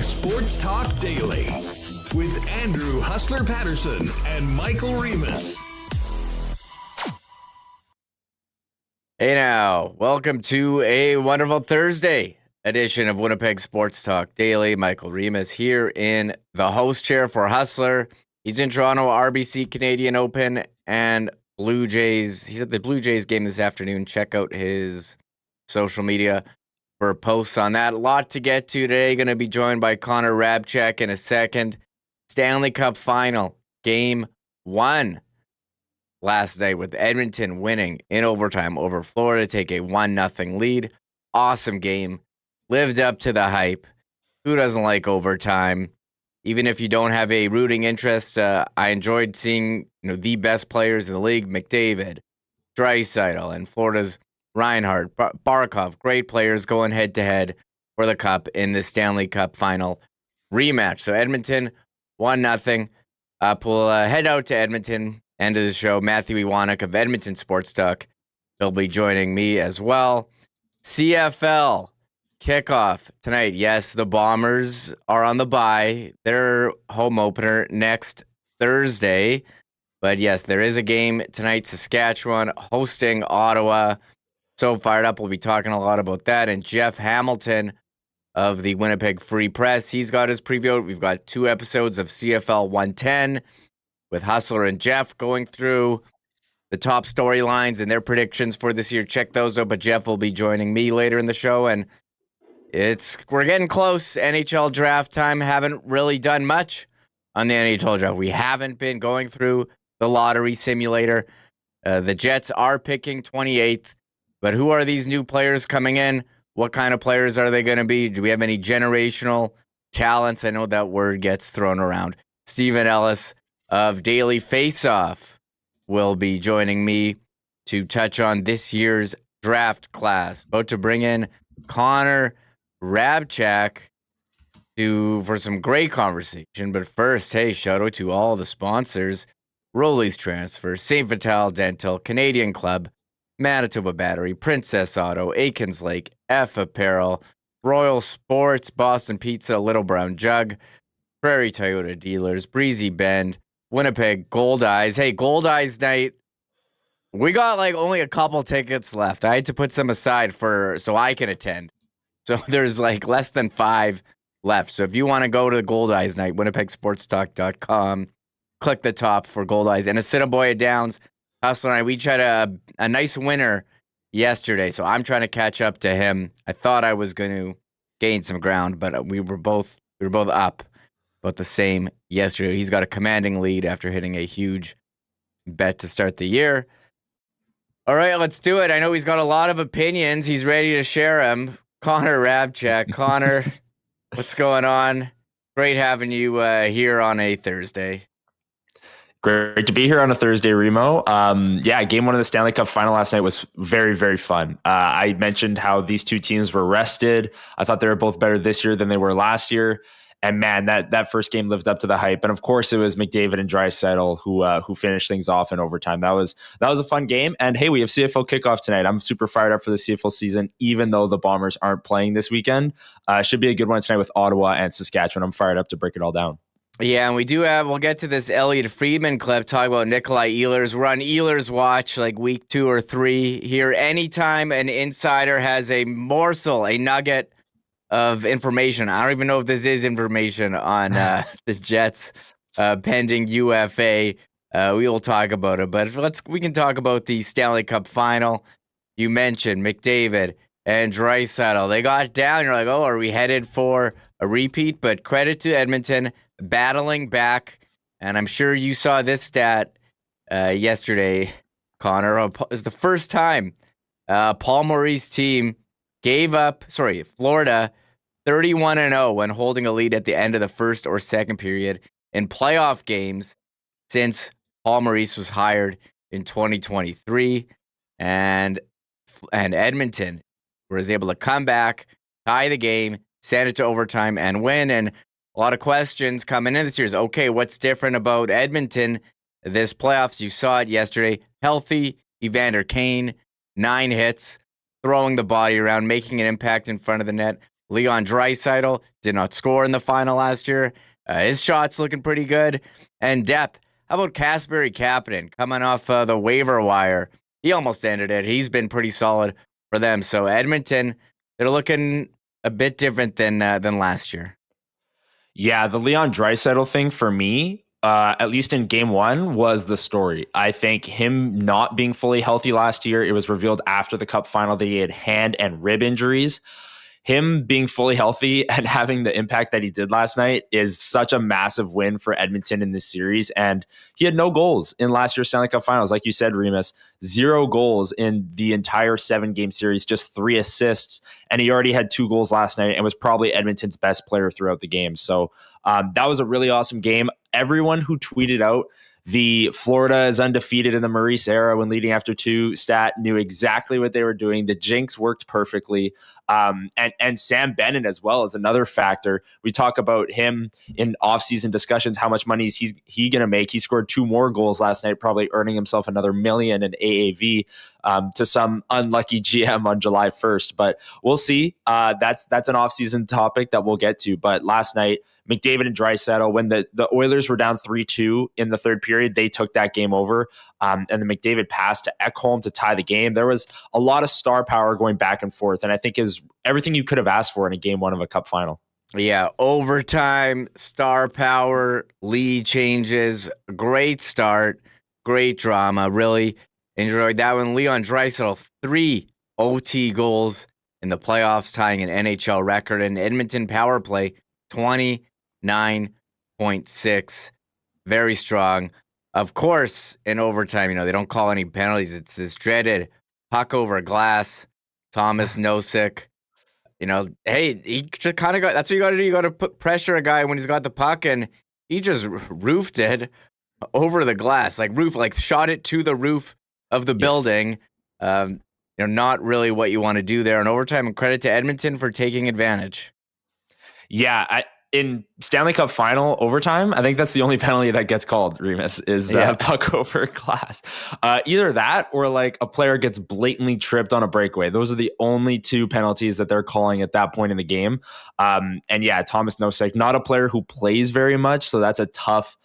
Sports Talk Daily with Andrew Hustler Paterson and Michael Remis. Hey now, welcome to a wonderful Thursday edition of Winnipeg Sports Talk Daily. Michael Remis here in the host chair for Hustler. He's in Toronto, RBC Canadian Open, and Blue Jays. He's at the Blue Jays game this afternoon. Check out his social media for posts on that. A lot to get to today. Going to be joined by Connor Hrabchak in a second. Stanley Cup Final, Game 1. Last night with Edmonton winning in overtime over Florida, take a 1-0 lead. Awesome game. Lived up to the hype. Who doesn't like overtime? Even if you don't have a rooting interest, I enjoyed seeing the best players in the league, McDavid, Draisaitl, and Florida's Reinhart, Barkov, great players going head-to-head for the Cup in the Stanley Cup Final rematch. So Edmonton, 1-0. We'll head out to Edmonton. End of the show, Matthew Iwanyk of Edmonton Sports Talk. He'll be joining me as well. CFL Kickoff tonight. Yes, the Bombers are on the bye. Their home opener next Thursday. But yes, there is a game tonight. Saskatchewan hosting Ottawa. So fired up. We'll be talking a lot about that. And Jeff Hamilton of the Winnipeg Free Press. He's got his preview. We've got 2 episodes of CFL 110. With Hustler and Jeff going through the top storylines and their predictions for this year. Check those out, but Jeff will be joining me later in the show, and we're getting close. NHL Draft time. Haven't really done much on the NHL Draft. We haven't been going through the lottery simulator. The Jets are picking 28th, but who are these new players coming in? What kind of players are they going to be? Do we have any generational talents? I know that word gets thrown around. Stephen Ellis of Daily Faceoff will be joining me to touch on this year's draft class. About to bring in Connor Hrabchak for some great conversation. But first, hey, shout out to all the sponsors: Rolly's Transfer, St. Vital Dental, Canadian Club, Manitoba Battery, Princess Auto, Aikens Lake, F Apparel, Royal Sports, Boston Pizza, Little Brown Jug, Prairie Toyota Dealers, Breezy Bend, Winnipeg Gold Eyes. Hey, Gold Eyes night. We got only a couple tickets left. I had to put some aside so I can attend. So there's less than 5 left. So if you want to go to the Gold Eyes night, winnipegsportstalk.com, click the top for Gold Eyes. And Assiniboia Downs, Hustler and I, we each had a nice winner yesterday. So I'm trying to catch up to him. I thought I was going to gain some ground, but we were both up. About the same yesterday. He's got a commanding lead after hitting a huge bet to start the year. All right, let's do it. I know he's got a lot of opinions. He's ready to share them. Connor Hrabchak. Connor, what's going on? Great having you here on a Thursday. Great to be here on a Thursday, Remo. Game 1 of the Stanley Cup Final last night was very, very fun. I mentioned how these two teams were rested. I thought they were both better this year than they were last year. And man, that first game lived up to the hype. And of course, it was McDavid and Draisaitl who finished things off in overtime. That was a fun game. And hey, we have CFL Kickoff tonight. I'm super fired up for the CFL season, even though the Bombers aren't playing this weekend. Should be a good one tonight with Ottawa and Saskatchewan. I'm fired up to break it all down. Yeah, and we'll get to this Elliot Friedman clip talking about Nikolai Ehlers. We're on Ehlers watch week 2 or 3 here. Anytime an insider has a morsel, a nugget of information. I don't even know if this is information on the Jets pending UFA. We will talk about it, but we can talk about the Stanley Cup Final. You mentioned McDavid and Draisaitl. They got down. You're like, oh, are we headed for a repeat? But credit to Edmonton battling back. And I'm sure you saw this stat yesterday, Connor. It was the first time Paul Maurice's team Florida 31-0 when holding a lead at the end of the first or second period in playoff games since Paul Maurice was hired in 2023. And Edmonton was able to come back, tie the game, send it to overtime, and win. And a lot of questions coming in this year is, okay, what's different about Edmonton this playoffs? You saw it yesterday. Healthy Evander Kane, 9 hits, throwing the body around, making an impact in front of the net. Leon Draisaitl did not score in the final last year. His shot's looking pretty good. And depth. How about Kasperi Kapanen coming off the waiver wire? He almost ended it. He's been pretty solid for them. So Edmonton, they're looking a bit different than last year. Yeah, the Leon Draisaitl thing for me, at least in game one, was the story. I think him not being fully healthy last year, it was revealed after the Cup final that he had hand and rib injuries. Him being fully healthy and having the impact that he did last night is such a massive win for Edmonton in this series. And he had no goals in last year's Stanley Cup Finals. Like you said, Remis, 0 goals in the entire 7-game series, just 3 assists. And he already had 2 goals last night and was probably Edmonton's best player throughout the game. So that was a really awesome game. Everyone who tweeted out the Florida is undefeated in the Maurice era when leading after 2 stat knew exactly what they were doing. The jinx worked perfectly. And Sam Bennett as well is another factor. We talk about him in offseason discussions, how much money is he going to make. He scored 2 more goals last night, probably earning himself another $1 million in AAV to some unlucky GM on July 1st. But we'll see. That's an offseason topic that we'll get to. But last night, McDavid and Draisaitl, when the Oilers were down 3-2 in the third period, they took that game over. And the McDavid pass to Ekholm to tie the game. There was a lot of star power going back and forth, and I think is everything you could have asked for in a game 1 of a Cup final. Yeah, overtime, star power, lead changes, great start, great drama. Really enjoyed that one. Leon Draisaitl, 3 OT goals in the playoffs, tying an NHL record. And Edmonton power play, 29.6. Very strong. Of course, in overtime, they don't call any penalties. It's this dreaded puck over glass. Thomas Nosek. Hey, he just kind of that's what you got to do. You got to put pressure a guy when he's got the puck, and he just roofed it over the glass, shot it to the roof of the building. Not really what you want to do there in overtime. And credit to Edmonton for taking advantage. Yeah, in Stanley Cup Final overtime, I think that's the only penalty that gets called, Remis, is puck over glass. Either that or like a player gets blatantly tripped on a breakaway. Those are the only 2 penalties that they're calling at that point in the game. And yeah, Thomas Nosek, not a player who plays very much, so that's a tough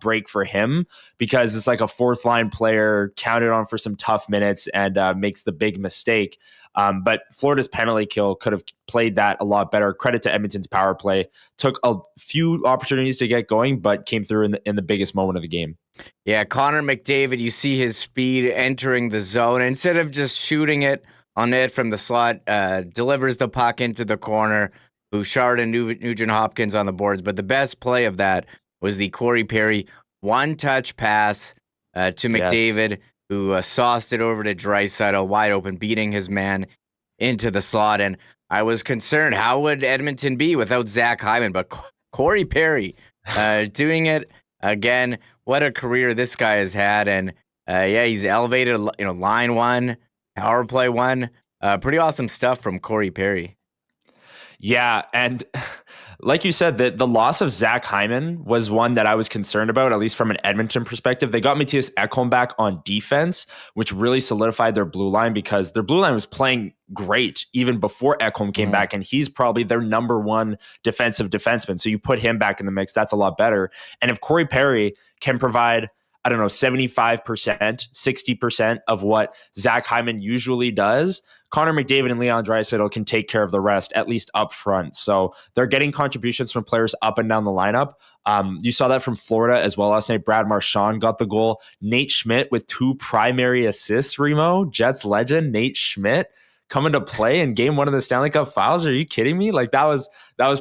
break for him because it's like a 4th line player counted on for some tough minutes and makes the big mistake. But Florida's penalty kill could have played that a lot better. Credit to Edmonton's power play. Took a few opportunities to get going, but came through in the biggest moment of the game. Yeah, Connor McDavid, you see his speed entering the zone. Instead of just shooting it on net from the slot, delivers the puck into the corner. Bouchard and Nugent-Hopkins on the boards. But the best play of that was the Corey Perry one-touch pass to McDavid, who sauced it over to Draisaitl, wide open, beating his man into the slot. And I was concerned, how would Edmonton be without Zach Hyman? But Corey Perry doing it again. What a career this guy has had. And he's elevated, line 1, power play 1. Pretty awesome stuff from Corey Perry. Yeah, and like you said, the loss of Zach Hyman was one that I was concerned about, at least from an Edmonton perspective. They got Matthias Ekholm back on defense, which really solidified their blue line because their blue line was playing great even before Ekholm came back, and he's probably their number 1 defensive defenseman. So you put him back in the mix, that's a lot better. And if Corey Perry can provide, 75%, 60% of what Zach Hyman usually does, Connor McDavid and Leon Draisaitl can take care of the rest, at least up front. So they're getting contributions from players up and down the lineup. You saw that from Florida as well last night. Brad Marchand got the goal. Nate Schmidt with 2 primary assists, Remo. Jets legend Nate Schmidt coming to play in game 1 of the Stanley Cup Finals. Are you kidding me? Like that was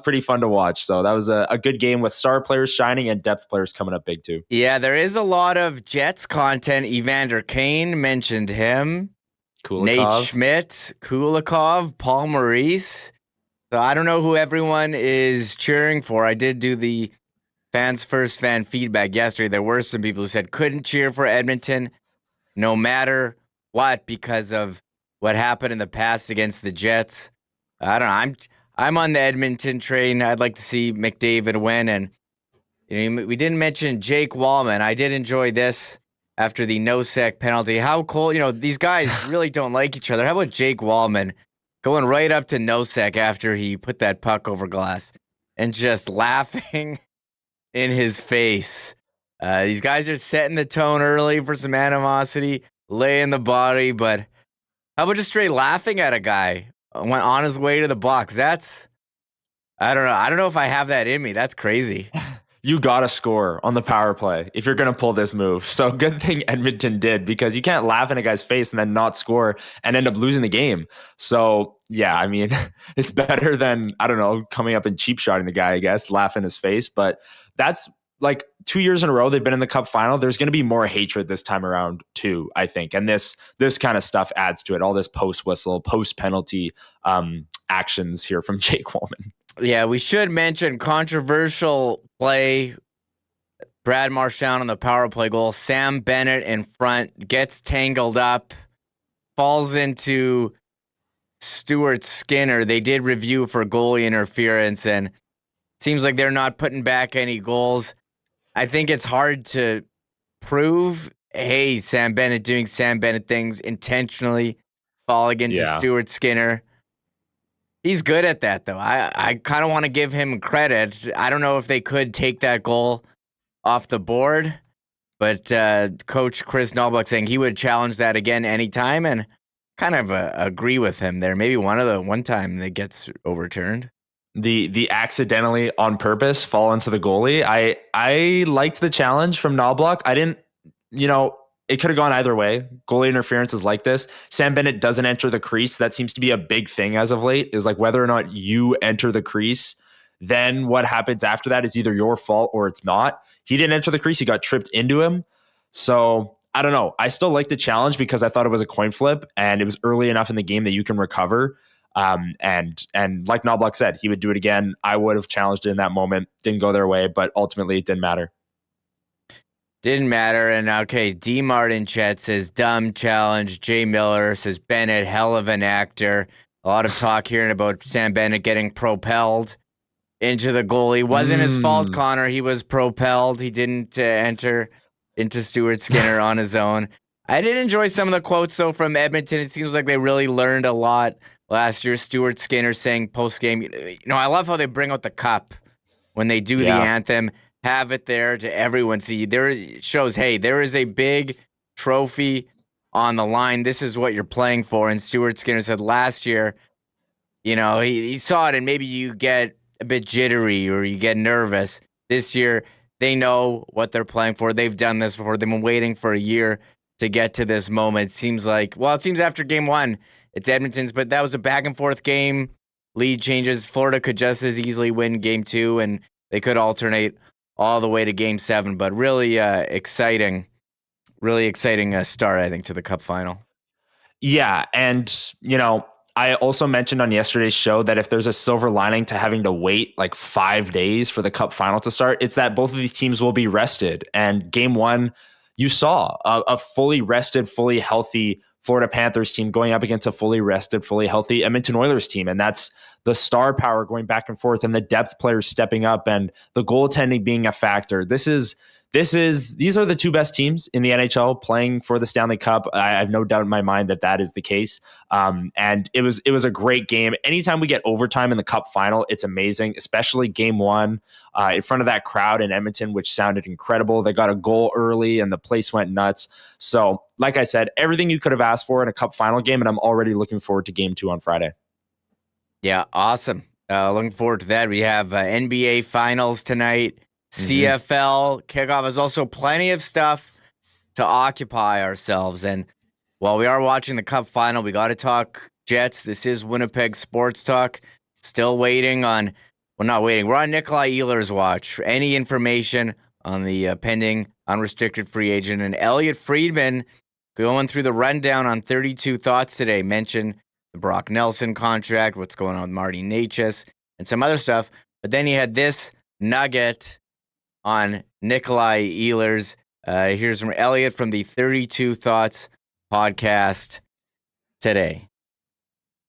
pretty fun to watch. So that was a good game with star players shining and depth players coming up big too. Yeah, there is a lot of Jets content. Evander Kane mentioned him. Kulikov. Nate Schmidt, Kulikov, Paul Maurice. So I don't know who everyone is cheering for. I did do the fans first fan feedback yesterday. There were some people who said couldn't cheer for Edmonton no matter what because of what happened in the past against the Jets. I don't know. I'm on the Edmonton train. I'd like to see McDavid win. And we didn't mention Jake Wallman. I did enjoy this after the Nosek penalty. How cool, these guys really don't like each other. How about Jake Wallman going right up to Nosek after he put that puck over glass and just laughing in his face. These guys are setting the tone early for some animosity, laying the body, but how about just straight laughing at a guy went on his way to the box? I don't know. I don't know if I have that in me. That's crazy. You got to score on the power play if you're going to pull this move. So good thing Edmonton did, because you can't laugh in a guy's face and then not score and end up losing the game. So yeah, I mean, it's better than, I don't know, coming up and cheap shotting the guy, I guess, laugh in his face. But that's like 2 years in a row they've been in the Cup final. There's going to be more hatred this time around too, I think. And this kind of stuff adds to it. All this post whistle, post penalty actions here from Jake Woolman. Yeah, we should mention controversial play. Brad Marchand on the power play goal. Sam Bennett in front gets tangled up, falls into Stuart Skinner. They did review for goalie interference, and seems like they're not putting back any goals. I think it's hard to prove, hey, Sam Bennett doing Sam Bennett things intentionally, falling into Stuart Skinner. He's good at that, though. I kind of want to give him credit. I don't know if they could take that goal off the board, but Coach Chris Knobloch saying he would challenge that again anytime, and kind of agree with him there. Maybe one time that gets overturned. The accidentally on purpose fall into the goalie. I liked the challenge from Knobloch. I didn't, it could have gone either way. Goalie interference is like this. Sam Bennett doesn't enter the crease. That seems to be a big thing as of late, is like whether or not you enter the crease, then what happens after that is either your fault or it's not. He didn't enter the crease. He got tripped into him. So I don't know. I still like the challenge because I thought it was a coin flip and it was early enough in the game that you can recover. And like Knobloch said, he would do it again. I would have challenged it in that moment. Didn't go their way, but ultimately it didn't matter. Didn't matter. And okay, D. Martin Chet says dumb challenge. Jay Miller says Bennett, hell of an actor. A lot of talk here about Sam Bennett getting propelled into the goalie. Wasn't his fault, Connor. He was propelled. He didn't enter into Stuart Skinner on his own. I did enjoy some of the quotes, though, from Edmonton. It seems like they really learned a lot last year. Stuart Skinner saying post-game, I love how they bring out the cup when they do the anthem. Have it there to everyone see. There it shows, hey, there is a big trophy on the line. This is what you're playing for. And Stuart Skinner said last year, he saw it and maybe you get a bit jittery or you get nervous. This year, they know what they're playing for. They've done this before. They've been waiting for a year to get to this moment. It seems after game one, it's Edmonton's, but that was a back and forth game. Lead changes. Florida could just as easily win game two, and they could alternate all the way to game seven, but really exciting start, I think, to the Cup final. Yeah, and, I also mentioned on yesterday's show that if there's a silver lining to having to wait like 5 days for the Cup final to start, it's that both of these teams will be rested. And game one, you saw a fully rested, fully healthy Florida Panthers team going up against a fully rested, fully healthy Edmonton Oilers team. And that's the star power going back and forth and the depth players stepping up and the goaltending being a factor. These are the two best teams in the NHL playing for the Stanley Cup. I have no doubt in my mind that is the case. And it was a great game. Anytime we get overtime in the Cup final, it's amazing, especially game one in front of that crowd in Edmonton, which sounded incredible. They got a goal early and the place went nuts. So like I said, everything you could have asked for in a Cup final game, and I'm already looking forward to game two on Friday. Yeah, awesome. Looking forward to that. We have NBA finals tonight. CFL Kickoff. Is also plenty of stuff to occupy ourselves. And while we are watching the Cup final, we got to talk Jets. This is Winnipeg Sports Talk. Still waiting on, not waiting. We're on Nikolai Ehlers' watch. Any information on the pending unrestricted free agent. And Elliot Friedman going through the rundown on 32 Thoughts today. Mentioned the Brock Nelson contract, what's going on with Marty Necas, and some other stuff. But then he had this nugget on Nikolai Ehlers. Here's from Elliot from the 32 Thoughts podcast today.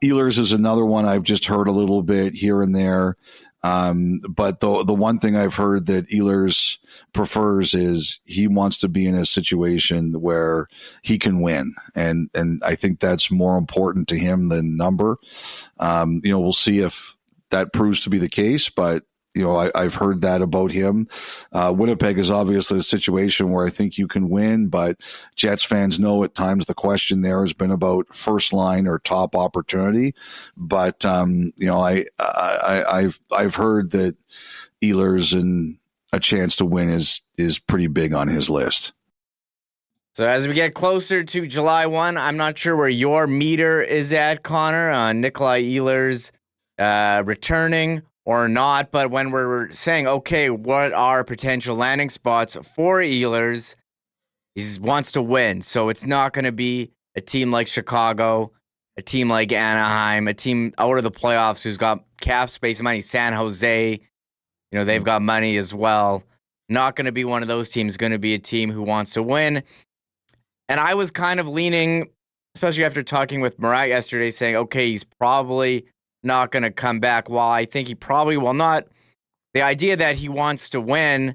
Ehlers is another one I've just heard a little bit here and there. But the one thing I've heard that Ehlers prefers is he wants to be in a situation where he can win. And I think that's more important to him than number. We'll see if that proves to be the case, but I've heard that about him. Winnipeg is obviously a situation where I think you can win, but Jets fans know at times the question there has been about first line or top opportunity. But I've heard that Ehlers and a chance to win is pretty big on his list. So as we get closer to July 1, I'm not sure where your meter is at, Connor, on Nikolai Ehlers returning or not, but when we're saying, okay, what are potential landing spots for Ehlers, he wants to win. So it's not going to be a team like Chicago, a team like Anaheim, a team out of the playoffs who's got cap space money. San Jose, they've got money as well. Not going to be one of those teams, going to be a team who wants to win. And I was kind of leaning, especially after talking with Murat yesterday, saying, okay, he's probably not going to come back. While I think he probably will not, the idea that he wants to win,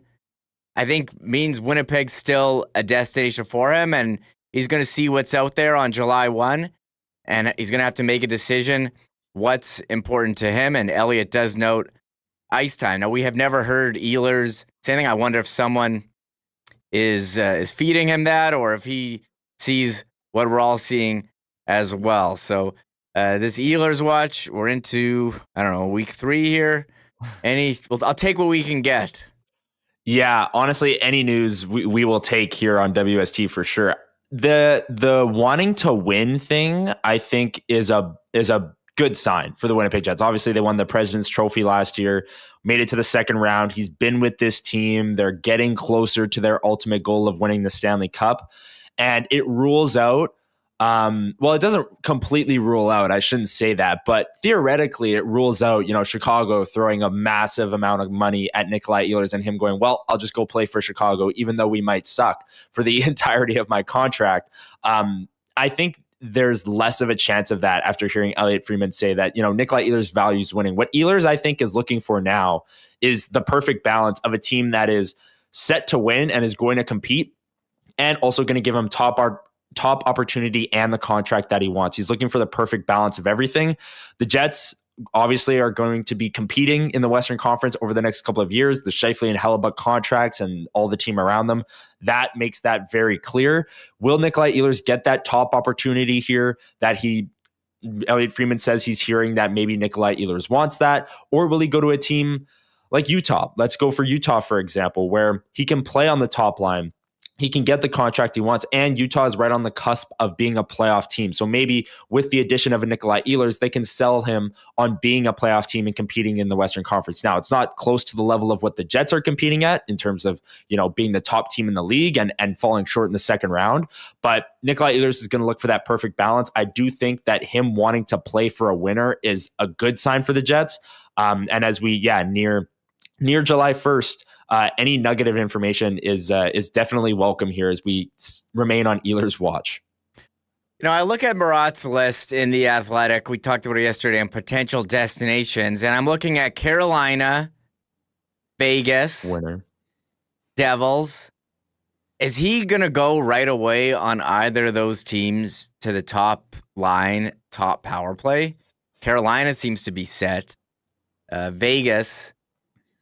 I think means Winnipeg's still a destination for him, and he's going to see what's out there on July 1, and he's going to have to make a decision what's important to him. And Elliot does note ice time. Now, we have never heard Ehlers say anything. I wonder if someone is feeding him that, or if he sees what we're all seeing as well. So this Ehlers watch, we're into, week 3 here. I'll take what we can get. Yeah, honestly, any news we will take here on WST for sure. The wanting to win thing, I think, is a good sign for the Winnipeg Jets. Obviously, they won the President's Trophy last year, made it to the second round. He's been with this team. They're getting closer to their ultimate goal of winning the Stanley Cup. And it rules out, it doesn't completely rule out, I shouldn't say that, but theoretically it rules out, Chicago throwing a massive amount of money at Nikolai Ehlers and him going, well, I'll just go play for Chicago, even though we might suck for the entirety of my contract. I think there's less of a chance of that after hearing Elliot Friedman say that, Nikolai Ehlers values winning. What Ehlers, I think, is looking for now is the perfect balance of a team that is set to win and is going to compete, and also going to give him top opportunity and the contract that he wants. He's looking for the perfect balance of everything. The Jets obviously are going to be competing in the Western Conference over the next couple of years. The Scheifele and Hellebuck contracts and all the team around them, that makes that very clear. Will Nikolai Ehlers get that top opportunity here that Elliot Friedman says he's hearing that maybe Nikolai Ehlers wants that? Or will he go to a team like Utah? Let's go for Utah, for example, where he can play on the top line. He can get the contract he wants, and Utah is right on the cusp of being a playoff team. So maybe with the addition of a Nikolai Ehlers, they can sell him on being a playoff team and competing in the Western Conference. Now, it's not close to the level of what the Jets are competing at in terms of, being the top team in the league and falling short in the second round. But Nikolai Ehlers is going to look for that perfect balance. I do think that him wanting to play for a winner is a good sign for the Jets. And as we, near July 1st, any nugget of information is definitely welcome here as we remain on Ehlers' watch. I look at Murat's list in The Athletic. We talked about it yesterday on potential destinations, and I'm looking at Carolina, Vegas, Winner, Devils. Is he going to go right away on either of those teams to the top line, top power play? Carolina seems to be set. Vegas,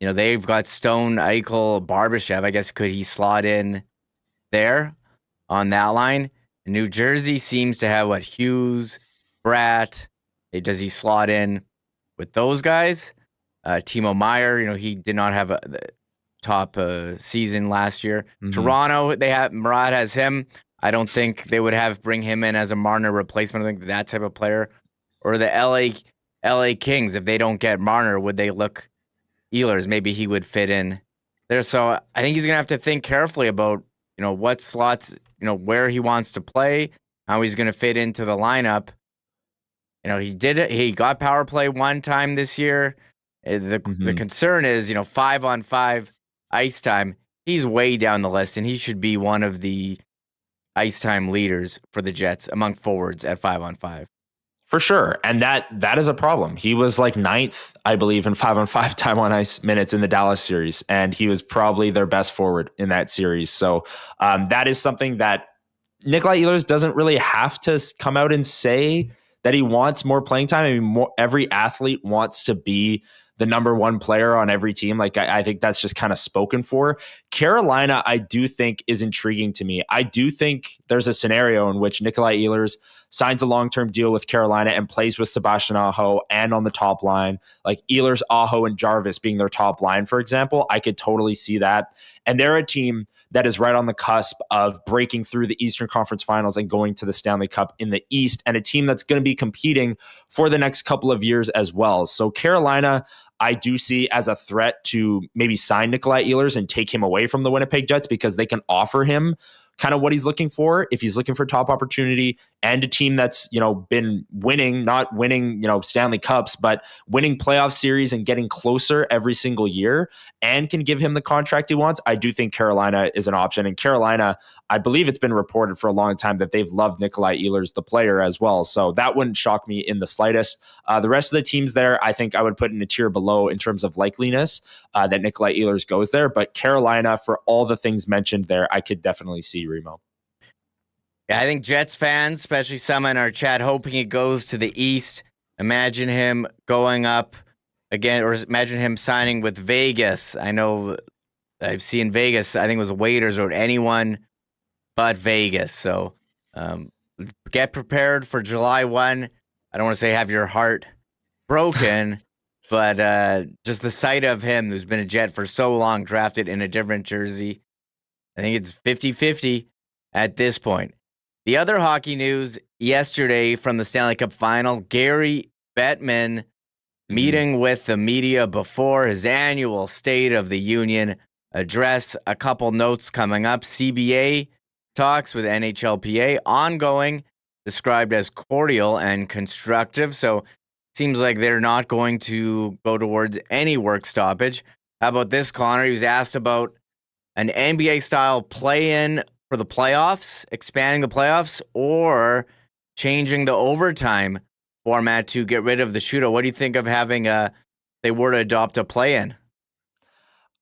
they've got Stone, Eichel, Barbashev. I guess could he slot in there on that line? New Jersey seems to have Hughes, Bratt. Does he slot in with those guys? Timo Meier, he did not have a top season last year. Mm-hmm. Toronto, Murat has him. I don't think they would bring him in as a Marner replacement. I think that type of player. Or the LA Kings, if they don't get Marner, would they look Ehlers? Maybe he would fit in there. So I think he's going to have to think carefully about, what slots, where he wants to play, how he's going to fit into the lineup. He got power play one time this year. The concern is, 5-on-5 ice time. He's way down the list, and he should be one of the ice time leaders for the Jets among forwards at 5-on-5. For sure. And that is a problem. He was like ninth, I believe, in 5-on-5 time on ice minutes in the Dallas series. And he was probably their best forward in that series. So that is something that Nikolai Ehlers doesn't really have to come out and say that he wants more playing time. I mean, every athlete wants to be the number one player on every team. Like, I think that's just kind of spoken for. Carolina, I do think, is intriguing to me. I do think there's a scenario in which Nikolai Ehlers signs a long-term deal with Carolina and plays with Sebastian Aho and on the top line, like Ehlers, Aho, and Jarvis being their top line, for example. I could totally see that. And they're a team that is right on the cusp of breaking through the Eastern Conference Finals and going to the Stanley Cup in the East, and a team that's going to be competing for the next couple of years as well. So Carolina, I do see as a threat to maybe sign Nikolai Ehlers and take him away from the Winnipeg Jets, because they can offer him kind of what he's looking for if he's looking for top opportunity, and a team that's, been winning, not winning, Stanley Cups, but winning playoff series and getting closer every single year, and can give him the contract he wants. I do think Carolina is an option. And Carolina, I believe it's been reported for a long time that they've loved Nikolai Ehlers, the player, as well. So that wouldn't shock me in the slightest. The rest of the teams there, I think I would put in a tier below in terms of likeliness that Nikolai Ehlers goes there. But Carolina, for all the things mentioned there, I could definitely see Remo. Yeah, I think Jets fans, especially some in our chat, hoping it goes to the East. Imagine him going up again, or imagine him signing with Vegas. I know I've seen Vegas, I think it was Waiters or anyone but Vegas. So get prepared for July 1. I don't want to say have your heart broken, but just the sight of him, who's been a Jet for so long, drafted in a different jersey. I think it's 50-50 at this point. The other hockey news yesterday from the Stanley Cup Final, Gary Bettman meeting with the media before his annual State of the Union address. A couple notes coming up. CBA talks with NHLPA ongoing, described as cordial and constructive. So seems like they're not going to go towards any work stoppage. How about this, Connor? He was asked about an NBA-style play-in for the playoffs, expanding the playoffs, or changing the overtime format to get rid of the shootout. What do you think of having they were to adopt a play-in?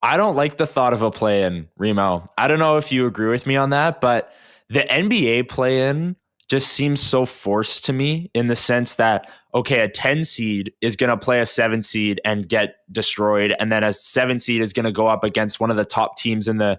I don't like the thought of a play-in, Remo. I don't know if you agree with me on that, but the NBA play-in just seems so forced to me, in the sense that, okay, a 10 seed is going to play a 7 seed and get destroyed, and then a 7 seed is going to go up against one of the top teams in the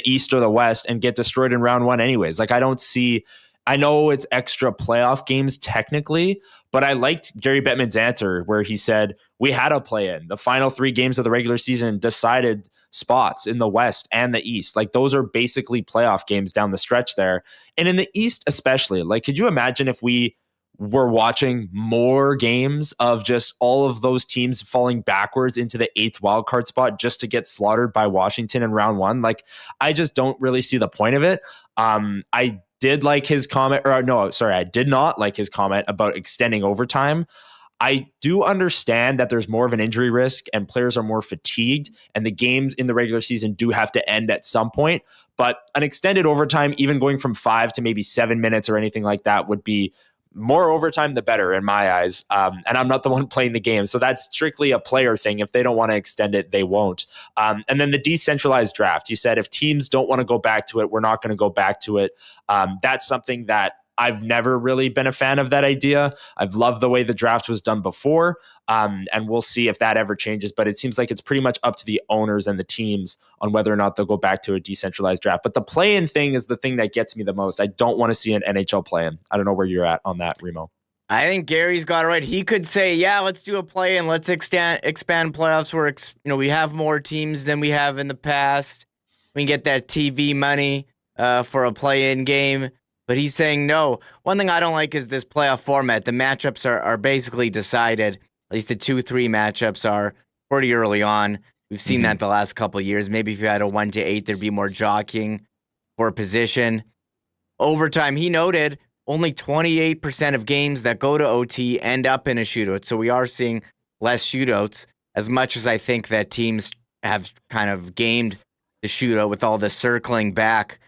East or the West and get destroyed in round 1 anyways. Like, I know it's extra playoff games technically, but I liked Gary Bettman's answer where he said, we had a play-in. The final 3 games of the regular season decided spots in the West and the East. Like, those are basically playoff games down the stretch there. And in the East especially, like, could you imagine if we were watching more games of just all of those teams falling backwards into the 8th wildcard spot just to get slaughtered by Washington in round 1? Like, I just don't really see the point of it. I did like his comment, I did not like his comment about extending overtime. I do understand that there's more of an injury risk and players are more fatigued, and the games in the regular season do have to end at some point. But an extended overtime, even going from 5 to maybe 7 minutes or anything like that, would be more overtime, the better in my eyes. And I'm not the one playing the game. So that's strictly a player thing. If they don't want to extend it, they won't. And then the decentralized draft. He said, if teams don't want to go back to it, we're not going to go back to it. That's something that I've never really been a fan of that idea. I've loved the way the draft was done before, and we'll see if that ever changes. But it seems like it's pretty much up to the owners and the teams on whether or not they'll go back to a decentralized draft. But the play-in thing is the thing that gets me the most. I don't want to see an NHL play-in. I don't know where you're at on that, Remo. I think Gary's got it right. He could say, yeah, let's do a play-in. Let's expand playoffs where we have more teams than we have in the past. We can get that TV money for a play-in game. But he's saying no. One thing I don't like is this playoff format. The matchups are basically decided. At least the 2-3 matchups are pretty early on. We've seen that the last couple of years. Maybe if you had a 1-8, there'd be more jockeying for position. Overtime, he noted, only 28% of games that go to OT end up in a shootout. So we are seeing less shootouts, as much as I think that teams have kind of gamed the shootout with all the circling back.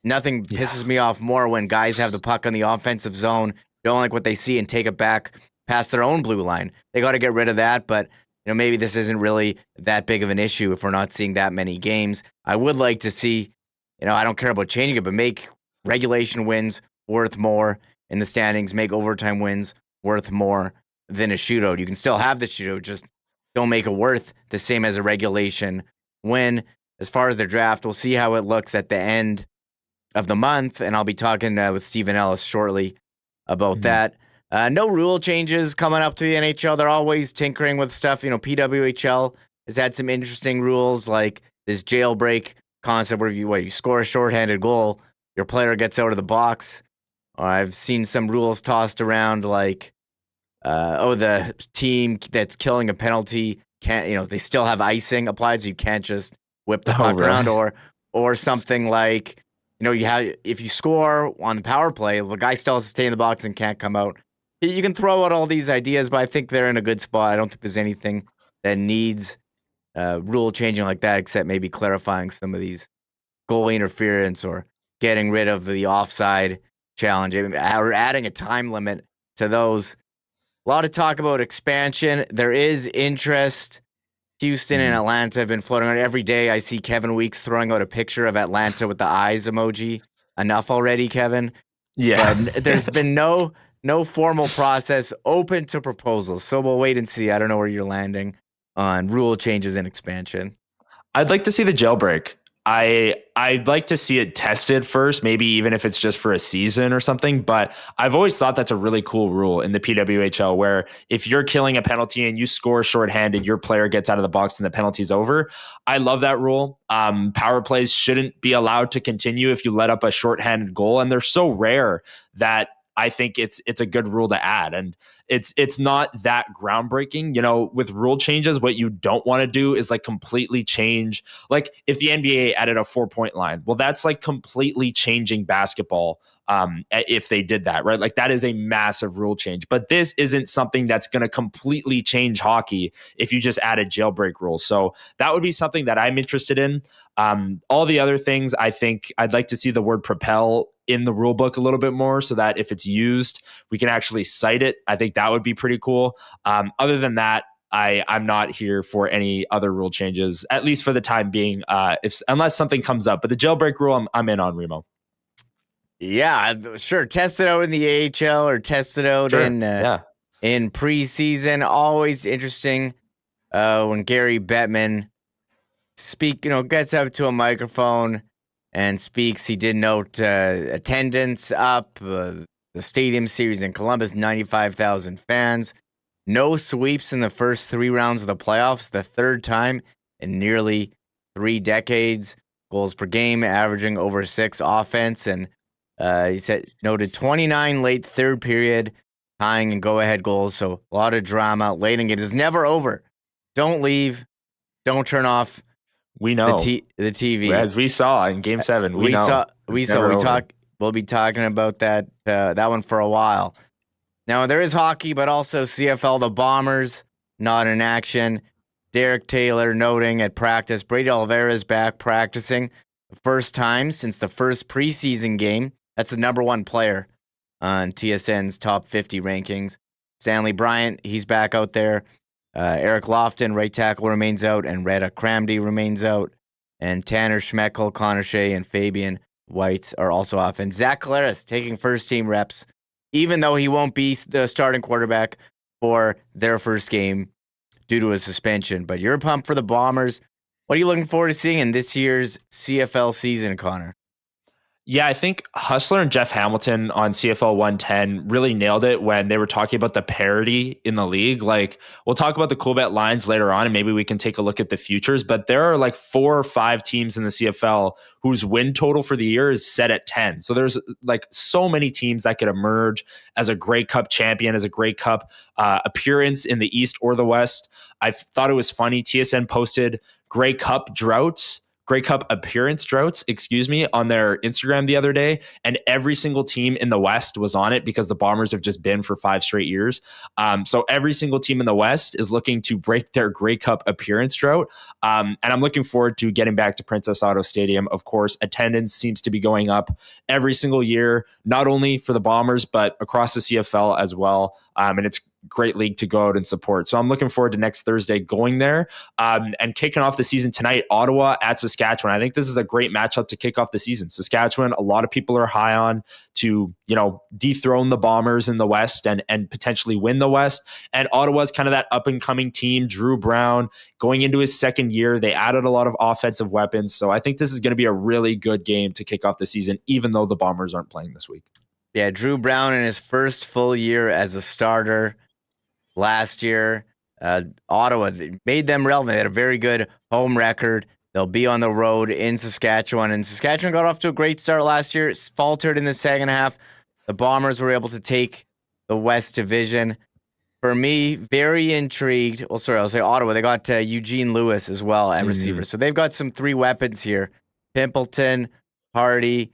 Nothing pisses me off more when guys have the puck on the offensive zone don't like what they see and take it back past their own blue line. They got to get rid of that, but maybe this isn't really that big of an issue if we're not seeing that many games. I would like to see, I don't care about changing it, but make regulation wins worth more in the standings, make overtime wins worth more than a shootout. You can still have the shootout, just don't make it worth the same as a regulation win. As far as the draft, we'll see how it looks at the end of the month, and I'll be talking with Stephen Ellis shortly about that. No rule changes coming up to the NHL. They're always tinkering with stuff. PWHL has had some interesting rules, like this jailbreak concept where you score a shorthanded goal, your player gets out of the box. I've seen some rules tossed around like, the team that's killing a penalty can't, they still have icing applied, so you can't just whip the puck around, or something like, if you score on the power play, the guy still has to stay in the box and can't come out. You can throw out all these ideas, but I think they're in a good spot. I don't think there's anything that needs rule changing like that, except maybe clarifying some of these goalie interference or getting rid of the offside challenge, or adding a time limit to those. A lot of talk about expansion. There is interest. Houston and Atlanta have been floating around. Every day I see Kevin Weeks throwing out a picture of Atlanta with the eyes emoji. Enough already, Kevin? Yeah. But there's been no formal process open to proposals. So we'll wait and see. I don't know where you're landing on rule changes and expansion. I'd like to see the jailbreak. I'd like to see it tested first, maybe even if it's just for a season or something. But I've always thought that's a really cool rule in the PWHL, where if you're killing a penalty and you score shorthanded, your player gets out of the box and the penalty's over. I love that rule. Power plays shouldn't be allowed to continue if you let up a shorthanded goal, and they're so rare that I think it's a good rule to add. And it's not that groundbreaking. With rule changes, what you don't want to do is like completely change. Like if the NBA added a 4-point line, well, that's like completely changing basketball. If they did that, right? Like that is a massive rule change, but this isn't something that's going to completely change hockey if you just add a jailbreak rule. So that would be something that I'm interested in. All the other things, I think I'd like to see the word propel in the rule book a little bit more, so that if it's used, we can actually cite it. I think that would be pretty cool. Other than that, I'm not here for any other rule changes, at least for the time being, unless something comes up. But the jailbreak rule, I'm in on, Remo. Yeah, sure. Test it out in the AHL or test it out in preseason. Always interesting when Gary Bettman gets up to a microphone and speaks. He did note attendance up, the Stadium Series in Columbus, 95,000 fans. No sweeps in the first 3 rounds of the playoffs, the third time in nearly 3 decades. Goals per game, averaging over 6 offense. And he noted 29 late third period tying and go-ahead goals. So a lot of drama. Late in it is never over. Don't leave. Don't turn off. We know the TV, as we saw in Game 7. We'll be talking about that one for a while. Now there is hockey, but also CFL. The Bombers not in action. Derek Taylor noting at practice, Brady Oliveira's back practicing the first time since the first preseason game. That's the number 1 player on TSN's top 50 rankings. Stanley Bryant, he's back out there. Eric Lofton, right tackle, remains out, and Retta Cramdy remains out. And Tanner Schmeckel, Connor Shea, and Fabian White are also off. And Zach Collaros taking first-team reps, even though he won't be the starting quarterback for their first game due to a suspension. But you're pumped for the Bombers. What are you looking forward to seeing in this year's CFL season, Connor? Yeah, I think Hustler and Jeff Hamilton on CFL 110 really nailed it when they were talking about the parity in the league. Like, we'll talk about the Coolbet lines later on, and maybe we can take a look at the futures, but there are like 4 or 5 teams in the CFL whose win total for the year is set at 10. So there's like so many teams that could emerge as a Grey Cup champion, as a Grey Cup appearance in the East or the West. I thought it was funny. TSN posted Grey Cup droughts Grey Cup appearance droughts, on their Instagram the other day, and every single team in the West was on it because the Bombers have just been for 5 straight years. So every single team in the West is looking to break their Grey Cup appearance drought. And I'm looking forward to getting back to Princess Auto Stadium. Of course, attendance seems to be going up every single year, not only for the Bombers, but across the CFL as well. And it's great league to go out and support. So I'm looking forward to next Thursday going there and kicking off the season tonight, Ottawa at Saskatchewan. I think this is a great matchup to kick off the season. Saskatchewan, a lot of people are high on to, dethrone the Bombers in the West and potentially win the West. And Ottawa's kind of that up and coming team. Drew Brown going into his second year. They added a lot of offensive weapons. So I think this is going to be a really good game to kick off the season, even though the Bombers aren't playing this week. Yeah, Drew Brown in his first full year as a starter last year. Ottawa made them relevant. They had a very good home record. They'll be on the road in Saskatchewan. And Saskatchewan got off to a great start last year. It's faltered in the second half. The Bombers were able to take the West Division. For me, very intrigued. Well, sorry, I'll say Ottawa. They got Eugene Lewis as well at receiver. So they've got some 3 weapons here. Pimpleton, Hardy,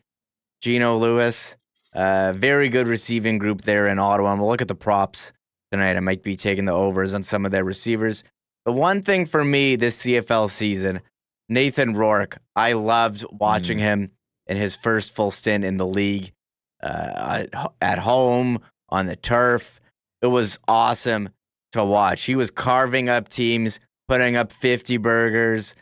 Geno Lewis. Very good receiving group there in Ottawa. And we'll look at the props tonight. I might be taking the overs on some of their receivers. The one thing for me this CFL season, Nathan Rourke, I loved watching him in his first full stint in the league, at home, on the turf. It was awesome to watch. He was carving up teams, putting up 50 burgers,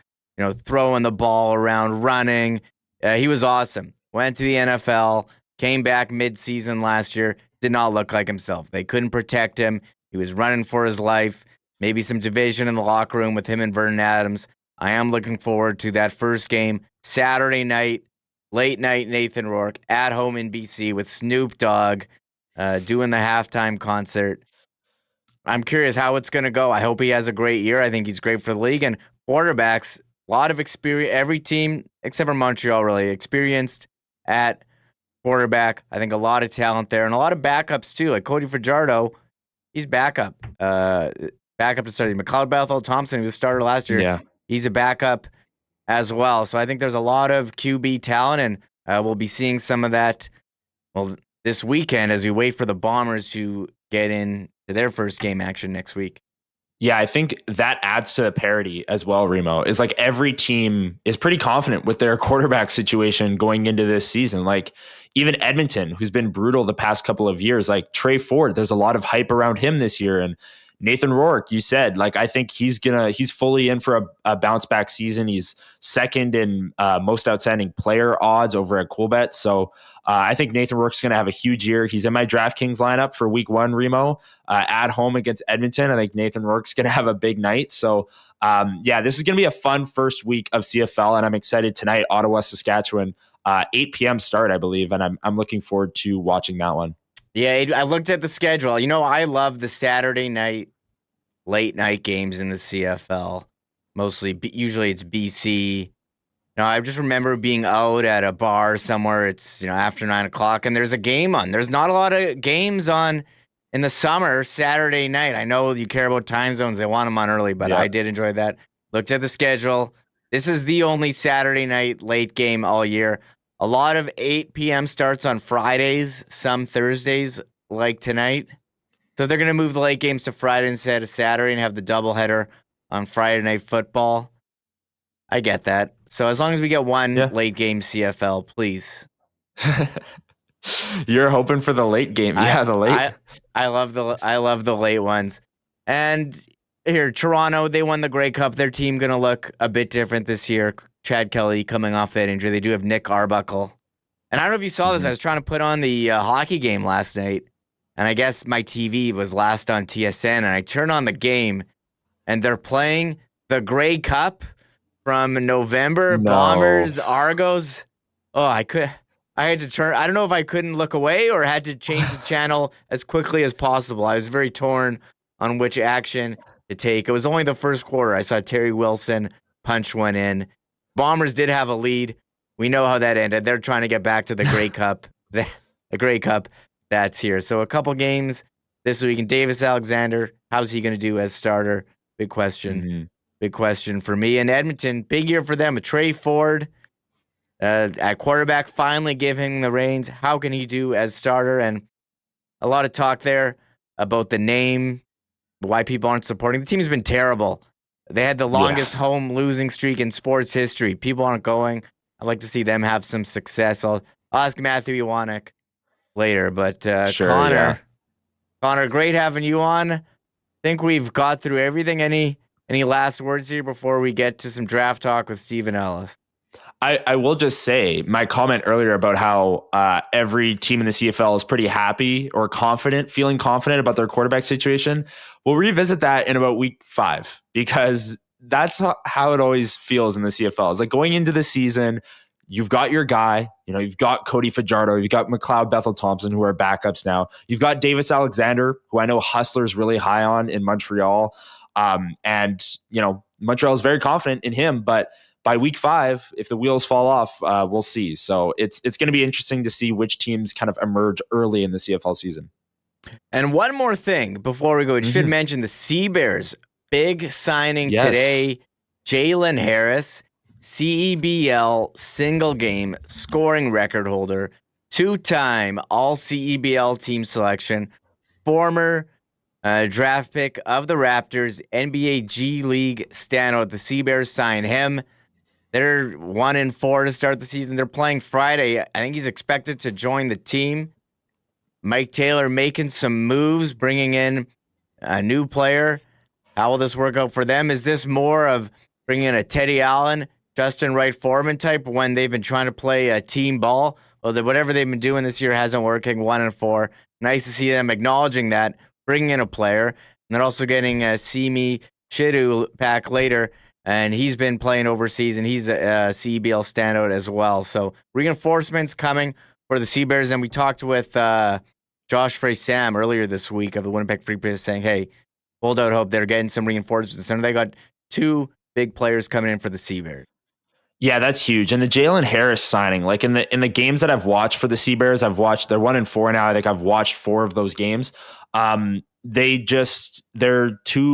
throwing the ball around, running. He was awesome. Went to the NFL, came back mid-season last year, did not look like himself. They couldn't protect him. He was running for his life. Maybe some division in the locker room with him and Vernon Adams. I am looking forward to that first game, Saturday night, late night Nathan Rourke, at home in BC with Snoop Dogg doing the halftime concert. I'm curious how it's going to go. I hope he has a great year. I think he's great for the league. And quarterbacks, a lot of experience. Every team, except for Montreal, really experienced at quarterback. I think a lot of talent there and a lot of backups too. Like Cody Fajardo, he's backup. Backup to start. McLeod Bethel Thompson, who was starter last year, Yeah. He's a backup as well. So I think there's a lot of QB talent, and we'll be seeing some of that this weekend as we wait for the Bombers to get in to their first game action next week. Yeah, I think that adds to the parity as well, Remo. Is like every team is pretty confident with their quarterback situation going into this season. Like even Edmonton, who's been brutal the past couple of years, like Trey Ford, there's a lot of hype around him this year. And Nathan Rourke, you said, like, I think he's fully in for a bounce back season. He's second in most outstanding player odds over at Coolbet. So I think Nathan Rourke's going to have a huge year. He's in my DraftKings lineup for week 1, Remo, at home against Edmonton. I think Nathan Rourke's going to have a big night. So this is going to be a fun first week of CFL, and I'm excited tonight, Ottawa, Saskatchewan, 8 p.m. start, I believe, and I'm looking forward to watching that one. Yeah, I looked at the schedule. I love the Saturday night, late night games in the CFL. Usually it's BC. I just remember being out at a bar somewhere. It's, after 9 o'clock and there's a game on. There's not a lot of games on in the summer, Saturday night. I know you care about time zones. They want them on early, but I did enjoy that. Looked at the schedule. This is the only Saturday night late game all year. A lot of 8 p.m. starts on Fridays, some Thursdays like tonight. So they're going to move the late games to Friday instead of Saturday and have the doubleheader on Friday Night Football. I get that. So as long as we get one late game CFL, please. You're hoping for the late game. The late. I love the late ones. And here, Toronto, they won the Grey Cup. Their team going to look a bit different this year. Chad Kelly coming off that injury. They do have Nick Arbuckle. And I don't know if you saw this. I was trying to put on the hockey game last night. And I guess my TV was last on TSN. And I turned on the game. And they're playing the Grey Cup from November. No. Bombers, Argos. Oh, I had to turn. I don't know if I couldn't look away or had to change the channel as quickly as possible. I was very torn on which action to take. It was only the first quarter. I saw Terry Wilson punch one in. Bombers did have a lead. We know how that ended. They're trying to get back to the Grey Cup. The Grey Cup that's here. So a couple games this week. And Davis Alexander, how's he going to do as starter? Big question. big question for me. And Edmonton, big year for them with Trey Ford at quarterback, finally giving the reins. How can he do as starter? And a lot of talk there about the name, why people aren't supporting. The team's been terrible. They had the longest home losing streak in sports history. People aren't going. I'd like to see them have some success. I'll ask Matthew Iwanyk later. But Connor, great having you on. Think we've got through everything. Any last words here before we get to some draft talk with Stephen Ellis? I will just say my comment earlier about how every team in the CFL is pretty happy or feeling confident about their quarterback situation. We'll revisit that in about week 5 because that's how it always feels in the CFL. It's like going into the season, you've got your guy, you've got Cody Fajardo, you've got McLeod Bethel-Thompson, who are backups now. You've got Davis Alexander, who I know Hustler's really high on in Montreal. And Montreal is very confident in him, but by week 5, if the wheels fall off, we'll see. So it's going to be interesting to see which teams kind of emerge early in the CFL season. And one more thing before we go, we should mention the Sea Bears. Big signing today. Jalen Harris, CEBL single game scoring record holder, 2-time all CEBL team selection, former draft pick of the Raptors, NBA G League standout. The Sea Bears sign him. They're 1-4 to start the season. They're playing Friday. I think he's expected to join the team. Mike Taylor making some moves, bringing in a new player. How will this work out for them? Is this more of bringing in a Teddy Allen, Justin Wright Foreman type when they've been trying to play a team ball? Well, whatever they've been doing this year hasn't working. 1-4. Nice to see them acknowledging that, bringing in a player, and then also getting Simi Shidu back later. And he's been playing overseas, and he's a CEBL standout as well. So reinforcements coming for the Sea Bears. And we talked with Josh Frey-Sam earlier this week of the Winnipeg Free Press saying, hey, hold out hope. They're getting some reinforcements. And they got 2 big players coming in for the Sea Bears. Yeah, that's huge. And the Jalen Harris signing, like in the games that I've watched for the Sea Bears, they're 1-4 now. I think I've watched 4 of those games. They're too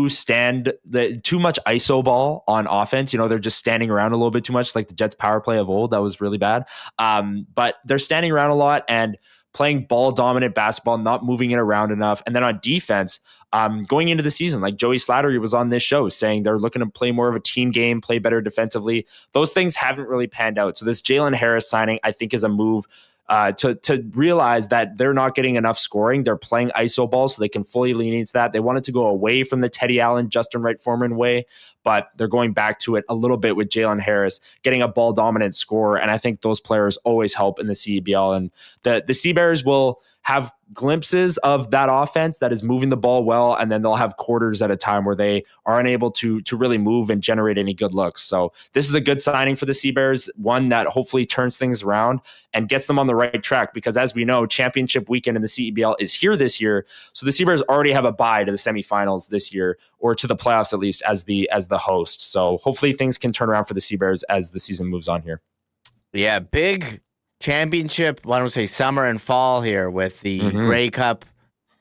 much ISO ball on offense. They're just standing around a little bit too much, like the Jets power play of old. That was really bad. But they're standing around a lot and playing ball dominant basketball, not moving it around enough. And then on defense, going into the season, like Joey Slattery was on this show saying they're looking to play more of a team game, play better defensively. Those things haven't really panned out. So this Jalen Harris signing, I think, is a move to realize that they're not getting enough scoring. They're playing ISO ball, so they can fully lean into that. They wanted to go away from the Teddy Allen, Justin Wright Foreman way, but they're going back to it a little bit with Jalen Harris getting a ball dominant scorer. And I think those players always help in the CEBL. And the Sea Bears will have glimpses of that offense that is moving the ball well, and then they'll have quarters at a time where they are unable to really move and generate any good looks. So this is a good signing for the Sea Bears, one that hopefully turns things around and gets them on the right track, because as we know, championship weekend in the CEBL is here this year. So the Sea Bears already have a bye to the semifinals this year, or to the playoffs at least, as the host. So hopefully things can turn around for the Sea Bears as the season moves on here. Yeah, big championship, why don't we say summer and fall here with the Grey Cup.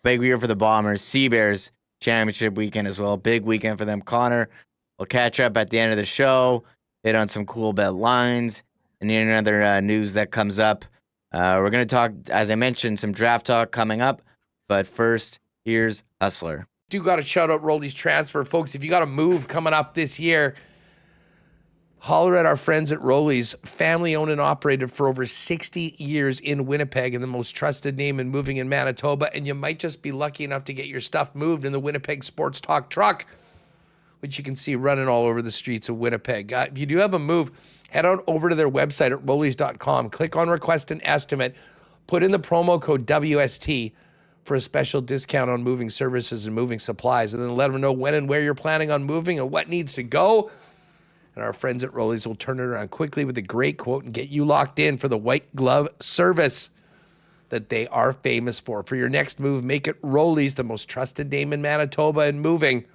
Big year for the Bombers. Sea Bears championship weekend as well. Big weekend for them. Connor, we'll catch up at the end of the show, hit on some Coolbet lines, and any other news that comes up. We're going to talk, as I mentioned, some draft talk coming up. But first, here's Hustler. Do got to shout out Rolly's transfer. Folks, if you got a move coming up this year, holler at our friends at Rolly's, family owned and operated for over 60 years in Winnipeg, and the most trusted name in moving in Manitoba. And you might just be lucky enough to get your stuff moved in the Winnipeg Sports Talk truck, which you can see running all over the streets of Winnipeg. If you do have a move, head on over to their website at rollys.com. Click on Request an Estimate. Put in the promo code WST for a special discount on moving services and moving supplies. And then let them know when and where you're planning on moving and what needs to go. And our friends at Rolly's will turn it around quickly with a great quote and get you locked in for the white glove service that they are famous for. For your next move, make it Rolly's, the most trusted name in Manitoba and moving.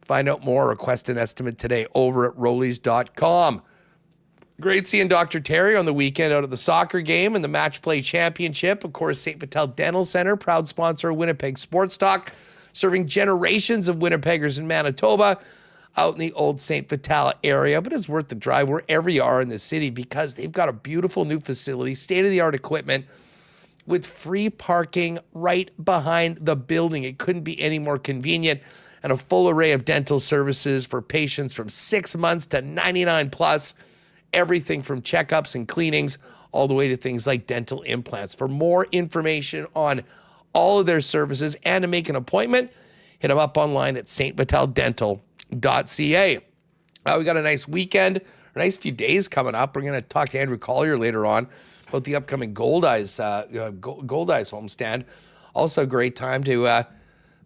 Find out more, request an estimate today over at rollys.com. Great seeing Dr. Terry on the weekend out of the soccer game and the Match Play Championship. Of course, St. Patel Dental Center, proud sponsor of Winnipeg Sports Talk, serving generations of Winnipeggers in Manitoba. out in the old St. Vital area, but it's worth the drive wherever you are in the city because they've got a beautiful new facility, state-of-the-art equipment with free parking right behind the building. It couldn't be any more convenient, and a full array of dental services for patients from 6 months to 99 plus, everything from checkups and cleanings all the way to things like dental implants. For more information on all of their services and to make an appointment, hit them up online at stvitaldental.ca. We got a nice weekend, a nice few days coming up. We're going to talk to Andrew Collier later on about the upcoming Gold Eyes homestand. Also a great time to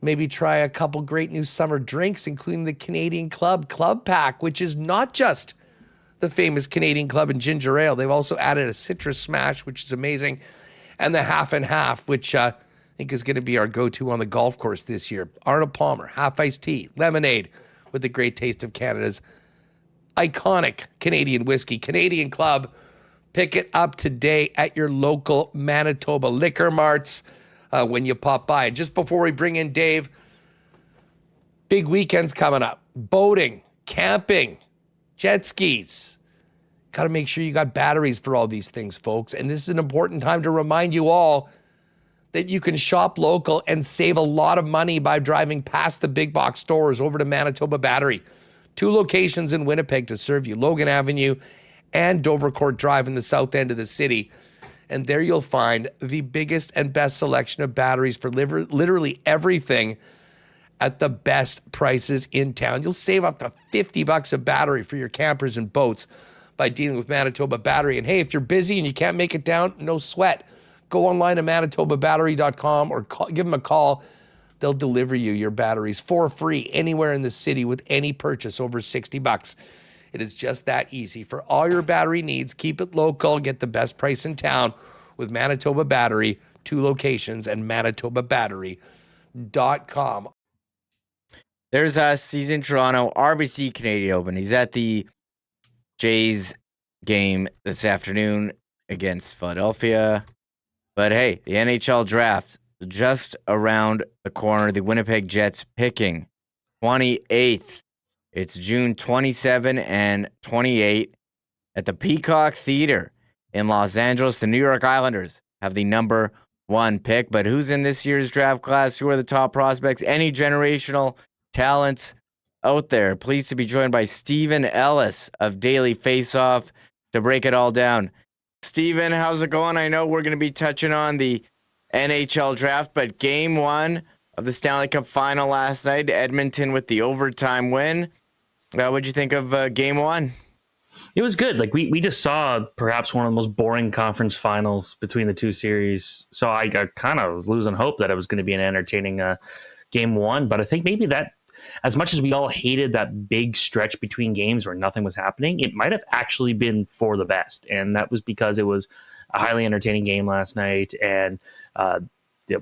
maybe try a couple great new summer drinks, including the Canadian Club Pack, which is not just the famous Canadian Club and ginger ale. They've also added a citrus smash, which is amazing, and the half and half, which I think is going to be our go-to on the golf course this year. Arnold Palmer, half iced tea, lemonade with the great taste of Canada's iconic Canadian whiskey. Canadian Club, pick it up today at your local Manitoba liquor marts when you pop by. And just before we bring in Dave, big weekends coming up. Boating, camping, jet skis. Got to make sure you got batteries for all these things, folks. And this is an important time to remind you all that you can shop local and save a lot of money by driving past the big box stores over to Manitoba Battery. 2 locations in Winnipeg to serve you, Logan Avenue and Dovercourt Drive in the south end of the city. And there you'll find the biggest and best selection of batteries for literally everything at the best prices in town. You'll save up to $50 a battery for your campers and boats by dealing with Manitoba Battery. And hey, if you're busy and you can't make it down, no sweat. Go online to manitobabattery.com or give them a call. They'll deliver you your batteries for free anywhere in the city with any purchase over $60. It is just that easy. For all your battery needs, keep it local. Get the best price in town with Manitoba Battery. 2 locations and manitobabattery.com. There's He's in Toronto, RBC Canadian Open. He's at the Jays game this afternoon against Philadelphia. But hey, the NHL Draft just around the corner. The Winnipeg Jets picking 28th. It's June 27 and 28 at the Peacock Theater in Los Angeles. The New York Islanders have the number 1 pick. But who's in this year's draft class? Who are the top prospects? Any generational talents out there? Pleased to be joined by Stephen Ellis of Daily Faceoff to break it all down. Stephen, how's it going? I know we're going to be touching on the NHL Draft, but Game 1 of the Stanley Cup Final last night, Edmonton with the overtime win. What'd you think of Game 1? It was good. Like we just saw perhaps one of the most boring conference finals between the two series. So I kind of was losing hope that it was going to be an entertaining Game 1. But I think maybe that, as much as we all hated that big stretch between games where nothing was happening, it might have actually been for the best. And that was because it was a highly entertaining game last night. And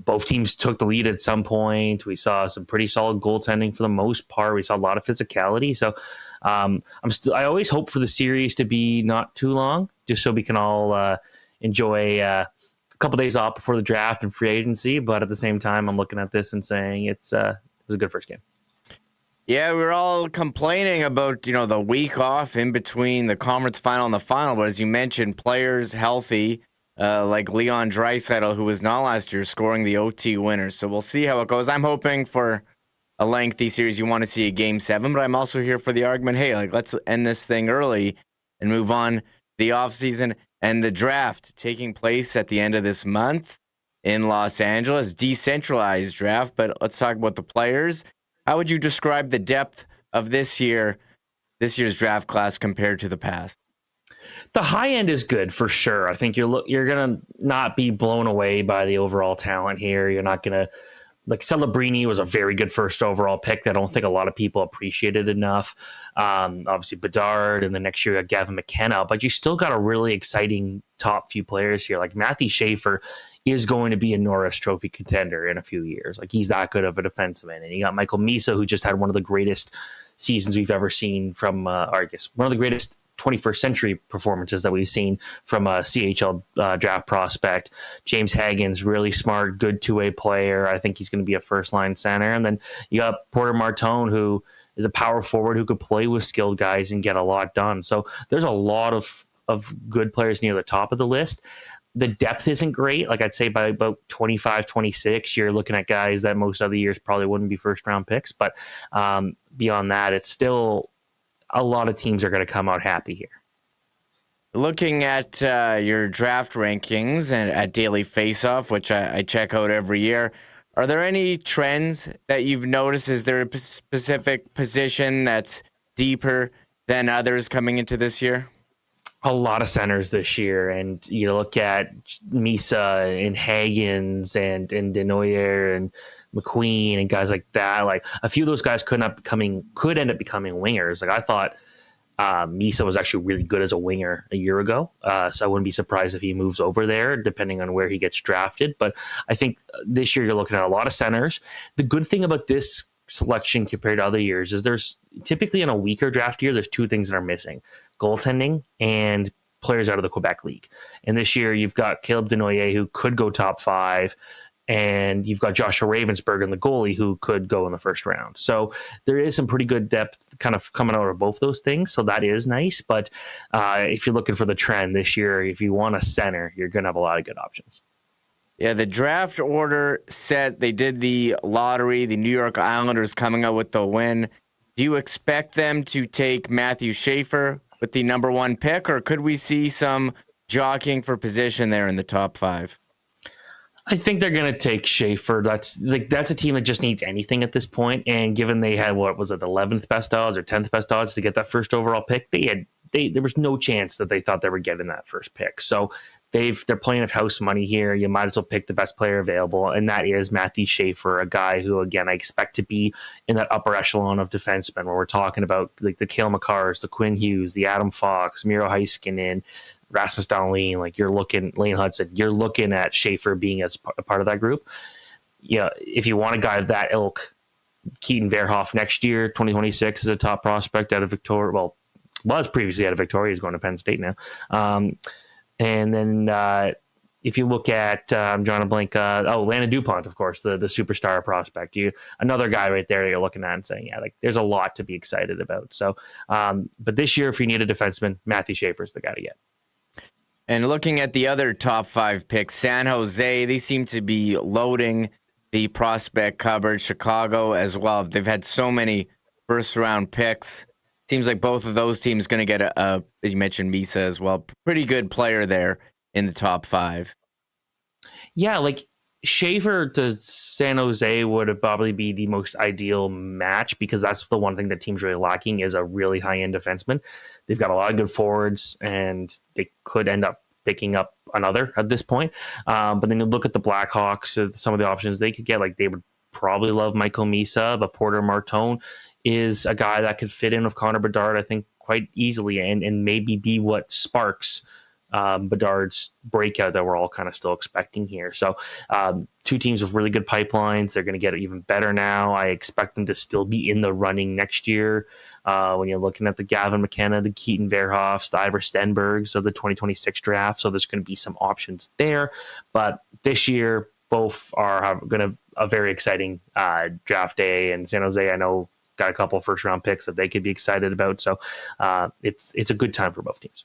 both teams took the lead at some point. We saw some pretty solid goaltending for the most part. We saw a lot of physicality. So I always hope for the series to be not too long, just so we can all enjoy a couple days off before the draft and free agency. But at the same time, I'm looking at this and saying it was a good first game. Yeah, we were all complaining about, the week off in between the conference final and the final. But as you mentioned, players healthy, like Leon Draisaitl, who was not last year, scoring the OT winner. So we'll see how it goes. I'm hoping for a lengthy series. You want to see a Game 7, but I'm also here for the argument, hey, let's end this thing early and move on the offseason and the draft taking place at the end of this month in Los Angeles. Decentralized draft, but let's talk about the players. How would you describe the depth of this year's draft class compared to the past? The high end is good for sure. I think you're gonna not be blown away by the overall talent here. You're not gonna Celebrini was a very good first overall pick that I don't think a lot of people appreciated enough. Obviously Bedard, and the next year you got Gavin McKenna, but you still got a really exciting top few players here. Like Matthew Schaefer is going to be a Norris Trophy contender in a few years. Like he's that good of a defenseman. And you got Michael Misa, who just had one of the greatest seasons we've ever seen from Argus. One of the greatest 21st century performances that we've seen from a CHL draft prospect. James Hagen's really smart, good two-way player. I think he's going to be a first-line center. And then you got Porter Martone, who is a power forward who could play with skilled guys and get a lot done. So there's a lot of good players near the top of the list. The depth isn't great. Like I'd say by about 25, 26, you're looking at guys that most other years probably wouldn't be first-round picks. But beyond that, it's still a lot of teams are going to come out happy here. Looking at your draft rankings and at Daily Faceoff, which I check out every year, are there any trends that you've noticed? Is there a specific position that's deeper than others coming into this year? A lot of centers this year, and you look at Misa and Hagens and Denoyer and McQueen and guys like that. Like a few of those guys could end up becoming wingers. Like I thought Misa was actually really good as a winger a year ago, so I wouldn't be surprised if he moves over there, depending on where he gets drafted. But I think this year you're looking at a lot of centers. The good thing about this selection compared to other years is there's typically in a weaker draft year, there's two things that are missing: goaltending and players out of the Quebec League. And this year you've got Caleb Denoyer, who could go top 5, and you've got Joshua Ravensburg, the goalie, who could go in the first round. So there is some pretty good depth kind of coming out of both those things. So that is nice. But if you're looking for the trend this year, if you want a center, you're going to have a lot of good options. Yeah, the draft order set, they did the lottery, the New York Islanders coming out with the win. Do you expect them to take Matthew Schaefer with the number 1 pick, or could we see some jockeying for position there in the top 5? I think they're going to take Schaefer. That's a team that just needs anything at this point. And given they had, what was it, 11th best odds or 10th best odds to get that first overall pick, there was no chance that they thought they were getting that first pick. So they're playing with house money here. You might as well pick the best player available, and that is Matthew Schaefer, a guy who, again, I expect to be in that upper echelon of defensemen, where we're talking about like the Cale Makars, the Quinn Hughes, the Adam Fox, Miro Heiskanen, Rasmus Dahlin. Like Lane Hudson, you're looking at Schaefer being as a part of that group. Yeah, if you want a guy of that ilk, Keaton Verhoff next year, 2026, is a top prospect out of Victoria. Well, was previously out of Victoria. He's going to Penn State now. And then if you look at, I'm drawing a blank, Landon DuPont, of course, the superstar prospect. Another guy right there you're looking at and saying, yeah, like there's a lot to be excited about. So, but this year, if you need a defenseman, Matthew Schaefer's the guy to get. And looking at the other top 5 picks, San Jose, they seem to be loading the prospect cupboard. Chicago as well. They've had so many first-round picks. Seems like both of those teams going to get as you mentioned, Misa as well, pretty good player there in the top 5. Yeah, like Schaefer to San Jose would probably be the most ideal match, because that's the one thing that team's really lacking is a really high-end defenseman. They've got a lot of good forwards, and they could end up picking up another at this point. But then you look at the Blackhawks, some of the options they could get, like they would probably love Michael Misa, but Porter Martone is a guy that could fit in with Connor Bedard, I think, quite easily, and maybe be what sparks Bedard's breakout that we're all kind of still expecting here. So two teams with really good pipelines. They're going to get even better now. I expect them to still be in the running next year. When you're looking at the Gavin McKenna, the Keaton Verhoffs, the Ivor Stenbergs of the 2026 draft. So there's going to be some options there. But this year, both are going to a very exciting draft day. And San Jose, I know, got a couple of first-round picks that they could be excited about. So it's a good time for both teams.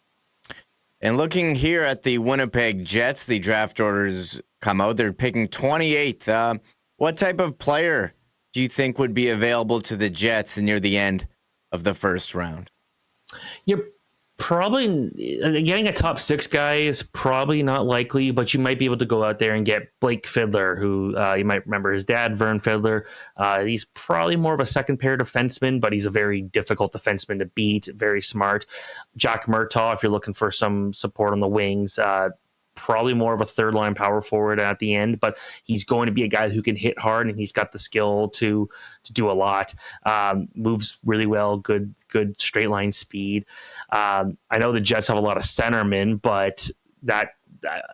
And looking here at the Winnipeg Jets, the draft orders come out. They're picking 28th. What type of player do you think would be available to the Jets near the end of the first round? You're probably getting a top 6 guy is probably not likely, but you might be able to go out there and get Blake Fiddler, who you might remember his dad, Vern Fiddler. He's probably more of a second pair defenseman, but he's a very difficult defenseman to beat, very smart. Jack Murtaugh, if you're looking for some support on the wings, probably more of a third line power forward at the end, but he's going to be a guy who can hit hard, and he's got the skill to do a lot. Moves really well, good straight line speed. I know the Jets have a lot of centermen, but that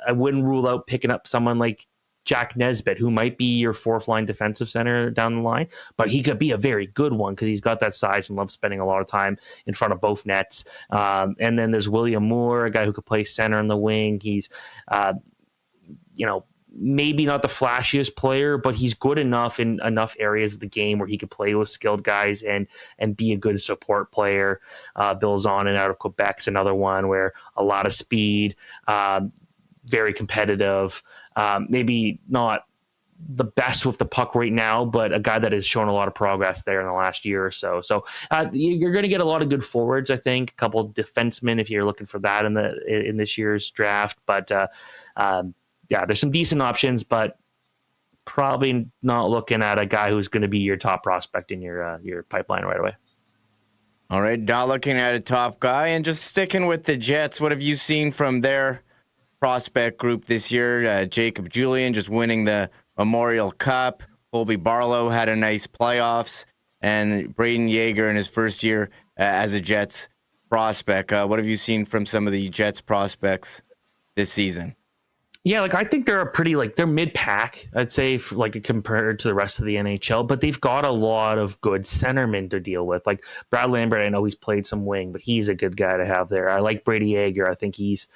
I wouldn't rule out picking up someone like Jack Nesbitt, who might be your fourth line defensive center down the line, but he could be a very good one because he's got that size and loves spending a lot of time in front of both nets. And then there's William Moore, a guy who could play center on the wing. He's, maybe not the flashiest player, but he's good enough in enough areas of the game where he could play with skilled guys and be a good support player. Bill Zahn out of Quebec's another one where a lot of speed, very competitive, maybe not the best with the puck right now, but a guy that has shown a lot of progress there in the last year or so. So you're going to get a lot of good forwards, I think, a couple of defensemen if you're looking for that in this year's draft. But there's some decent options, but probably not looking at a guy who's going to be your top prospect in your pipeline right away. All right, not looking at a top guy, and just sticking with the Jets. What have you seen from their prospect group this year? Jacob Julian just winning the Memorial Cup. Colby Barlow had a nice playoffs, and Braden Yeager in his first year as a Jets prospect. What have you seen from some of the Jets prospects this season? Yeah, I think they're they're mid-pack, I'd say, compared to the rest of the NHL, but they've got a lot of good centermen to deal with. Like Brad Lambert, I know he's played some wing, but he's a good guy to have there. I like Brady Yeager. I think he's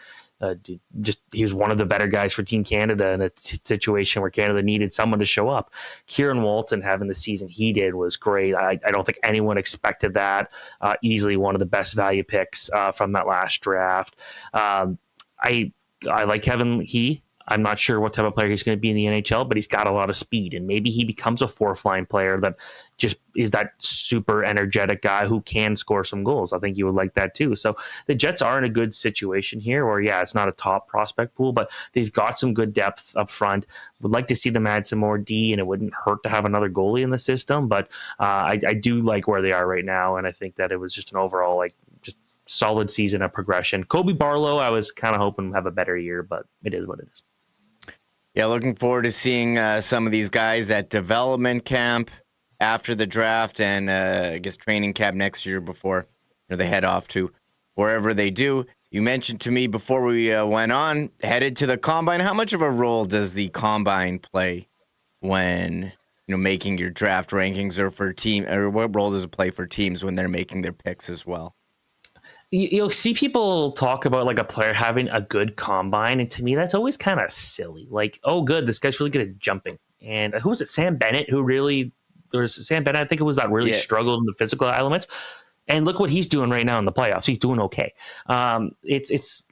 he was one of the better guys for Team Canada in a situation where Canada needed someone to show up. Kieran Walton having the season he did was great. I don't think anyone expected that. Easily one of the best value picks from that last draft. I like Kevin He. I'm not sure what type of player he's going to be in the NHL, but he's got a lot of speed, and maybe he becomes a fourth line player that just is that super energetic guy who can score some goals. I think you would like that too. So the Jets are in a good situation here where, it's not a top prospect pool, but they've got some good depth up front. Would like to see them add some more D, and it wouldn't hurt to have another goalie in the system, but I do like where they are right now, and I think that it was just an overall solid season of progression. Colby Barlow, I was kind of hoping to have a better year, but it is what it is. Yeah, looking forward to seeing some of these guys at development camp after the draft and I guess training camp next year before they head off to wherever they do. You mentioned to me before we went on, headed to the Combine. How much of a role does the Combine play when making your draft rankings, or for team, or what role does it play for teams when they're making their picks as well? You'll see people talk about a player having a good combine, and to me that's always kind of silly. Oh, good, this guy's really good at jumping. And who was it? Sam Bennett, I think it was that really struggled in the physical elements. And look what he's doing right now in the playoffs. He's doing okay. It's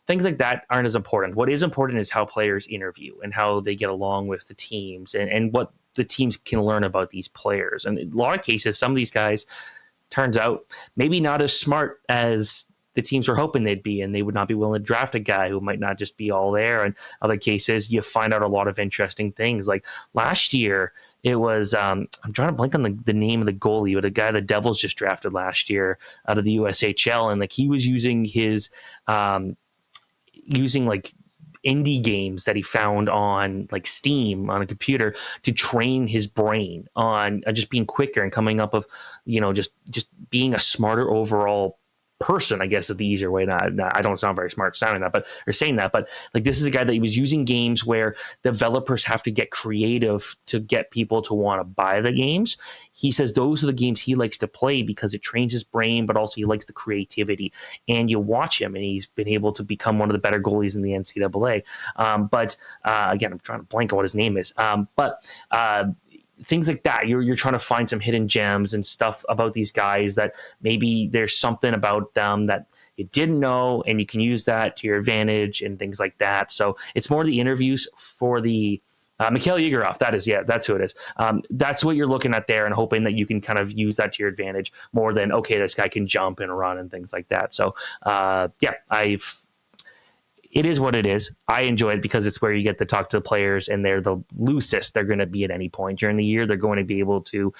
things like that aren't as important. What is important is how players interview and how they get along with the teams and what the teams can learn about these players. And in a lot of cases, some of these guys, turns out maybe not as smart as the teams were hoping they'd be, and they would not be willing to draft a guy who might not just be all there. And other cases, you find out a lot of interesting things. Like last year, it was I'm trying to blank on the name of the goalie, but a guy the Devils just drafted last year out of the USHL, and he was using his indie games that he found on Steam on a computer to train his brain on just being quicker and coming up of, just being a smarter overall person, I guess is the easier way. I don't sound very smart saying that, but this is a guy that he was using games where developers have to get creative to get people to want to buy the games. He says those are the games he likes to play because it trains his brain, but also he likes the creativity. And you watch him, and he's been able to become one of the better goalies in the NCAA. Again, I'm trying to blank on what his name is. Things like that, you're trying to find some hidden gems and stuff about these guys that maybe there's something about them that you didn't know, and you can use that to your advantage and things like that. So it's more the interviews for the Mikhail Yegorov. That's who it is. That's what you're looking at there and hoping that you can kind of use that to your advantage more than, okay, this guy can jump and run and things like that. So it is what it is. I enjoy it because it's where you get to talk to the players, and they're the loosest they're going to be at any point during the year. They're going to be able to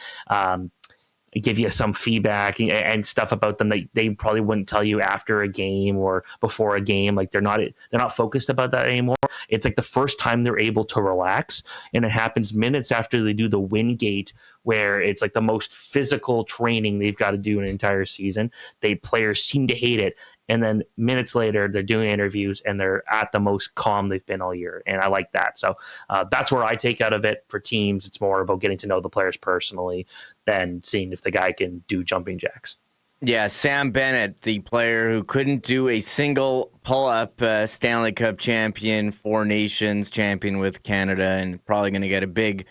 give you some feedback and stuff about them that they probably wouldn't tell you after a game or before a game. They're not focused about that anymore. It's like the first time they're able to relax, and it happens minutes after they do the win gate, where it's like the most physical training they've got to do an entire season. Players seem to hate it, and then minutes later they're doing interviews and they're at the most calm they've been all year, and I like that. So that's where I take out of it. For teams, it's more about getting to know the players personally than seeing if the guy can do jumping jacks. Yeah, Sam Bennett, the player who couldn't do a single pull-up, Stanley Cup champion, Four Nations champion with Canada, and probably going to get a big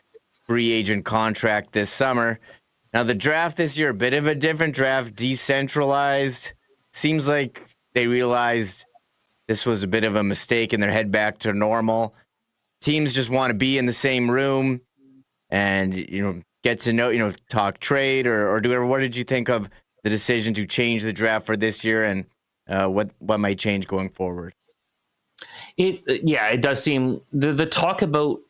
free agent contract this summer. Now, the draft this year, a bit of a different draft, decentralized. Seems like they realized this was a bit of a mistake and they're head back to normal. Teams just want to be in the same room and, get to know, talk trade or do whatever. What did you think of the decision to change the draft for this year, and what might change going forward? It does seem the talk about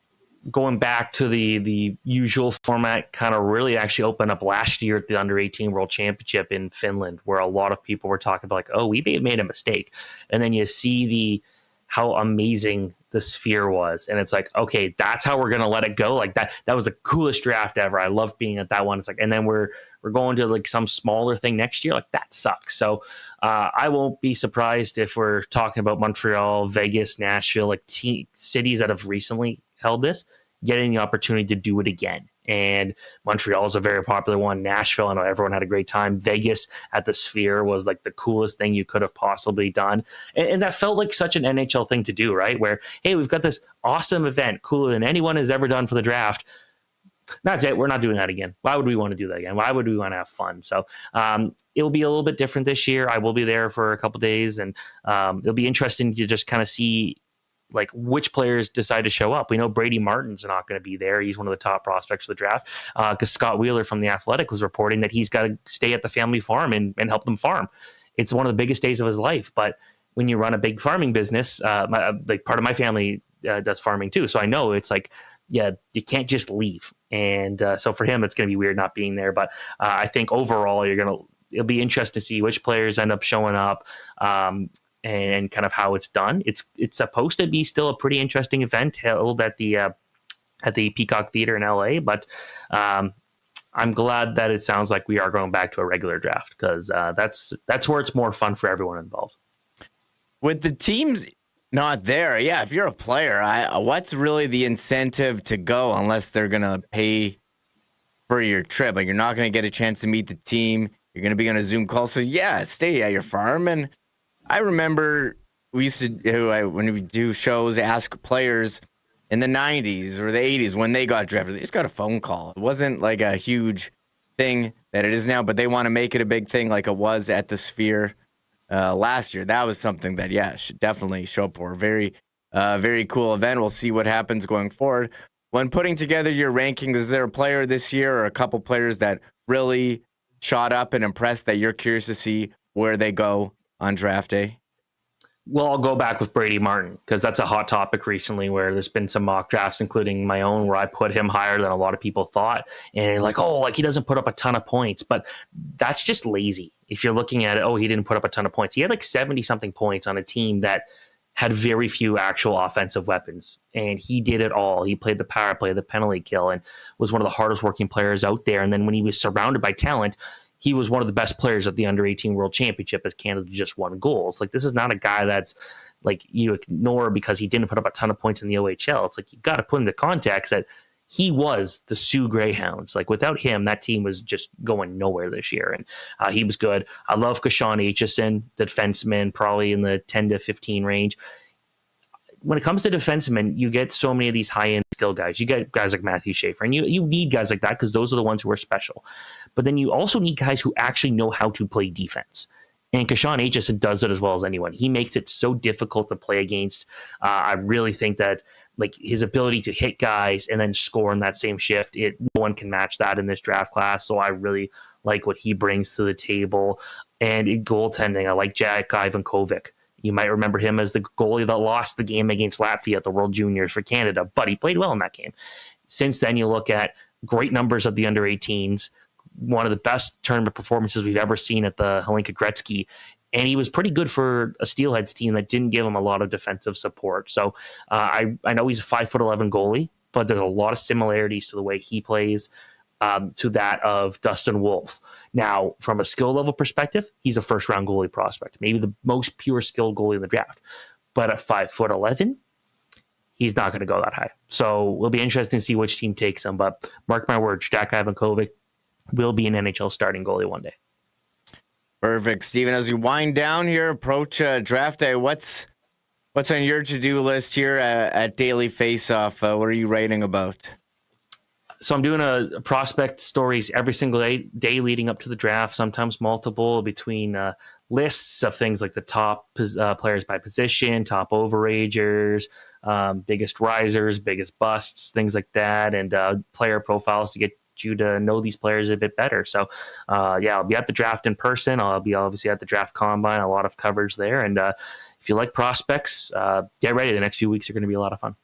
going back to the usual format kind of really actually opened up last year at the Under-18 World Championship in Finland, where a lot of people were talking about like, oh, we may have made a mistake. And then you see how amazing the Sphere was. And it's like, okay, that's how we're going to let it go. Like that was the coolest draft ever. I loved being at that one. It's like, and then we're going to like some smaller thing next year. Like that sucks. So I won't be surprised if we're talking about Montreal, Vegas, Nashville, like cities that have recently held this, getting the opportunity to do it again. And Montreal is a very popular one. Nashville, I know everyone had a great time. Vegas at the Sphere was like the coolest thing you could have possibly done. And that felt like such an NHL thing to do, right? Where, hey, we've got this awesome event, cooler than anyone has ever done for the draft. That's it. We're not doing that again. Why would we want to do that again? Why would we want to have fun? So it will be a little bit different this year. I will be there for a couple of days, and it'll be interesting to just kind of see like which players decide to show up. We know Brady Martin's not going to be there. He's one of the top prospects for the draft, because Scott Wheeler from The Athletic was reporting that he's got to stay at the family farm and help them farm. It's one of the biggest days of his life. But when you run a big farming business, like part of my family does farming too. So I know it's like, yeah, you can't just leave. And so for him, it's going to be weird not being there. But I think overall, it'll be interesting to see which players end up showing up. And kind of how it's done. It's supposed to be still a pretty interesting event held at the Peacock Theater in LA, but I'm glad that it sounds like we are going back to a regular draft, because that's where it's more fun for everyone involved. With the teams not there, yeah, if you're a player, what's really the incentive to go unless they're going to pay for your trip? Like, you're not going to get a chance to meet the team. You're going to be on a Zoom call. So, yeah, stay at your farm. And I remember we used to, when we do shows, ask players in the 90s or the 80s when they got drafted. They just got a phone call. It wasn't like a huge thing that it is now, but they want to make it a big thing like it was at the Sphere last year. That was something that, yeah, should definitely show up for. Very cool event. We'll see what happens going forward. When putting together your rankings, is there a player this year or a couple players that really shot up and impressed that you're curious to see where they go on draft day? Well, I'll go back with Brady Martin, because that's a hot topic recently, where there's been some mock drafts, including my own, where I put him higher than a lot of people thought. And like, oh, like he doesn't put up a ton of points, but that's just lazy. If you're looking at it, oh, he didn't put up a ton of points. He had like 70 something points on a team that had very few actual offensive weapons, and he did it all. He played the power play, the penalty kill, and was one of the hardest working players out there. And then when he was surrounded by talent, he was one of the best players at the Under-18 World Championship, as Canada just won goals. Like, this is not a guy that's like you ignore because he didn't put up a ton of points in the OHL. It's like, you got to put into context that he was the Sioux Greyhounds. Like, without him, that team was just going nowhere this year. And he was good. I love Kashawn Aitchison, the defenseman, probably in the 10 to 15 range. When it comes to defensemen, you get so many of these high-end skill guys. You get guys like Matthew Schaefer, and you need guys like that because those are the ones who are special. But then you also need guys who actually know how to play defense. And Kashawn Aitchison does it as well as anyone. He makes it so difficult to play against. I really think that like his ability to hit guys and then score in that same shift, no one can match that in this draft class. So I really like what he brings to the table. And in goaltending, I like Jack Ivankovic. You might remember him as the goalie that lost the game against Latvia at the World Juniors for Canada, but he played well in that game. Since then, you look at great numbers of the under-18s, one of the best tournament performances we've ever seen at the Hlinka Gretzky. And he was pretty good for a Steelheads team that didn't give him a lot of defensive support. So I know he's a 5'11" goalie, but there's a lot of similarities to the way he plays to that of Dustin Wolf. Now, from a skill level perspective, he's a first-round goalie prospect, maybe the most pure skilled goalie in the draft. But at 5'11", he's not going to go that high. So it'll be interesting to see which team takes him. But mark my words, Jack Ivankovic will be an NHL starting goalie one day. Perfect. Steven, as we wind down here, approach draft day, what's on your to-do list here at Daily Faceoff? What are you writing about? So I'm doing a prospect stories every single day leading up to the draft, sometimes multiple, between lists of things like the top players by position, top overagers, biggest risers, biggest busts, things like that, and player profiles to get you to know these players a bit better. So I'll be at the draft in person. I'll be obviously at the draft combine, a lot of coverage there. And if you like prospects, get ready. The next few weeks are going to be a lot of fun.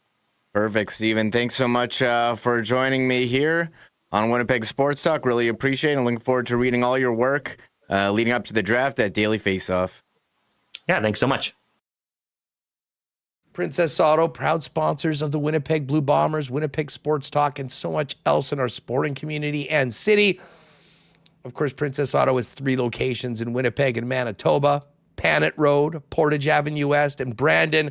Perfect, Steven. Thanks so much for joining me here on Winnipeg Sports Talk. Really appreciate it. I'm looking forward to reading all your work leading up to the draft at Daily Faceoff. Yeah, thanks so much. Princess Auto, proud sponsors of the Winnipeg Blue Bombers, Winnipeg Sports Talk, and so much else in our sporting community and city. Of course, Princess Auto has 3 locations in Winnipeg and Manitoba, Panet Road, Portage Avenue West, and Brandon,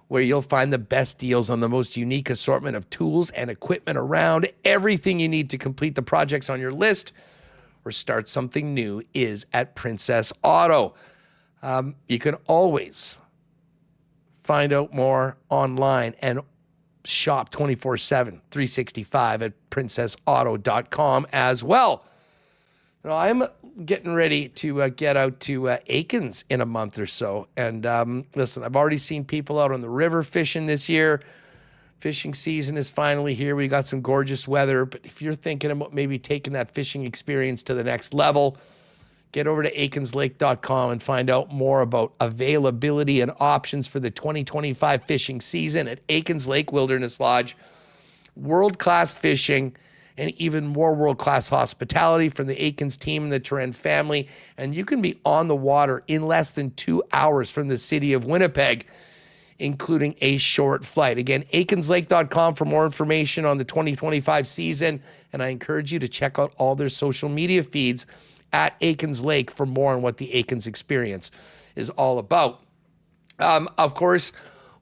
where you'll find the best deals on the most unique assortment of tools and equipment around. Everything you need to complete the projects on your list or start something new is at Princess Auto. You can always find out more online and shop 24/7, 365 at princessauto.com as well. Now, I'm getting ready to get out to Aikens in a month or so. And listen, I've already seen people out on the river fishing this year. Fishing season is finally here. We got some gorgeous weather. But if you're thinking about maybe taking that fishing experience to the next level, get over to aikenslake.com and find out more about availability and options for the 2025 fishing season at Aikens Lake Wilderness Lodge. World-class fishing and even more world-class hospitality from the Aikens team and the Turan family. And you can be on the water in less than 2 hours from the city of Winnipeg, including a short flight. Again, aikenslake.com for more information on the 2025 season. And I encourage you to check out all their social media feeds at Aikens Lake for more on what the Aikens experience is all about. Of course,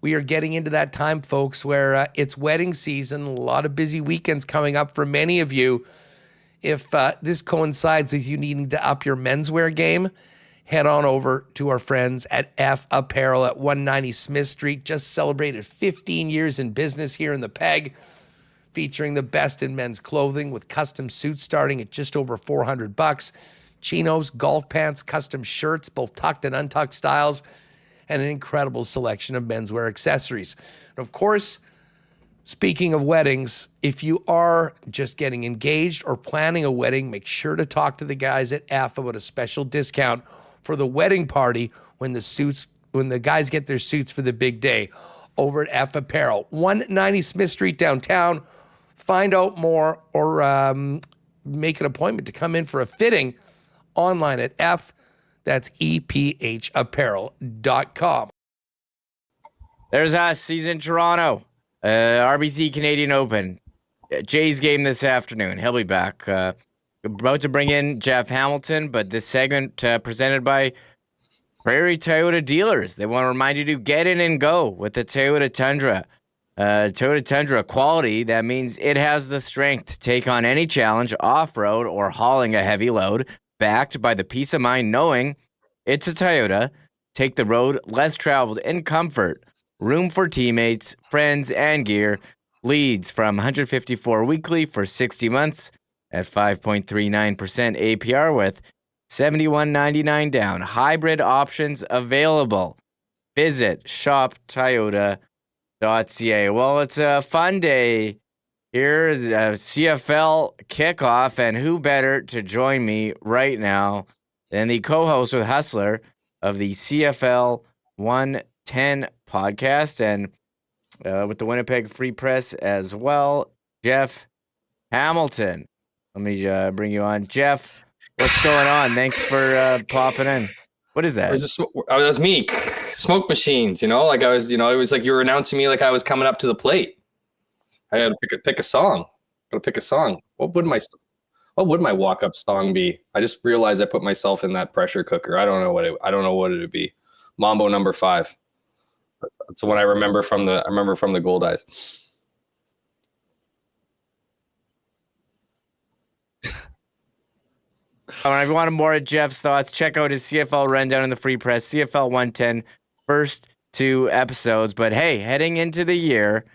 we are getting into that time, folks, where it's wedding season. A lot of busy weekends coming up for many of you. If this coincides with you needing to up your menswear game, head on over to our friends at F Apparel at 190 Smith Street. Just celebrated 15 years in business here in the Peg, featuring the best in men's clothing with custom suits starting at just over $400. Chinos, golf pants, custom shirts, both tucked and untucked styles, and an incredible selection of menswear accessories. And of course, speaking of weddings, if you are just getting engaged or planning a wedding, make sure to talk to the guys at F about a special discount for the wedding party when the guys get their suits for the big day over at F Apparel, 190 Smith Street downtown. Find out more or make an appointment to come in for a fitting online at F. That's EPHapparel.com. There's us. He's in Toronto. RBC Canadian Open. Jay's game this afternoon. He'll be back. About to bring in Jeff Hamilton, but this segment presented by Prairie Toyota Dealers. They want to remind you to get in and go with the Toyota Tundra. Toyota Tundra quality, that means it has the strength to take on any challenge, off-road or hauling a heavy load, backed by the peace of mind knowing it's a Toyota. Take the road less traveled in comfort. Room for teammates, friends, and gear. Leads from 154 weekly for 60 months at 5.39% APR with $71.99 down. Hybrid options available. Visit shoptoyota.ca. Well, it's a fun day here, CFL Kickoff, and who better to join me right now than the co-host with Hustler of the CFL 110 podcast and with the Winnipeg Free Press as well, Jeff Hamilton. Let me bring you on. Jeff, what's going on? Thanks for popping in. What is that? That was me. Smoke machines, like I was, it was like you were announcing me like I was coming up to the plate. I had to pick a song. Got to pick a song. What would my walk-up song be? I just realized I put myself in that pressure cooker. I don't know what it would be. Mambo number 5. That's the one I remember from the Gold Eyes. All right, if you want more of Jeff's thoughts, check out his CFL rundown in the Free Press, CFL 110, first 2 episodes. But hey, heading into the year,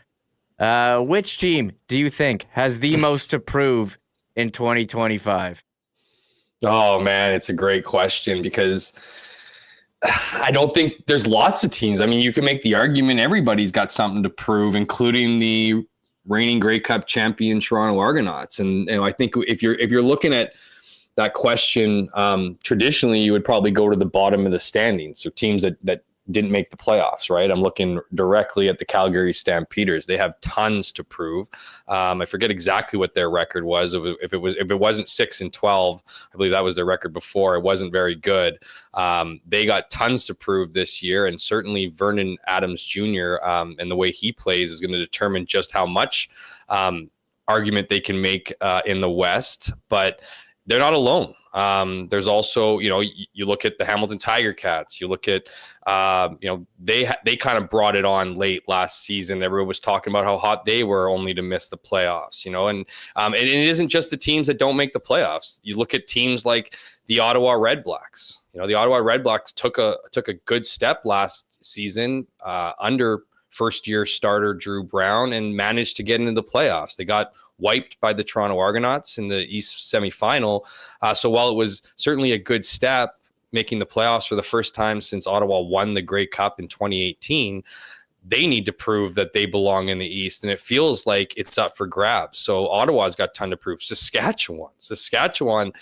which team do you think has the most to prove in 2025? Oh, man, it's a great question because I don't think there's lots of teams. I mean, you can make the argument everybody's got something to prove, including the reigning Grey Cup champion Toronto Argonauts. And I think if you're looking at that question, traditionally you would probably go to the bottom of the standings. So teams that didn't make the playoffs, right? I'm looking directly at the Calgary Stampeders. They have tons to prove. I forget exactly what their record was. If it wasn't 6-12, I believe that was their record before. It wasn't very good. They got tons to prove this year, and certainly Vernon Adams Jr. And the way he plays is going to determine just how much argument they can make in the West. But they're not alone. There's also, you look at the Hamilton Tiger Cats. You look at, they kind of brought it on late last season. Everyone was talking about how hot they were, only to miss the playoffs. And it isn't just the teams that don't make the playoffs. You look at teams like the Ottawa Red Blacks. The Ottawa Red Blacks took a good step last season under first-year starter Drew Brown and managed to get into the playoffs. They got wiped by the Toronto Argonauts in the East semifinal. So while it was certainly a good step, making the playoffs for the first time since Ottawa won the Grey Cup in 2018, they need to prove that they belong in the East, and it feels like it's up for grabs. So Ottawa's got a ton to prove. Saskatchewan,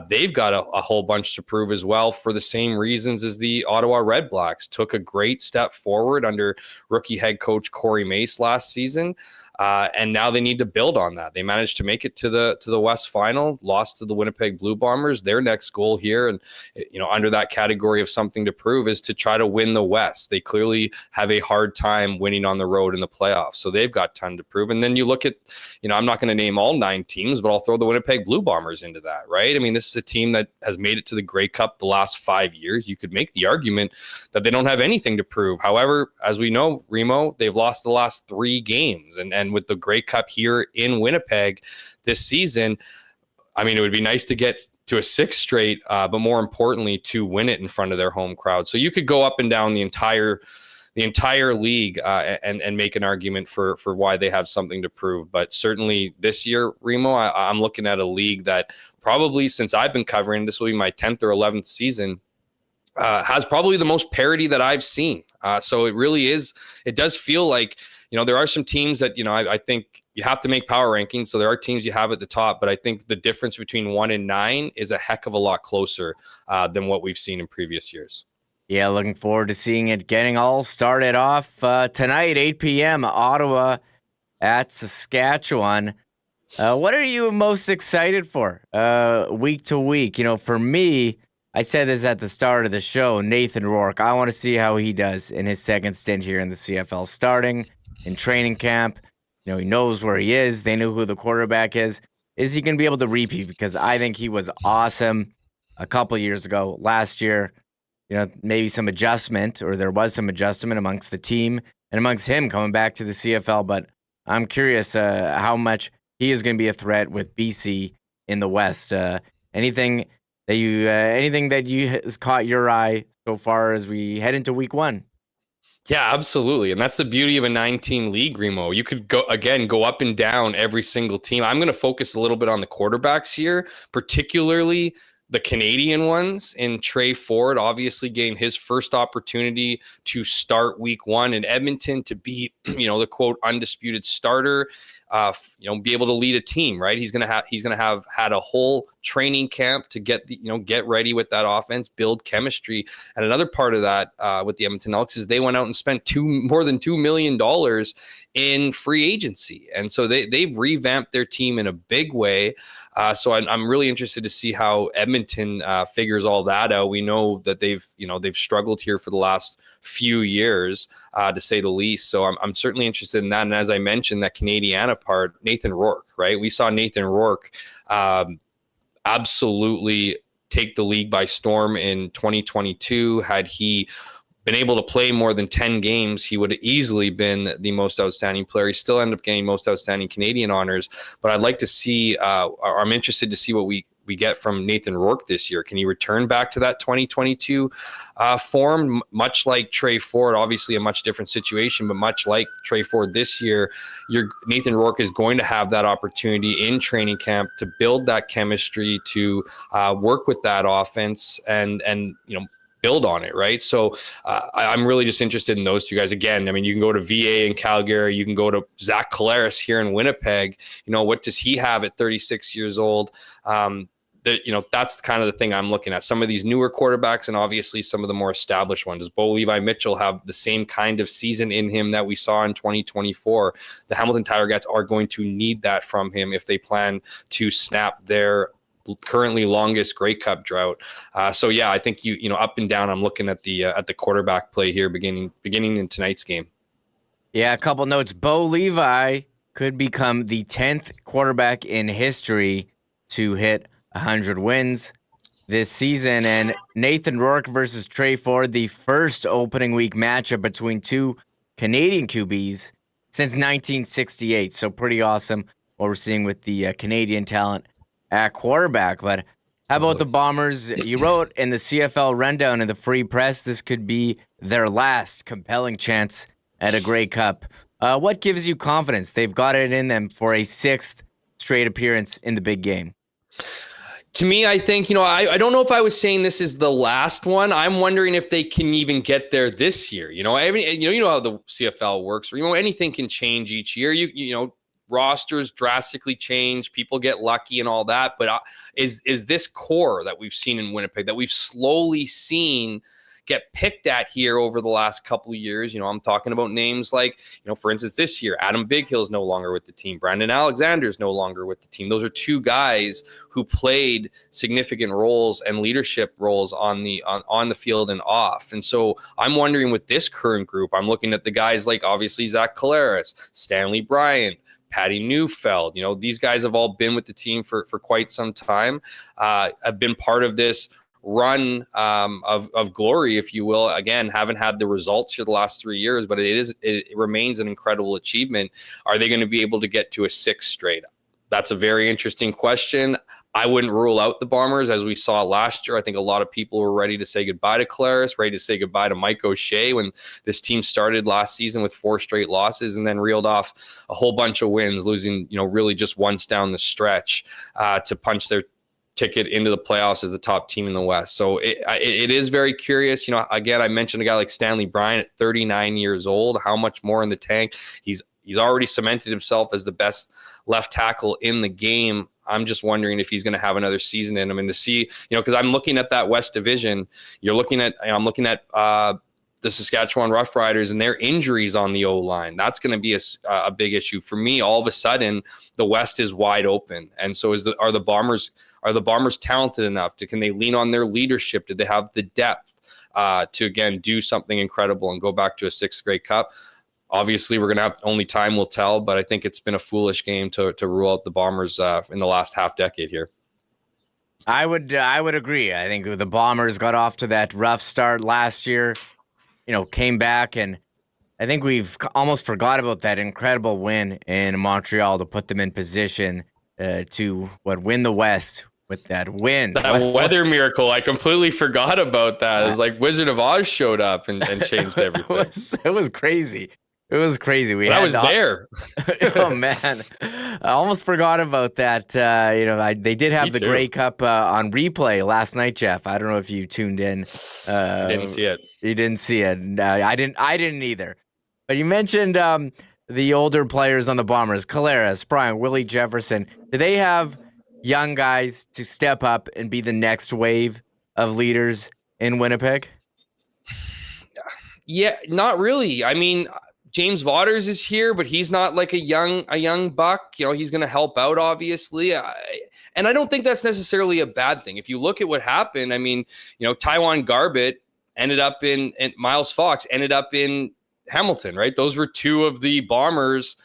they've got a whole bunch to prove as well, for the same reasons as the Ottawa Red Blacks. Took a great step forward under rookie head coach Corey Mace last season. And now they need to build on that. They managed to make it to the West Final, lost to the Winnipeg Blue Bombers. Their next goal here, and under that category of something to prove, is to try to win the West. They clearly have a hard time winning on the road in the playoffs, so they've got ton to prove. And then you look at, I'm not going to name all 9 teams, but I'll throw the Winnipeg Blue Bombers into that, right? I mean, this is a team that has made it to the Grey Cup the last 5 years. You could make the argument that they don't have anything to prove. However, as we know, Remo, they've lost the last 3 games, and with the Grey Cup here in Winnipeg this season, I mean, it would be nice to get to a 6th straight, but more importantly, to win it in front of their home crowd. So you could go up and down the entire league and make an argument for why they have something to prove. But certainly this year, Remo, I'm looking at a league that probably, since I've been covering, this will be my 10th or 11th season, has probably the most parity that I've seen. So it does feel like, there are some teams that, I think you have to make power rankings. So there are teams you have at the top, but I think the difference between 1 and 9 is a heck of a lot closer than what we've seen in previous years. Yeah, looking forward to seeing it getting all started off tonight, 8 p.m., Ottawa at Saskatchewan. What are you most excited for week to week? For me, I said this at the start of the show, Nathan Rourke. I want to see how he does in his second stint here in the CFL, starting in training camp. He knows where he is. They know who the quarterback is. Is he going to be able to repeat? Because I think he was awesome a couple years ago. Last year, maybe some adjustment, or there was some adjustment amongst the team and amongst him coming back to the CFL. But I'm curious how much he is going to be a threat with BC in the West. Anything that has caught your eye so far as we head into week 1? Yeah, absolutely. And that's the beauty of a 9-team league, Remo. You could go up and down every single team. I'm going to focus a little bit on the quarterbacks here, particularly the Canadian ones. And Trey Ford obviously gained his first opportunity to start week 1 in Edmonton to be, the quote undisputed starter, be able to lead a team, right? He's going to have had a whole training camp to get ready with that offense, build chemistry. And another part of that with the Edmonton Elks is they went out and spent more than $2 million in free agency. And so they've revamped their team in a big way. So I'm really interested to see how Edmonton figures all that out. We know that they've struggled here for the last few years, to say the least. So I'm certainly interested in that. And as I mentioned, that Canadiana part, Nathan Rourke, right? We saw Nathan Rourke absolutely take the league by storm in 2022. Had he been able to play more than 10 games, he would have easily been the most outstanding player. He still ended up getting most outstanding Canadian honors. But I'd like to see, or I'm interested to see what we get from Nathan Rourke this year. Can he return back to that 2022 form? Much like Trey Ford, obviously a much different situation, but much like Trey Ford this year, Nathan Rourke is going to have that opportunity in training camp to build that chemistry, to work with that offense and build on it, right? So I'm really just interested in those two guys. Again, I mean, you can go to VA in Calgary, you can go to Zach Collaros here in Winnipeg. What does he have at 36 years old? That's kind of the thing I'm looking at. Some of these newer quarterbacks and obviously some of the more established ones. Does Bo Levi Mitchell have the same kind of season in him that we saw in 2024? The Hamilton Tiger Cats are going to need that from him if they plan to snap their currently longest Grey Cup drought. So yeah, I think up and down, I'm looking at the quarterback play here beginning in tonight's game. Yeah, a couple notes. Bo Levi could become the 10th quarterback in history to hit 100 wins this season. And Nathan Rourke versus Trey Ford, the first opening week matchup between two Canadian QBs since 1968. So pretty awesome what we're seeing with the Canadian talent at quarterback. But how about the Bombers? You wrote in the CFL rundown in the Free Press, this could be their last compelling chance at a Grey Cup. What gives you confidence they've got it in them for a 6th straight appearance in the big game? To me, I think, I don't know if I was saying this is the last one. I'm wondering if they can even get there this year. You know how the CFL works. Anything can change each year. Rosters drastically change, people get lucky and all that. But is this core that we've seen in Winnipeg, that we've slowly seen get picked at here over the last couple of years? I'm talking about names like, for instance, this year, Adam Bighill is no longer with the team. Brandon Alexander is no longer with the team. Those are two guys who played significant roles and leadership roles on the field and off. And so I'm wondering with this current group, I'm looking at the guys like obviously Zach Collaros, Stanley Bryant, Patty Neufeld. These guys have all been with the team for quite some time, have been part of this run of glory, if you will. Again, haven't had the results here the last 3 years, but it remains an incredible achievement. Are they going to be able to get to a 6 straight? That's a very interesting question. I wouldn't rule out the Bombers, as we saw last year. I think a lot of people were ready to say goodbye to Collaros, ready to say goodbye to Mike O'Shea when this team started last season with 4 straight losses and then reeled off a whole bunch of wins, losing, really just once down the stretch to punch their ticket into the playoffs as the top team in the West. So it is very curious. Again, I mentioned a guy like Stanley Bryant at 39 years old. How much more in the tank? He's already cemented himself as the best left tackle in the game. I'm just wondering if he's going to have another season in him, and to see, because I'm looking at that West Division. I'm looking at the Saskatchewan Roughriders and their injuries on the O-line. That's going to be a big issue for me. All of a sudden, the West is wide open, and so are the Bombers talented enough? Can they lean on their leadership? Do they have the depth to again do something incredible and go back to a 6th Grey Cup? Obviously, we're going to have only time will tell, but I think it's been a foolish game to rule out the Bombers in the last half decade here. I would agree. I think the Bombers got off to that rough start last year, came back, and I think we've almost forgot about that incredible win in Montreal to put them in position to win the West with that win. That weather miracle, I completely forgot about that. It was like Wizard of Oz showed up and changed everything. It was crazy. It was crazy. I was there. Oh man, I almost forgot about that. They did have the Grey Cup on replay last night, Jeff. I don't know if you tuned in. I didn't see it. You didn't see it. I didn't either. But you mentioned the older players on the Bombers: Collaros, Brian, Willie Jefferson. Do they have young guys to step up and be the next wave of leaders in Winnipeg? Yeah, not really. I mean, James Vaughters is here, but he's not like a young buck. He's going to help out, obviously. And I don't think that's necessarily a bad thing. If you look at what happened, I mean, Taiwan Garbett ended up and Miles Fox ended up in Hamilton, right? Those were two of the Bombers'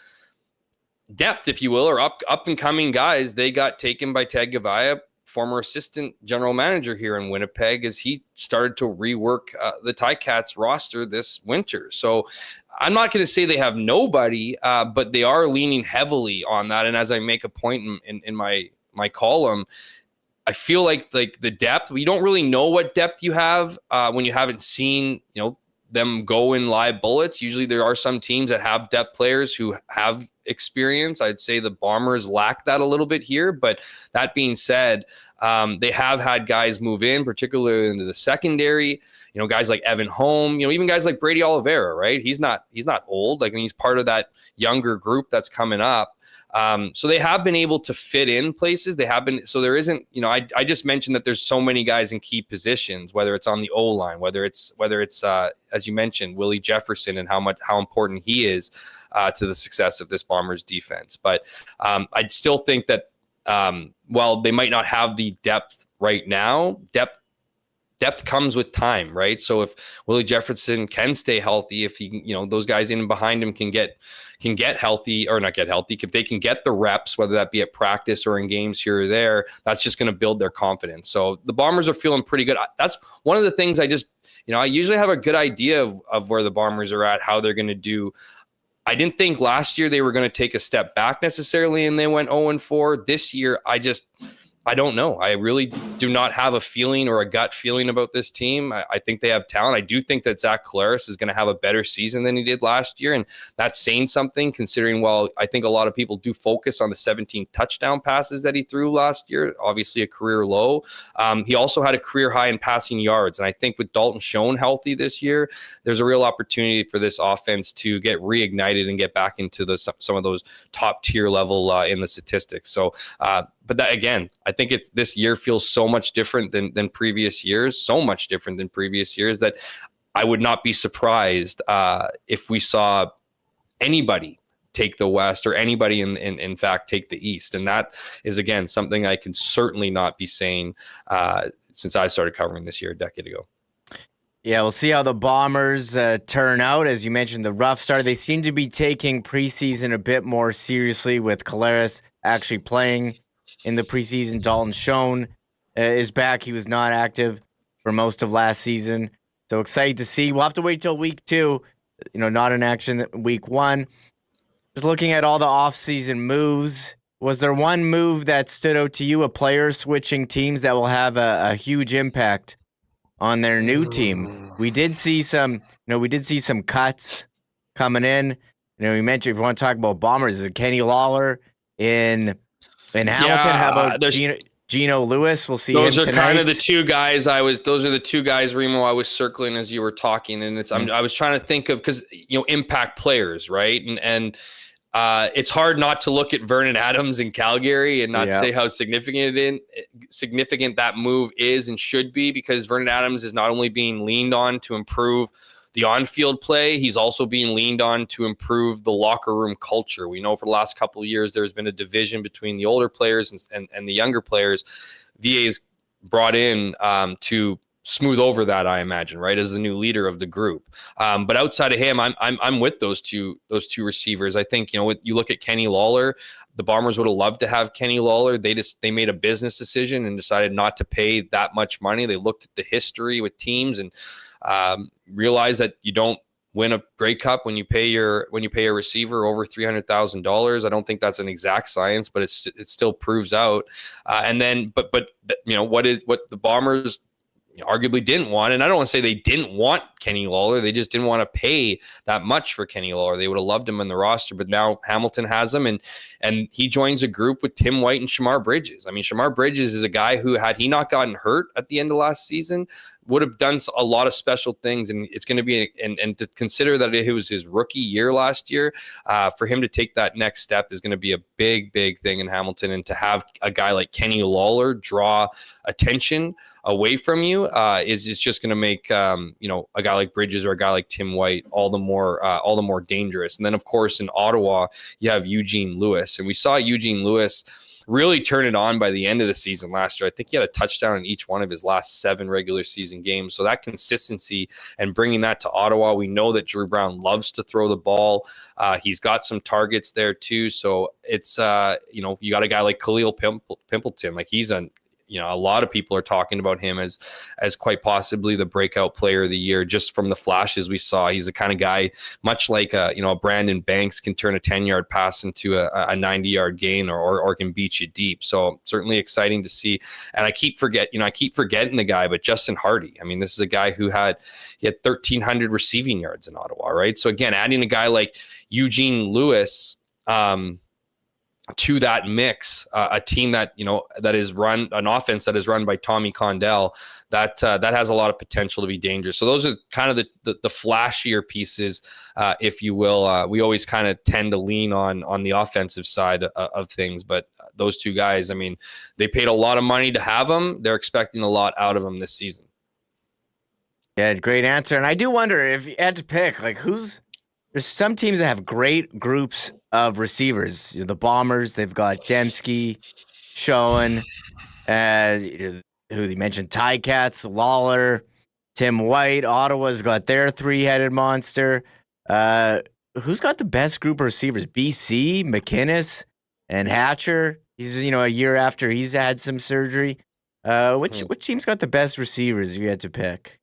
depth, if you will, or up and coming guys. They got taken by Ted Gavaya, former assistant general manager here in Winnipeg, as he started to rework the Ticats roster this winter. So I'm not going to say they have nobody, but they are leaning heavily on that. And as I make a point in my column, I feel like the depth, you don't really know what depth you have when you haven't seen, them go in live bullets. Usually there are some teams that have depth players who have experience. I'd say the Bombers lack that a little bit here, but that being said, they have had guys move in, particularly into the secondary, guys like Evan Holm, even guys like Brady Oliveira, right? He's not old. Like, he's part of that younger group that's coming up. So they have been able to fit in places. They have been, so there isn't, I just mentioned that there's so many guys in key positions, whether it's on the O line, whether it's as you mentioned, Willie Jefferson, and how important he is to the success of this Bombers defense. But I'd still think that while they might not have the depth right now, depth comes with time, right? So if Willie Jefferson can stay healthy, if he, those guys in behind him can get healthy, or not get healthy, if they can get the reps, whether that be at practice or in games here or there, that's just going to build their confidence. So the Bombers are feeling pretty good. That's one of the things I usually have a good idea of where the Bombers are at, how they're going to do. I didn't think last year they were going to take a step back necessarily, and they went 0-4. This year, I don't know. I really do not have a feeling or a gut feeling about this team. I think they have talent. I do think that Zach Collaros is going to have a better season than he did last year. And that's saying something, considering, while I think a lot of people do focus on the 17 touchdown passes that he threw last year, obviously a career low. He also had a career high in passing yards. And I think with Dalton Schoen healthy this year, there's a real opportunity for this offense to get reignited and get back into some of those top tier level in the statistics. So, but that, again, I think this year feels so much different than previous years, that I would not be surprised if we saw anybody take the West, or anybody in fact take the East. And that is, again, something I can certainly not be saying since I started covering this year a decade ago. Yeah, we'll see how the Bombers turn out. As you mentioned, the rough start. They seem to be taking preseason a bit more seriously, with Collaros actually playing in the preseason. Dalton Schoen is back. He was not active for most of last season. So excited to see. We'll have to wait till week 2. Not in action week 1. Just looking at all the offseason moves, was there one move that stood out to you, a player switching teams that will have a huge impact on their new team? We did see some cuts coming in. We mentioned, if you want to talk about Bombers, is it Kenny Lawler in Hamilton? Yeah, how about Gino Lewis? We'll see him tonight. Those are kind of the two guys those are the two guys, Remo, I was circling as you were talking. And I was trying to think of, because, impact players, right? And it's hard not to look at Vernon Adams in Calgary and not say how significant that move is and should be, because Vernon Adams is not only being leaned on to improve the on-field play, he's also being leaned on to improve the locker room culture. We know for the last couple of years there's been a division between the older players and the younger players. VA's brought in to smooth over that, I imagine, right, as the new leader of the group. But outside of him, I'm with those two receivers. I think, you look at Kenny Lawler, the Bombers would have loved to have Kenny Lawler. They made a business decision and decided not to pay that much money. They looked at the history with teams and realized that you don't win a Grey Cup when you pay a receiver over $300,000. I don't think that's an exact science, but it still proves out. And then, but what the Bombers arguably didn't want, and I don't want to say they didn't want Kenny Lawler, they just didn't want to pay that much for Kenny Lawler. They would have loved him in the roster, but now Hamilton has him, and And he joins a group with Tim White and Shamar Bridges. I mean, Shamar Bridges is a guy who, had he not gotten hurt at the end of last season, would have done a lot of special things. And it's going to be, and to consider that it was his rookie year last year, for him to take that next step is going to be a big, big thing in Hamilton. And to have a guy like Kenny Lawler draw attention away from you is just going to make a guy like Bridges or a guy like Tim White all the more dangerous. And then of course in Ottawa you have Eugene Lewis, and we saw Eugene Lewis really turn it on by the end of the season last year. I think he had a touchdown in each one of his last 7 regular season games. So that consistency and bringing that to Ottawa, we know that Drew Brown loves to throw the ball. He's got some targets there too. So it's, you got a guy like Khalil Pimpleton. Like he's a lot of people are talking about him as quite possibly the breakout player of the year, just from the flashes we saw. He's the kind of guy, much like a Brandon Banks, can turn a 10-yard pass into a 90-yard gain or can beat you deep. So certainly exciting to see. And I keep forgetting the guy, but Justin Hardy. I mean, this is a guy he had 1,300 receiving yards in Ottawa, right? So again, adding a guy like Eugene Lewis, to that mix, a team that that is run, an offense that is run by Tommy Condell, that has a lot of potential to be dangerous. So those are kind of the flashier pieces, if you will. We always kind of tend to lean on the offensive side of things, but those two guys, I mean, they paid a lot of money to have them. They're expecting a lot out of them this season. Yeah, great answer. And I do wonder if you had to pick, like, there's some teams that have great groups of receivers. The Bombers, they've got Dembski, Schoen, who you mentioned, Ticats, Lawler, Tim White. Ottawa's got their 3-headed monster. Who's got the best group of receivers? BC, McInnes, and Hatcher. He's a year after he's had some surgery. Which team's got the best receivers if you had to pick?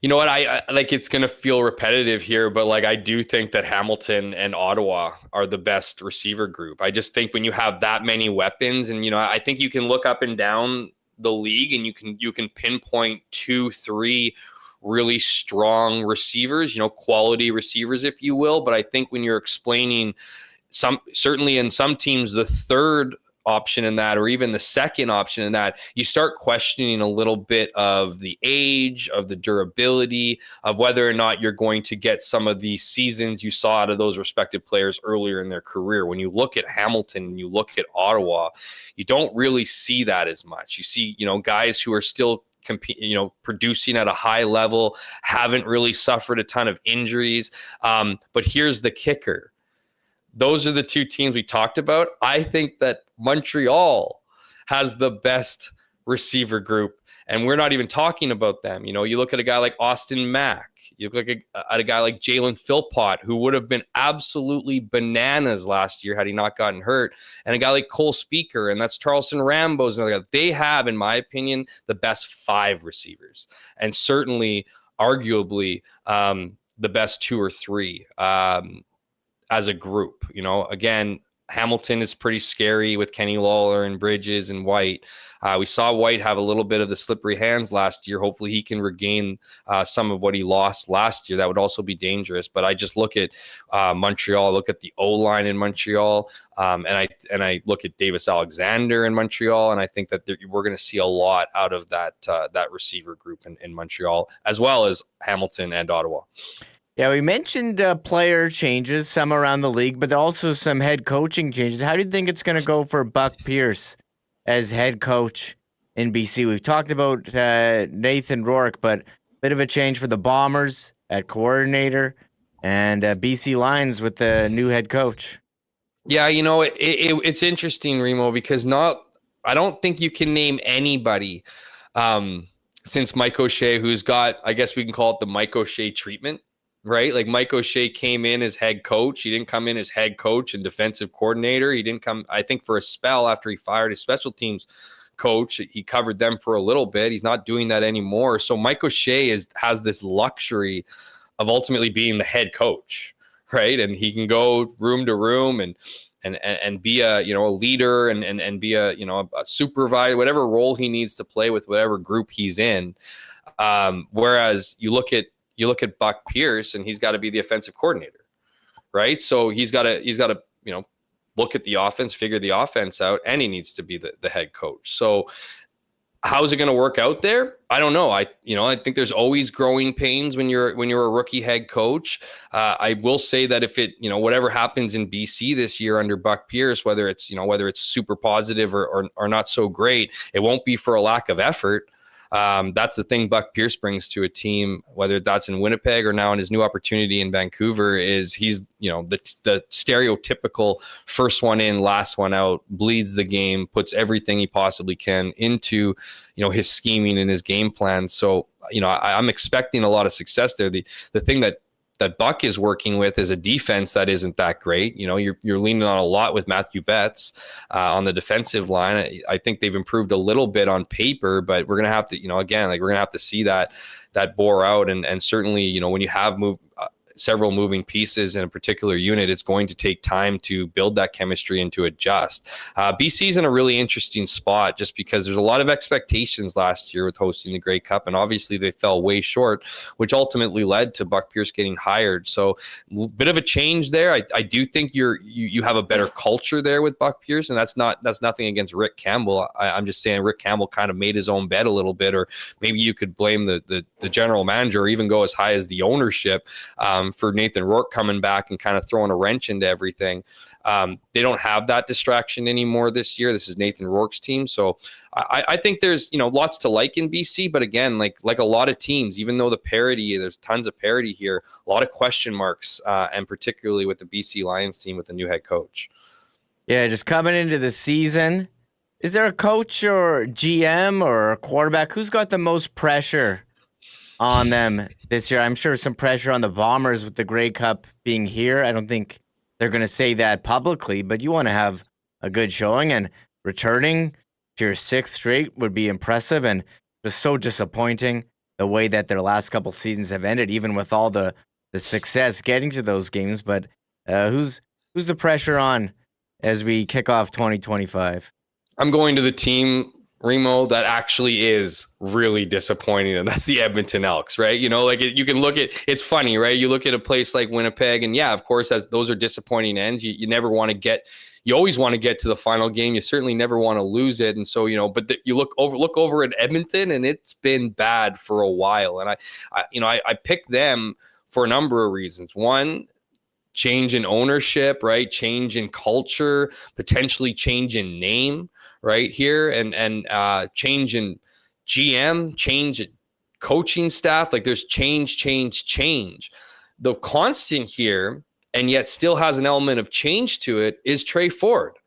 You know what? I like, it's going to feel repetitive here, but like, I do think that Hamilton and Ottawa are the best receiver group. I just think when you have that many weapons, and, I think you can look up and down the league and you can pinpoint 2-3 really strong receivers, quality receivers, if you will. But I think when you're explaining certainly in some teams, the third option in that, or even the second option in that, you start questioning a little bit of the age, of the durability, of whether or not you're going to get some of the seasons you saw out of those respective players earlier in their career. When you look at Hamilton and you look at Ottawa, you don't really see that as much. You see, guys who are still producing at a high level, haven't really suffered a ton of injuries. But here's the kicker. Those are the two teams we talked about. I think that Montreal has the best receiver group, and we're not even talking about them. You look at a guy like Austin Mack. You look at a guy like Jalen Philpott, who would have been absolutely bananas last year had he not gotten hurt, and a guy like Cole Speaker, and that's Charleston Rambo's another guy. They have, in my opinion, the best 5 receivers, and certainly, arguably, the best 2 or 3. As a group, again, Hamilton is pretty scary with Kenny Lawler and Bridges and White. We saw White have a little bit of the slippery hands last year. Hopefully he can regain some of what he lost last year. That would also be dangerous. But I just look at Montreal, look at the O-line in Montreal, and I look at Davis Alexander in Montreal, and I think that we're going to see a lot out of that receiver group in Montreal, as well as Hamilton and Ottawa. Yeah, we mentioned player changes, some around the league, but also some head coaching changes. How do you think it's going to go for Buck Pierce as head coach in BC? We've talked about Nathan Rourke, but a bit of a change for the Bombers at coordinator, and BC Lions with the new head coach. Yeah, it's interesting, Remo, because I don't think you can name anybody since Mike O'Shea who's got, I guess we can call it the Mike O'Shea treatment. Right? Like Mike O'Shea came in as head coach. He didn't come in as head coach and defensive coordinator. He didn't come, I think, for a spell after he fired his special teams coach. He covered them for a little bit. He's not doing that anymore. So Mike O'Shea has this luxury of ultimately being the head coach, right? And he can go room to room and be a leader and be a supervisor, whatever role he needs to play with whatever group he's in. Whereas you look at Buck Pierce, and he's got to be the offensive coordinator, right? So he's got to look at the offense, figure the offense out, and he needs to be the head coach. So how is it going to work out there? I don't know. I think there's always growing pains when you're a rookie head coach. I will say that if it, whatever happens in BC this year under Buck Pierce, whether it's super positive or not so great, it won't be for a lack of effort. That's the thing Buck Pierce brings to a team, whether that's in Winnipeg or now in his new opportunity in Vancouver, is he's, the stereotypical first one in, last one out, bleeds the game, puts everything he possibly can into, his scheming and his game plan. So, I'm expecting a lot of success there. The thing that Buck is working with is a defense that isn't that great. You're leaning on a lot with Matthew Betts on the defensive line. I think they've improved a little bit on paper, but we're going to have to, we're going to have to see that bore out. And certainly, when you have several moving pieces in a particular unit, it's going to take time to build that chemistry and to adjust. BC's in a really interesting spot just because there's a lot of expectations last year with hosting the Grey Cup, and obviously they fell way short, which ultimately led to Buck Pierce getting hired. So a bit of a change there. I do think you have a better culture there with Buck Pierce, and that's nothing against Rick Campbell. I'm just saying Rick Campbell kind of made his own bed a little bit, or maybe you could blame the general manager or even go as high as the ownership for Nathan Rourke coming back and kind of throwing a wrench into everything. They don't have that distraction anymore this year. This is Nathan Rourke's team. So I think there's, lots to like in BC, but again, like a lot of teams, even though there's tons of parity here, a lot of question marks, and particularly with the BC Lions team with the new head coach. Yeah, just coming into the season, is there a coach or GM or quarterback who's got the most pressure on them this year? I'm sure some pressure on the Bombers with the Grey Cup being here. I don't think they're going to say that publicly, but you want to have a good showing, and returning to your 6th straight would be impressive, and just so disappointing the way that their last couple seasons have ended, even with all the success getting to those games. But who's the pressure on as we kick off 2025? I'm going to the team, Remo, that actually is really disappointing, and that's the Edmonton Elks, right? You can look at, it's funny, right? You look at a place like Winnipeg, and yeah, of course, those are disappointing ends. You never want to get, you always want to get to the final game. You certainly never want to lose it. And so, but you look over at Edmonton, and it's been bad for a while. And I picked them for a number of reasons. One, change in ownership, right? Change in culture, potentially change in name, right here, and change in GM, change in coaching staff. Like there's change. The constant here, and yet still has an element of change to it, is Trey Ford.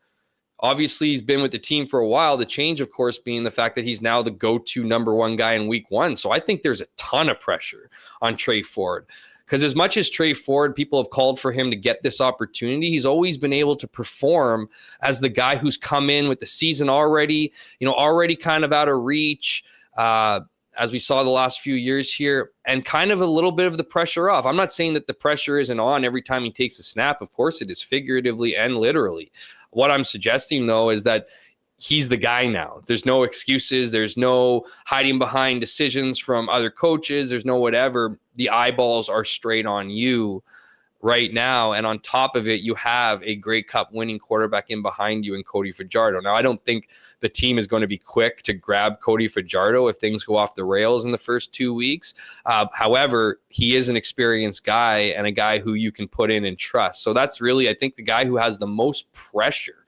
Obviously, he's been with the team for a while. The change, of course, being the fact that he's now the go-to number one guy in week 1. So I think there's a ton of pressure on Trey Ford. Because as much as Trey Ford, people have called for him to get this opportunity, he's always been able to perform as the guy who's come in with the season already kind of out of reach, as we saw the last few years here, and kind of a little bit of the pressure off. I'm not saying that the pressure isn't on every time he takes a snap. Of course it is, figuratively and literally. What I'm suggesting, though, is that he's the guy now. There's no excuses. There's no hiding behind decisions from other coaches. There's no whatever. The eyeballs are straight on you right now. And on top of it, you have a Grey Cup winning quarterback in behind you in Cody Fajardo. Now, I don't think the team is going to be quick to grab Cody Fajardo if things go off the rails in the first 2 weeks. However, he is an experienced guy and a guy who you can put in and trust. So that's really, I think, the guy who has the most pressure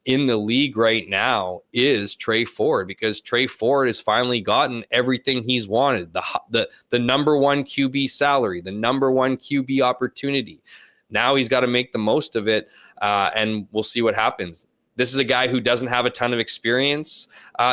in the league right now is Trey Ford, because Trey Ford has finally gotten everything he's wanted. The number one QB salary, the number one QB opportunity. Now he's got to make the most of it, and we'll see what happens. This is a guy who doesn't have a ton of experience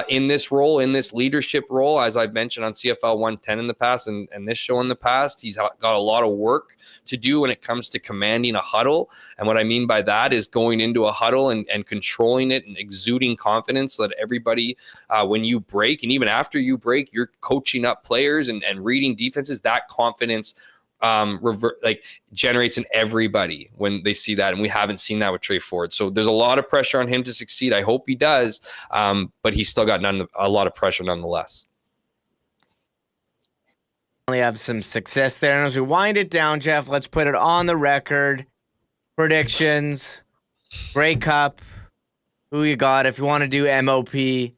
in this role, in this leadership role, as I've mentioned on CFL 110 in the past and this show in the past. He's got a lot of work to do when it comes to commanding a huddle. And what I mean by that is going into a huddle and controlling it and exuding confidence so that everybody, when you break, and even after you break, you're coaching up players and reading defenses. That confidence generates in everybody when they see that, and we haven't seen that with Trey Ford. So there's a lot of pressure on him to succeed. I hope he does, but he's still got a lot of pressure nonetheless. We have some success there, and as we wind it down, Jeff, let's put it on the record. Predictions Grey Cup. Who you got? If you want to do MOP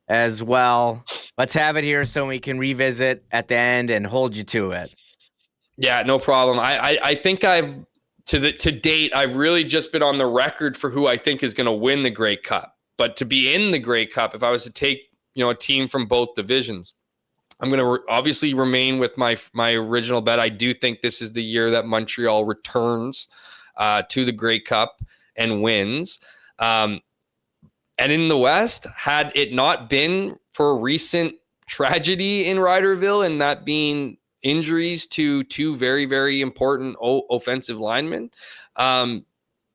as well, let's have it here so we can revisit at the end and hold you to it. Yeah, no problem. I think I've to date I've really just been on the record for who I think is going to win the Grey Cup. But to be in the Grey Cup, if I was to take a team from both divisions, I'm going to obviously remain with my original bet. I do think this is the year that Montreal returns to the Grey Cup and wins. And in the West, had it not been for a recent tragedy in Ryderville, and that being injuries to two very, very important offensive linemen,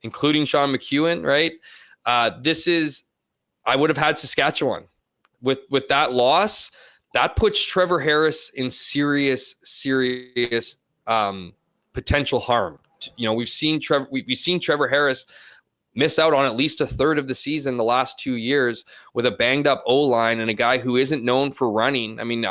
including Sean McEwen, right? I would have had Saskatchewan. With that loss, that puts Trevor Harris in serious potential harm. We've seen Trevor Harris miss out on at least a third of the season the last 2 years with a banged up O-line and a guy who isn't known for running. I mean,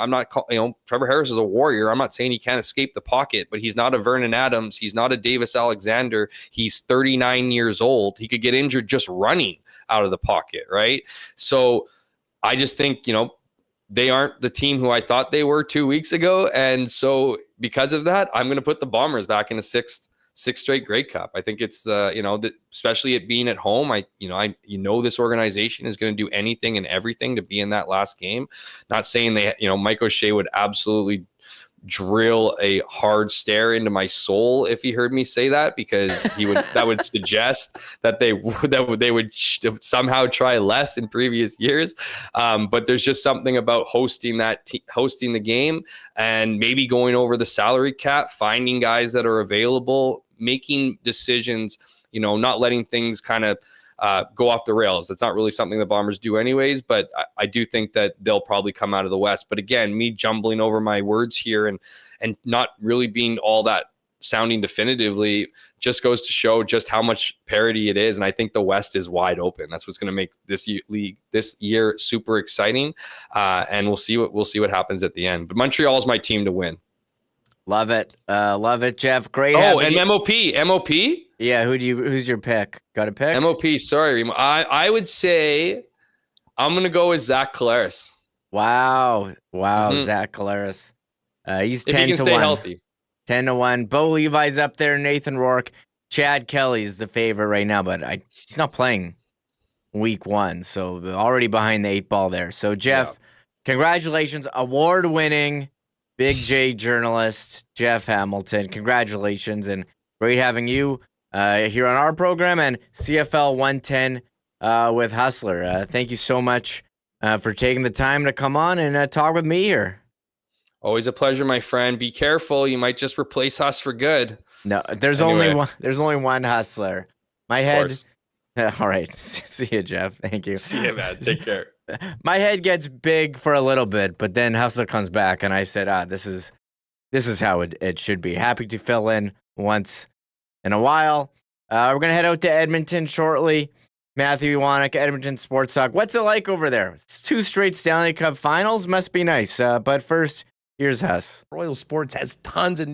Trevor Harris is a warrior. I'm not saying he can't escape the pocket, but he's not a Vernon Adams. He's not a Davis Alexander. He's 39 years old. He could get injured just running out of the pocket, right? So I just think, they aren't the team who I thought they were 2 weeks ago. And so because of that, I'm going to put the Bombers back in a sixth straight Grey Cup. I think it's especially it being at home. This organization is going to do anything and everything to be in that last game. Not saying Mike O'Shea would absolutely drill a hard stare into my soul if he heard me say that, because that would suggest that they would somehow try less in previous years. But there's just something about hosting the game and maybe going over the salary cap, finding guys that are available, making decisions, not letting things kind of go off the rails. That's not really something the Bombers do anyways, but I do think that they'll probably come out of the West. But again, me jumbling over my words here and not really being all that sounding definitively just goes to show just how much parity it is. And I think the West is wide open. That's what's going to make this year super exciting. And we'll see what happens at the end. But Montreal is my team to win. Love it. Love it, Jeff. Great. And MOP. Yeah, who's your pick? Got a pick? MOP, sorry. I would say I'm going to go with Zach Collaros. Wow. Zach Collaros. He's 10 to 1. If he can stay healthy. 10 to 1. Bo Levi's up there, Nathan Rourke. Chad Kelly's the favorite right now, but he's not playing week 1, so already behind the 8 ball there. So, Jeff, congratulations. Award-winning Big J journalist, Jeff Hamilton. Congratulations, and great having you here on our program and CFL 110 with Hustler. Thank you so much for taking the time to come on and talk with me here. Always a pleasure, my friend. Be careful. You might just replace us for good. No, there's only one Hustler. My head. All right. See you, Jeff. Thank you. See you, man. Take care. My head gets big for a little bit, but then Hustler comes back, and I said, this is how it should be. Happy to fill in once in a while. We're going to head out to Edmonton shortly. Matthew Iwanyk, Edmonton Sports Talk. What's it like over there? It's 2 straight Stanley Cup finals. Must be nice. But first, here's Huss. Royal Sports has tons of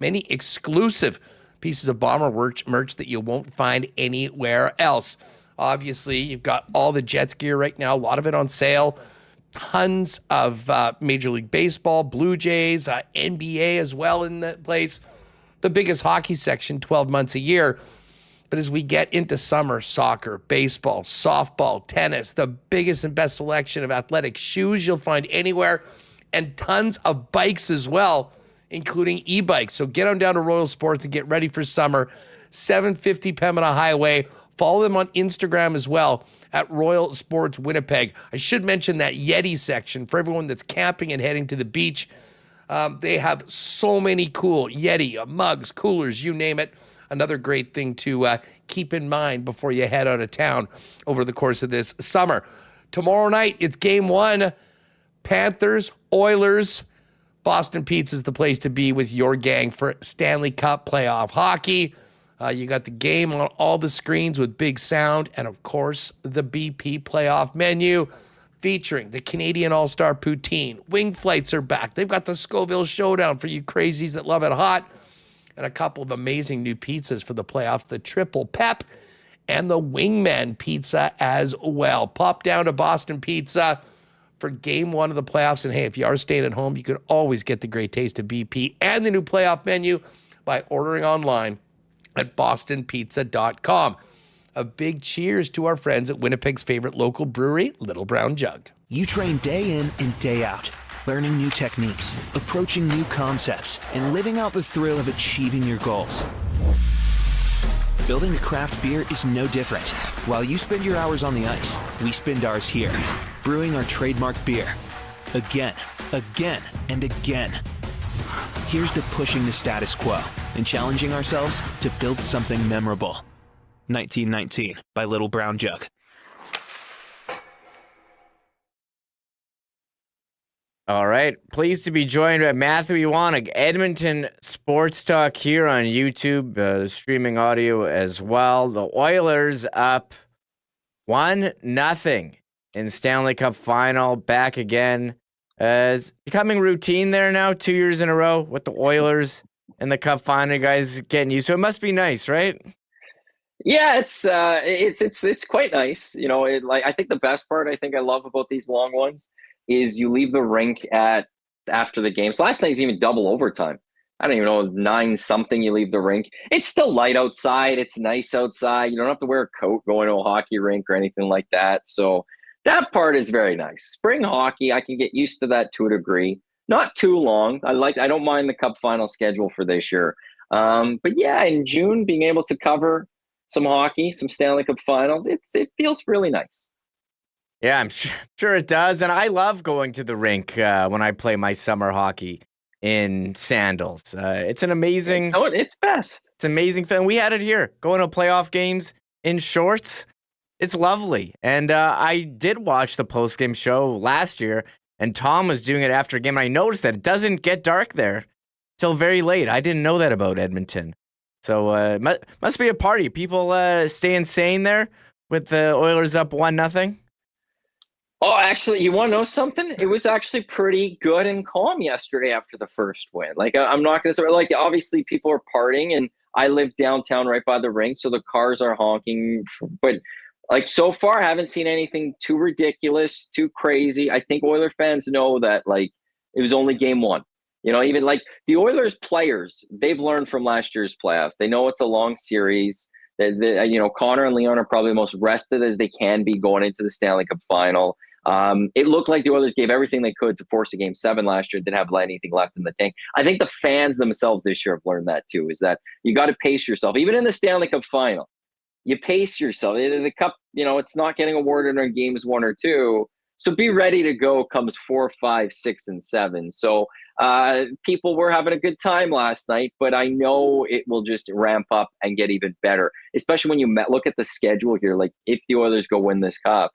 many exclusive pieces of Bomber merch that you won't find anywhere else. Obviously, you've got all the Jets gear right now, a lot of it on sale. Tons of Major League Baseball, Blue Jays, NBA as well in the place. The biggest hockey section, 12 months a year. But as we get into summer, soccer, baseball, softball, tennis, the biggest and best selection of athletic shoes you'll find anywhere, and tons of bikes as well, including e-bikes. So get on down to Royal Sports and get ready for summer. 750 Pembina Highway. Follow them on Instagram as well at Royal Sports Winnipeg. I should mention that Yeti section for everyone that's camping and heading to the beach. They have so many cool Yeti mugs, coolers, you name it. Another great thing to keep in mind before you head out of town over the course of this summer. Tomorrow night, it's game 1. Panthers, Oilers. Boston Pizza is the place to be with your gang for Stanley Cup playoff hockey. You got the game on all the screens with big sound and, of course, the BP playoff menu featuring the Canadian All-Star Poutine. Wing flights are back. They've got the Scoville Showdown for you crazies that love it hot, and a couple of amazing new pizzas for the playoffs, the Triple Pep and the Wingman Pizza as well. Pop down to Boston Pizza for game one of the playoffs. And hey, if you are staying at home, you can always get the great taste of BP and the new playoff menu by ordering online at bostonpizza.com. A big cheers to our friends at Winnipeg's favorite local brewery, Little Brown Jug. You train day in and day out, learning new techniques, approaching new concepts, and living out the thrill of achieving your goals. Building a craft beer is no different. While you spend your hours on the ice, we spend ours here, brewing our trademark beer. Again, and again. Here's to pushing the status quo and challenging ourselves to build something memorable. 1919 by Little Brown Jug. All right. Pleased to be joined by Matthew Iwanyk, Edmonton Sports Talk here on YouTube, streaming audio as well. The Oilers up 1-0 in Stanley Cup Final, back again. It's becoming routine there now, 2 years in a row with the Oilers in the Cup Final. You guys getting used to it. Must be nice, right? Yeah, it's quite nice. You know, I think the best part I love about these long ones is you leave the rink after the game. So last night's even double overtime. I don't even know, 9-something you leave the rink. It's still light outside. It's nice outside. You don't have to wear a coat going to a hockey rink or anything like that. So that part is very nice. Spring hockey, I can get used to that to a degree. Not too long. I don't mind the Cup Final schedule for this year. But yeah, in June, being able to cover some hockey, some Stanley Cup Finals, it feels really nice. Yeah, I'm sure it does. And I love going to the rink when I play my summer hockey in sandals. It's an amazing... Oh, it's best. It's amazing. We had it here, going to playoff games in shorts. It's lovely. And I did watch the post-game show last year, and Tom was doing it after a game. And I noticed that it doesn't get dark there till very late. I didn't know that about Edmonton. So must be a party. People staying sane there with the Oilers up 1-0. Oh, actually, you want to know something? It was actually pretty good and calm yesterday after the first win. Like, I'm not going to say, like, obviously people are partying, and I live downtown right by the rink, so the cars are honking. But, like, so far, I haven't seen anything too ridiculous, too crazy. I think Oiler fans know that, like, it was only game one. You know, even, like, the Oilers players, they've learned from last year's playoffs. They know it's a long series. You know, Connor and Leon are probably the most rested as they can be going into the Stanley Cup Final. It looked like the Oilers gave everything they could to force a game 7 last year. Didn't have anything left in the tank. I think the fans themselves this year have learned that too, is that you got to pace yourself. Even in the Stanley Cup Final, you pace yourself. The Cup, you know, it's not getting awarded in games 1 or 2. So be ready to go comes 4, 5, 6, and 7. So people were having a good time last night, but I know it will just ramp up and get even better, especially when you look at the schedule here. Like, if the Oilers go win this Cup,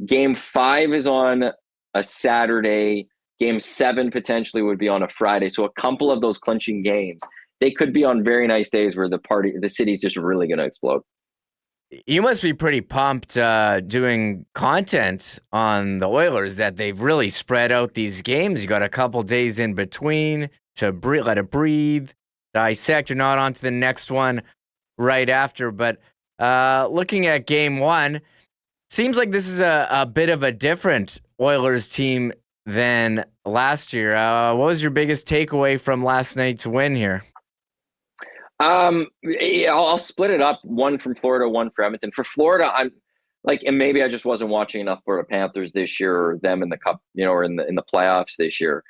Game 5 is on a Saturday. Game 7 potentially would be on a Friday. So a couple of those clinching games, they could be on very nice days where the city's just really going to explode. You must be pretty pumped doing content on the Oilers, that they've really spread out these games. You got a couple days in between to let it breathe, dissect. You're not on to the next one right after. But looking at game 1, seems like this is a bit of a different Oilers team than last year. What was your biggest takeaway from last night's win here? I'll split it up. 1 from Florida, 1 for Edmonton. For Florida, I'm like, and maybe I just wasn't watching enough for the Panthers this year, or them in the Cup, you know, or in the playoffs this year.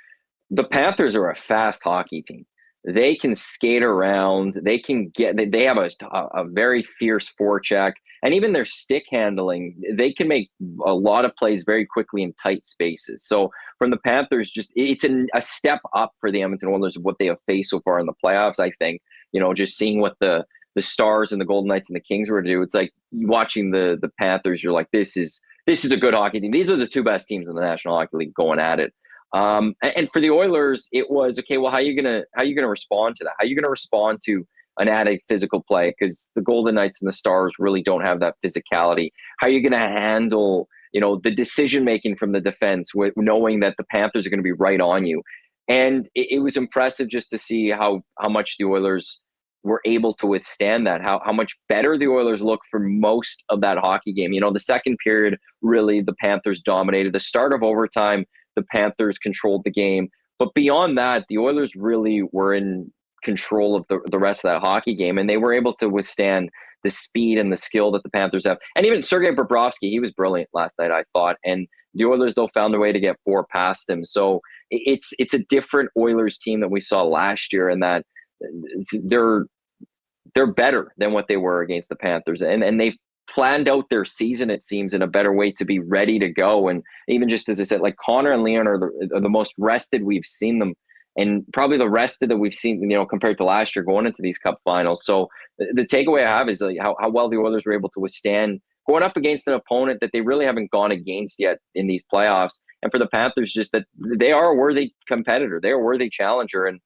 The Panthers are a fast hockey team. They can skate around. They can they have a very fierce forecheck, and even their stick handling, they can make a lot of plays very quickly in tight spaces. So from the Panthers, it's a step up for the Edmonton Oilers of what they have faced so far in the playoffs. I think, you know, just seeing what the Stars and the Golden Knights and the Kings were to do, it's like watching the Panthers. You're like, this is a good hockey team. These are the 2 best teams in the National Hockey League going at it. And for the Oilers, it was, okay, well, how are you gonna respond to that? How are you gonna respond to an added physical play? Because the Golden Knights and the Stars really don't have that physicality. How are you gonna handle, you know, the decision making from the defense, with knowing that the Panthers are gonna be right on you? And it was impressive just to see how much the Oilers were able to withstand that, how much better the Oilers looked for most of that hockey game. The second period, really, the Panthers dominated. The start of overtime, the Panthers controlled the game. But beyond that, the Oilers really were in control of the rest of that hockey game, and they were able to withstand the speed and the skill that the Panthers have. And even Sergei Bobrovsky, he was brilliant last night, I thought. And the Oilers, though, found a way to get 4 past him. So it's a different Oilers team that we saw last year, and that they're better than what they were against the Panthers. And they've planned out their season, it seems, in a better way to be ready to go. And even just as I said, like Connor and Leon are the most rested we've seen them, and probably the rested that we've seen, compared to last year going into these Cup finals. So the takeaway I have is how well the Oilers were able to withstand going up against an opponent that they really haven't gone against yet in these playoffs. And for the Panthers, just that they are a worthy competitor. They're a worthy challenger. And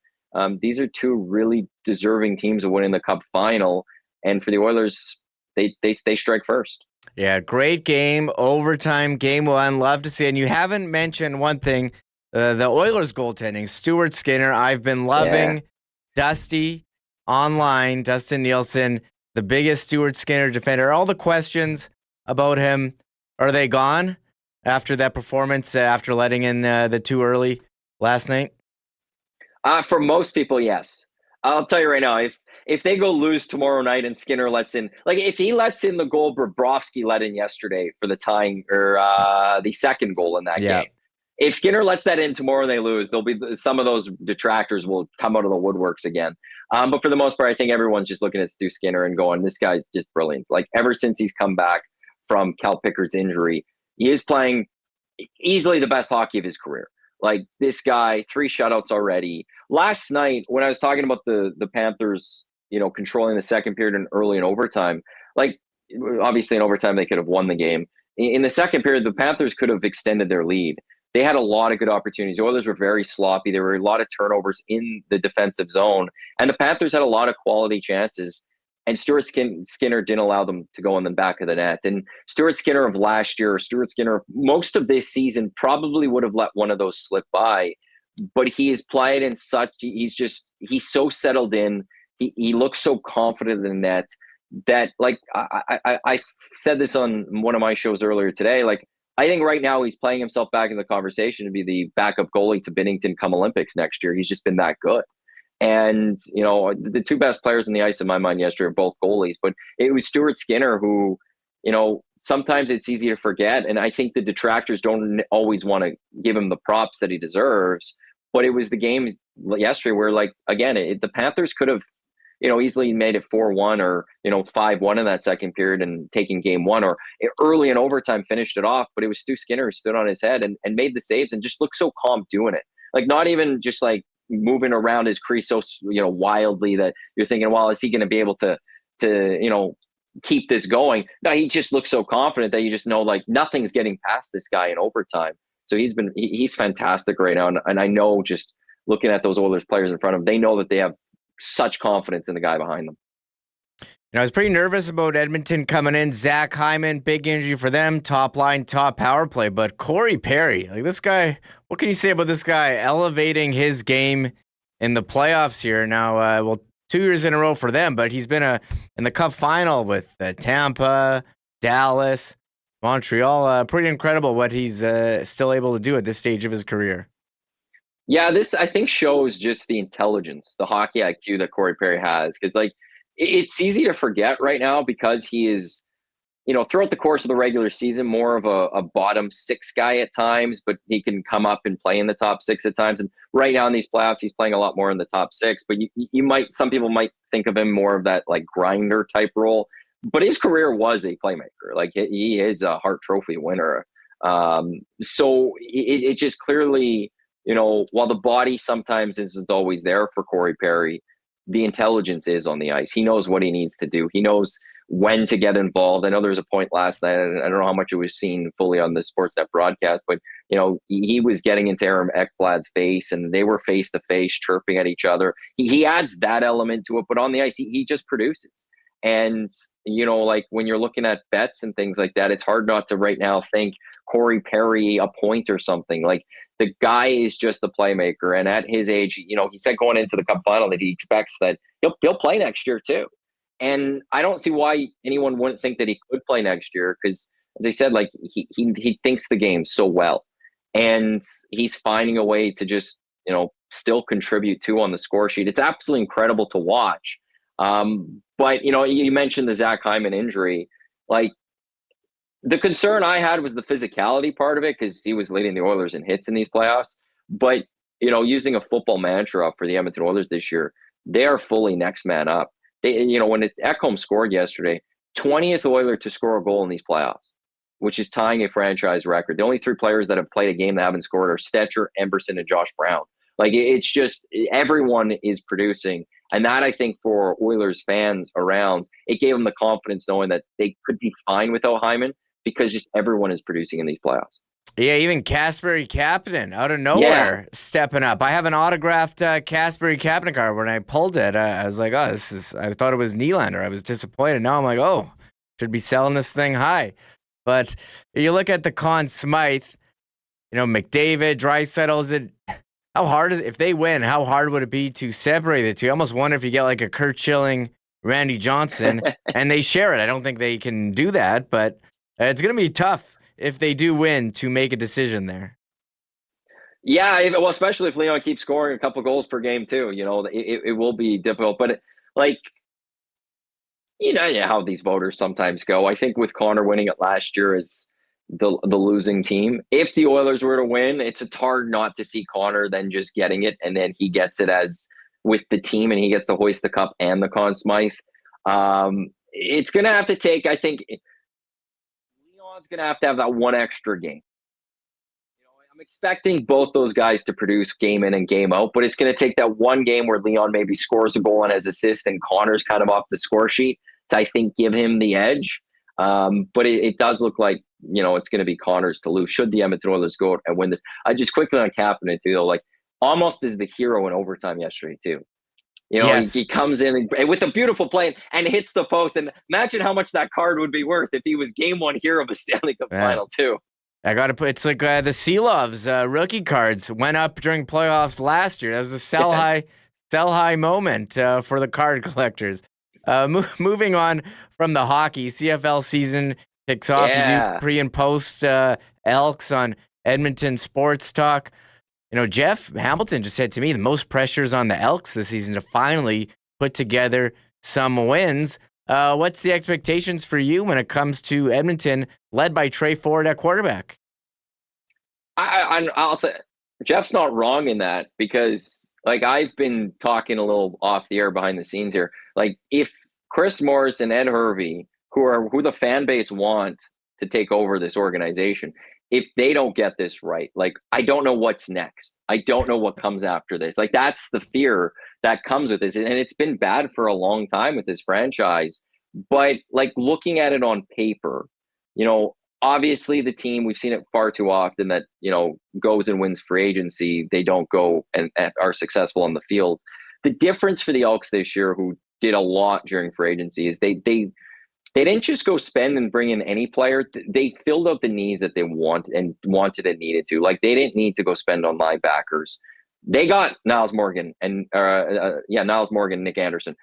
these are two really deserving teams of winning the Cup final. And for the Oilers, they strike first. Yeah, great game, overtime, game 1. Love to see it. And you haven't mentioned one thing, the Oilers goaltending. Stuart Skinner, I've been loving. Dustin Nielsen, the biggest Stuart Skinner defender. All the questions about him, are they gone after that performance, after letting in the 2 early last night? For most people, yes. I'll tell you right now, if they go lose tomorrow night and Skinner lets in, like if he lets in the goal Bobrovsky let in yesterday for the tying or the second goal in that game, if Skinner lets that in tomorrow and they lose, there'll be some of those detractors will come out of the woodworks again. But for the most part, I think everyone's just looking at Stu Skinner and going, this guy's just brilliant. Like ever since he's come back from Cal Pickett's injury, he is playing easily the best hockey of his career. Like this guy, 3 shutouts already. Last night, when I was talking about the Panthers, controlling the second period and early in overtime, like obviously in overtime they could have won the game. In the second period, the Panthers could have extended their lead. They had a lot of good opportunities. The Oilers were very sloppy. There were a lot of turnovers in the defensive zone. And the Panthers had a lot of quality chances. And Stuart Skinner didn't allow them to go in the back of the net. And Stuart Skinner of last year, or Stuart Skinner of most of this season, probably would have let one of those slip by. But he is played in such, he's so settled in. He looks so confident in the net that, like, I said this on one of my shows earlier today, like, I think right now he's playing himself back in the conversation to be the backup goalie to Binnington come Olympics next year. He's just been that good. And, the 2 best players on the ice in my mind yesterday are both goalies, but it was Stuart Skinner who, sometimes it's easy to forget. And I think the detractors don't always want to give him the props that he deserves. But it was the game yesterday where, like, again, the Panthers could have, easily made it 4-1 or, 5-1 in that second period and taking game 1, or early in overtime finished it off. But it was Stu Skinner who stood on his head and made the saves and just looked so calm doing it. Like, not even just like moving around his crease so, wildly that you're thinking, well, is he going to be able to keep this going? No, he just looks so confident that you just know, like, nothing's getting past this guy in overtime. So he's fantastic right now. And I know, just looking at those Oilers players in front of them, they know that they have such confidence in the guy behind them. I was pretty nervous about Edmonton coming in. Zach Hyman, big injury for them. Top line, top power play. But Corey Perry, like, this guy, what can you say about this guy elevating his game in the playoffs here? Now, 2 years in a row for them, but he's been in the Cup final with Tampa, Dallas, Montreal. Pretty incredible what he's still able to do at this stage of his career. Yeah, this, I think, shows just the intelligence, the hockey IQ that Corey Perry has. Because, like, it's easy to forget right now because he is, throughout the course of the regular season, more of a bottom 6 guy at times, but he can come up and play in the top 6 at times. And right now in these playoffs, he's playing a lot more in the top 6. But some people might think of him more of that, like, grinder type role. But his career was a playmaker. Like, he is a Hart Trophy winner. So it just clearly, while the body sometimes isn't always there for Corey Perry, the intelligence is on the ice. He knows what he needs to do. He knows when to get involved. I know there was a point last night, I don't know how much it was seen fully on the Sportsnet broadcast, but, he was getting into Aaron Ekblad's face and they were face to face chirping at each other. He adds that element to it, but on the ice, he just produces. And, like, when you're looking at bets and things like that, it's hard not to right now think Corey Perry a point or something. Like, The guy is just the playmaker. And at his age, he said going into the Cup final that he expects that he'll play next year too. And I don't see why anyone wouldn't think that he could play next year because, as I said, like he thinks the game so well. And he's finding a way to just, still contribute too on the score sheet. It's absolutely incredible to watch. But, you mentioned the Zach Hyman injury. Like, the concern I had was the physicality part of it because he was leading the Oilers in hits in these playoffs. But, using a football mantra for the Edmonton Oilers this year, they are fully next man up. They, when Ekholm scored yesterday, 20th Oiler to score a goal in these playoffs, which is tying a franchise record. The only 3 players that have played a game that haven't scored are Stetcher, Emberson, and Josh Brown. Like, it's just everyone is producing. And that, I think, for Oilers fans around, it gave them the confidence knowing that they could be fine without Hyman because just everyone is producing in these playoffs. Yeah, even Kasperi Kapanen out of nowhere stepping up. I have an autographed Kasperi Kapanen card. When I pulled it, I was like, I thought it was Nylander. I was disappointed. Now I'm like, should be selling this thing high. But you look at the Conn Smythe, McDavid, Draisaitl, how hard is it? If they win, how hard would it be to separate the two? I almost wonder if you get like a Kurt Schilling, Randy Johnson, and they share it. I don't think they can do that, but it's going to be tough if they do win to make a decision there. Yeah, well, especially if Leon keeps scoring a couple goals per game too. It will be difficult. But how these voters sometimes go. I think with Connor winning it last year as the losing team, if the Oilers were to win, it's hard not to see Connor then just getting it, and then he gets it as with the team, and he gets to hoist the cup and the Conn Smythe. It's going to have to take, I think, Leon's going to have that one extra game. I'm expecting both those guys to produce game in and game out, but it's going to take that one game where Leon maybe scores a goal on his assist and Connor's kind of off the score sheet to, I think, give him the edge. But it does look like, it's going to be Connor's to lose should the Edmonton Oilers go out and win this. I just quickly on Kapanen too, though, like almost is the hero in overtime yesterday too. Yes. He comes in with a beautiful play and hits the post. And imagine how much that card would be worth if he was game 1 hero of a Stanley Cup final too. I got to put, it's like the Seelovs rookie cards went up during playoffs last year. That was a sell high moment for the card collectors. Moving on from the hockey, CFL season kicks off. You do pre and post Elks on Edmonton Sports Talk. Jeff Hamilton just said to me the most pressure is on the Elks this season to finally put together some wins. What's the expectations for you when it comes to Edmonton, led by Trey Ford at quarterback? I'll say Jeff's not wrong in that because, I've been talking a little off the air behind the scenes here. If Chris Morris and Ed Hervey, who the fan base want to take over this organization, if they don't get this right, I don't know what's next. I don't know what comes after this. That's the fear that comes with this. And it's been bad for a long time with this franchise. But looking at it on paper, obviously the team, we've seen it far too often that, goes and wins free agency. They don't go and are successful on the field. The difference for the Elks this year, who did a lot during free agency, is they didn't just go spend and bring in any player. They filled out the needs that they wanted and needed to. They didn't need to go spend on linebackers. They got Niles Morgan and Nick Anderson.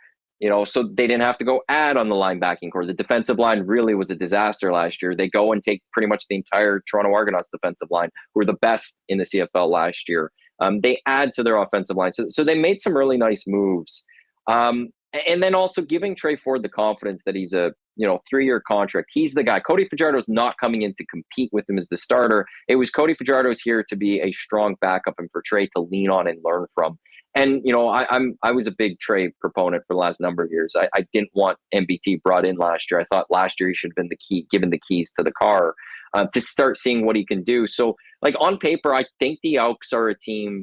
So they didn't have to go add on the linebacking core. The defensive line really was a disaster last year. They go and take pretty much the entire Toronto Argonauts defensive line, who were the best in the CFL last year. They add to their offensive line. So they made some really nice moves. And then also giving Trey Ford the confidence that he's a 3-year contract. He's the guy. Cody Fajardo's not coming in to compete with him as the starter. It was Cody Fajardo's here to be a strong backup and for Trey to lean on and learn from. And I was a big Trey proponent for the last number of years. I didn't want MBT brought in last year. I thought last year he should have been given the keys to the car to start seeing what he can do. So on paper, I think the Elks are a team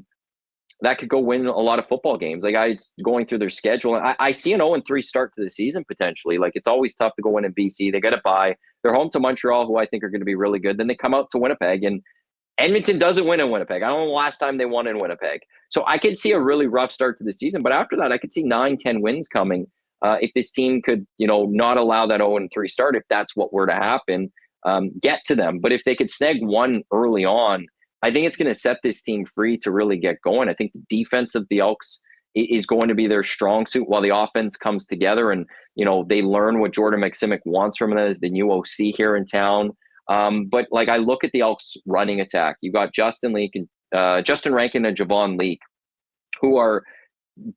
that could go win a lot of football games. I was going through their schedule, and I see an 0-3 start to the season potentially. It's always tough to go in BC. They got to bye. They're home to Montreal, who I think are going to be really good. Then they come out to Winnipeg, and Edmonton doesn't win in Winnipeg. I don't know the last time they won in Winnipeg. So I could see a really rough start to the season. But after that, I could see 9-10 wins coming if this team could, not allow that 0-3 start, if that's what were to happen, get to them. But if they could snag one early on, I think it's going to set this team free to really get going. I think the defense of the Elks is going to be their strong suit while the offense comes together and, they learn what Jordan Maksymic wants from them as the new OC here in town. But like I look at the Elks running attack, you got Justin Rankin and Javon Leake, who are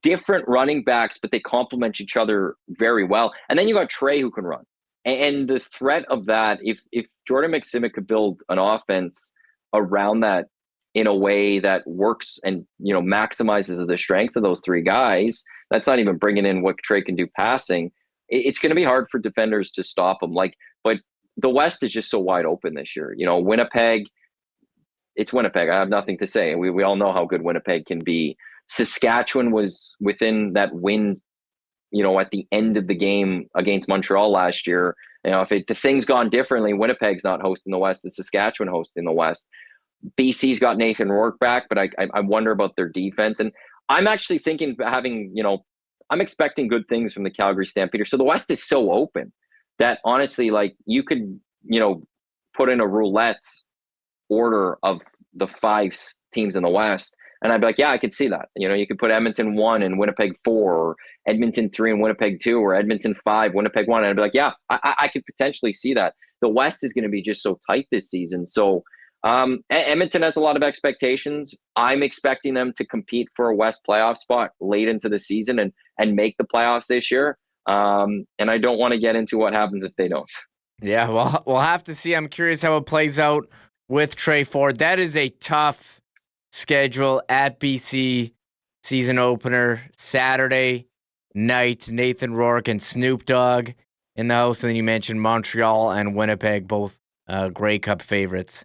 different running backs, but they complement each other very well. And then you got Trey who can run. And the threat of that, if Jordan Maksymic could build an offense around that in a way that works and, maximizes the strengths of those three guys, that's not even bringing in what Trey can do passing. It's going to be hard for defenders to stop them. But the West is just so wide open this year. Winnipeg, it's Winnipeg. I have nothing to say. We all know how good Winnipeg can be. Saskatchewan was within that win, at the end of the game against Montreal last year. If things gone differently, Winnipeg's not hosting the West, it's Saskatchewan hosting the West. BC's got Nathan Rourke back, but I wonder about their defense. And I'm actually thinking I'm expecting good things from the Calgary Stampeders. So the West is so open that honestly, you could, put in a roulette order of the 5 teams in the West. And I'd be like, yeah, I could see that. You could put Edmonton 1 and Winnipeg 4, or Edmonton 3 and Winnipeg 2, or Edmonton 5, Winnipeg 1. And I'd be like, yeah, I could potentially see that. The West is going to be just so tight this season. So Edmonton has a lot of expectations. I'm expecting them to compete for a West playoff spot late into the season and make the playoffs this year. And I don't want to get into what happens if they don't. Yeah, well, we'll have to see. I'm curious how it plays out with Trey Ford. That is a tough schedule at BC. Season opener Saturday night. Nathan Rourke and Snoop Dogg in the house. And then you mentioned Montreal and Winnipeg, both Grey Cup favorites.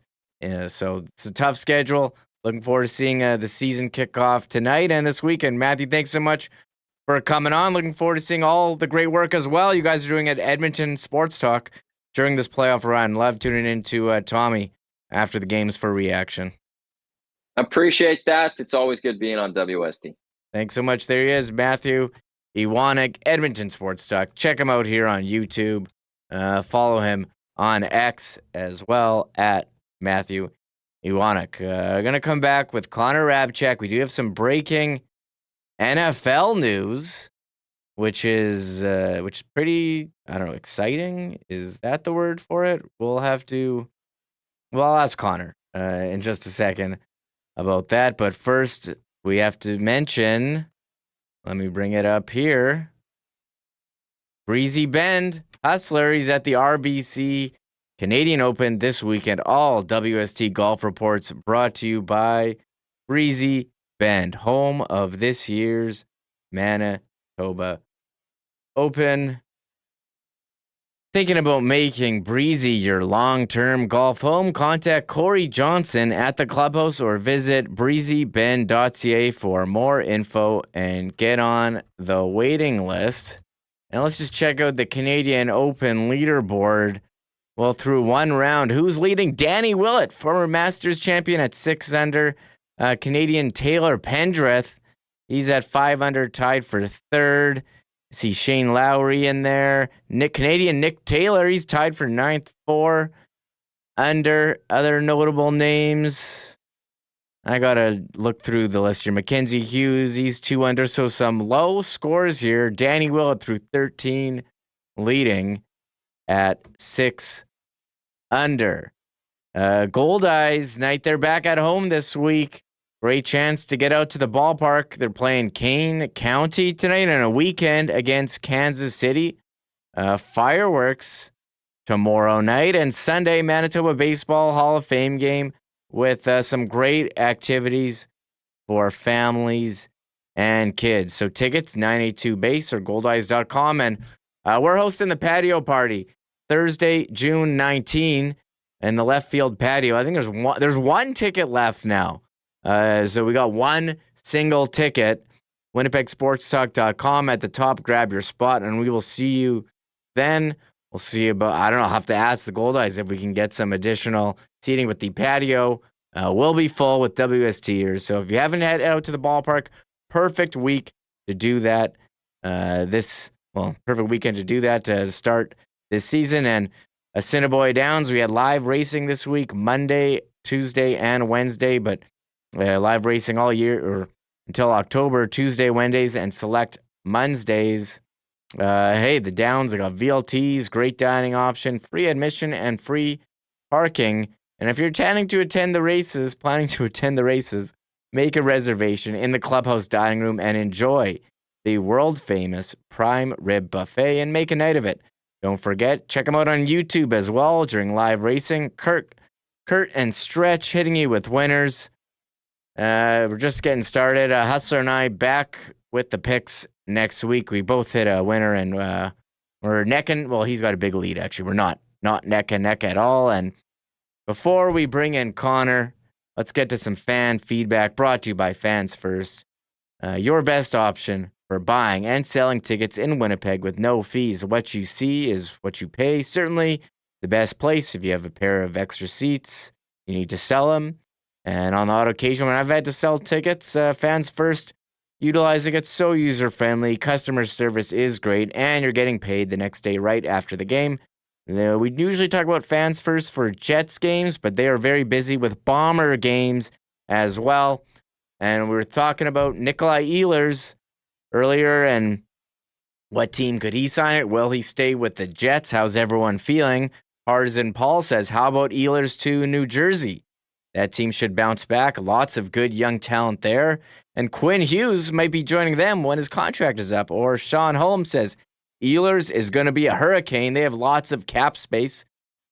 So it's a tough schedule. Looking forward to seeing the season kickoff tonight and this weekend. Matthew, thanks so much for coming on. Looking forward to seeing all the great work as well you guys are doing at Edmonton Sports Talk during this playoff run. Love tuning into Tommy after the games for reaction. Appreciate that. It's always good being on WST. Thanks so much. There he is, Matthew Iwanyk, Edmonton Sports Talk. Check him out here on YouTube. Follow him on X as well at Matthew Iwanyk. Going to come back with Connor Hrabchak. We do have some breaking NFL news, which is pretty, exciting. Is that the word for it? I'll ask Connor in just a second about that. But first, we have to mention, let me bring it up here, Breezy Bend Hustler. He's at the RBC Canadian Open this weekend. All WST golf reports brought to you by Breezy Bend, home of this year's Manitoba Open. Thinking about making Breezy your long-term golf home? Contact Corey Johnson at the clubhouse or visit breezybend.ca for more info and get on the waiting list. And let's just check out the Canadian Open leaderboard. Well, through one round, who's leading? Danny Willett, former Masters champion at 6 under. Canadian Taylor Pendrith, he's at 5 under, tied for third. See Shane Lowry in there. Canadian Nick Taylor, he's tied for 9th, 4 under. Other notable names, I got to look through the list here. Mackenzie Hughes, he's 2 under. So some low scores here. Danny Willett through 13, leading at 6 under. Gold Eyes night, they're back at home this week. Great chance to get out to the ballpark. They're playing Kane County tonight and a weekend against Kansas City. Fireworks tomorrow night, and Sunday, Manitoba Baseball Hall of Fame game with some great activities for families and kids. So tickets, 982-BASE or goldeyes.com. And we're hosting the patio party Thursday, June 19 in the left field patio. I think there's one ticket left now. So we got one single ticket. WinnipegSportsTalk.com at the top. Grab your spot, and we will see you then. We'll see about, I don't know, I'll have to ask the Gold Eyes if we can get some additional seating, with the patio will be full with WSTers. So if you haven't headed out to the ballpark, perfect week to do that. Perfect weekend to do that to start this season. And Assiniboia Downs, we had live racing this week, Monday Tuesday and Wednesday, but live racing all year or until October, Tuesday, Wednesdays, and select Mondays. Hey, the Downs, they got VLTs, great dining option, free admission, and free parking. And if you're planning to attend the races, make a reservation in the clubhouse dining room and enjoy the world-famous prime rib buffet and make a night of it. Don't forget, check them out on YouTube as well during live racing. Kurt and Stretch hitting you with winners. We're just getting started. Hustler and I back with the picks next week. We both hit a winner, and we're necking. Well, he's got a big lead, actually. We're not neck and neck at all. And before we bring in Connor, let's get to some fan feedback brought to you by Fans First. Your best option for buying and selling tickets in Winnipeg with no fees. What you see is what you pay. Certainly the best place if you have a pair of extra seats, you need to sell them. And on the odd occasion when I've had to sell tickets, Fans First utilizing it, so user-friendly. Customer service is great, and you're getting paid the next day right after the game. We usually talk about Fans First for Jets games, but they are very busy with Bomber games as well. And we were talking about Nikolai Ehlers earlier, and what team could he sign it? Will he stay with the Jets? How's everyone feeling? Partisan Paul says, how about Ehlers to New Jersey? That team should bounce back. Lots of good young talent there. And Quinn Hughes might be joining them when his contract is up. Or Sean Holmes says, Ehlers is going to be a hurricane. They have lots of cap space.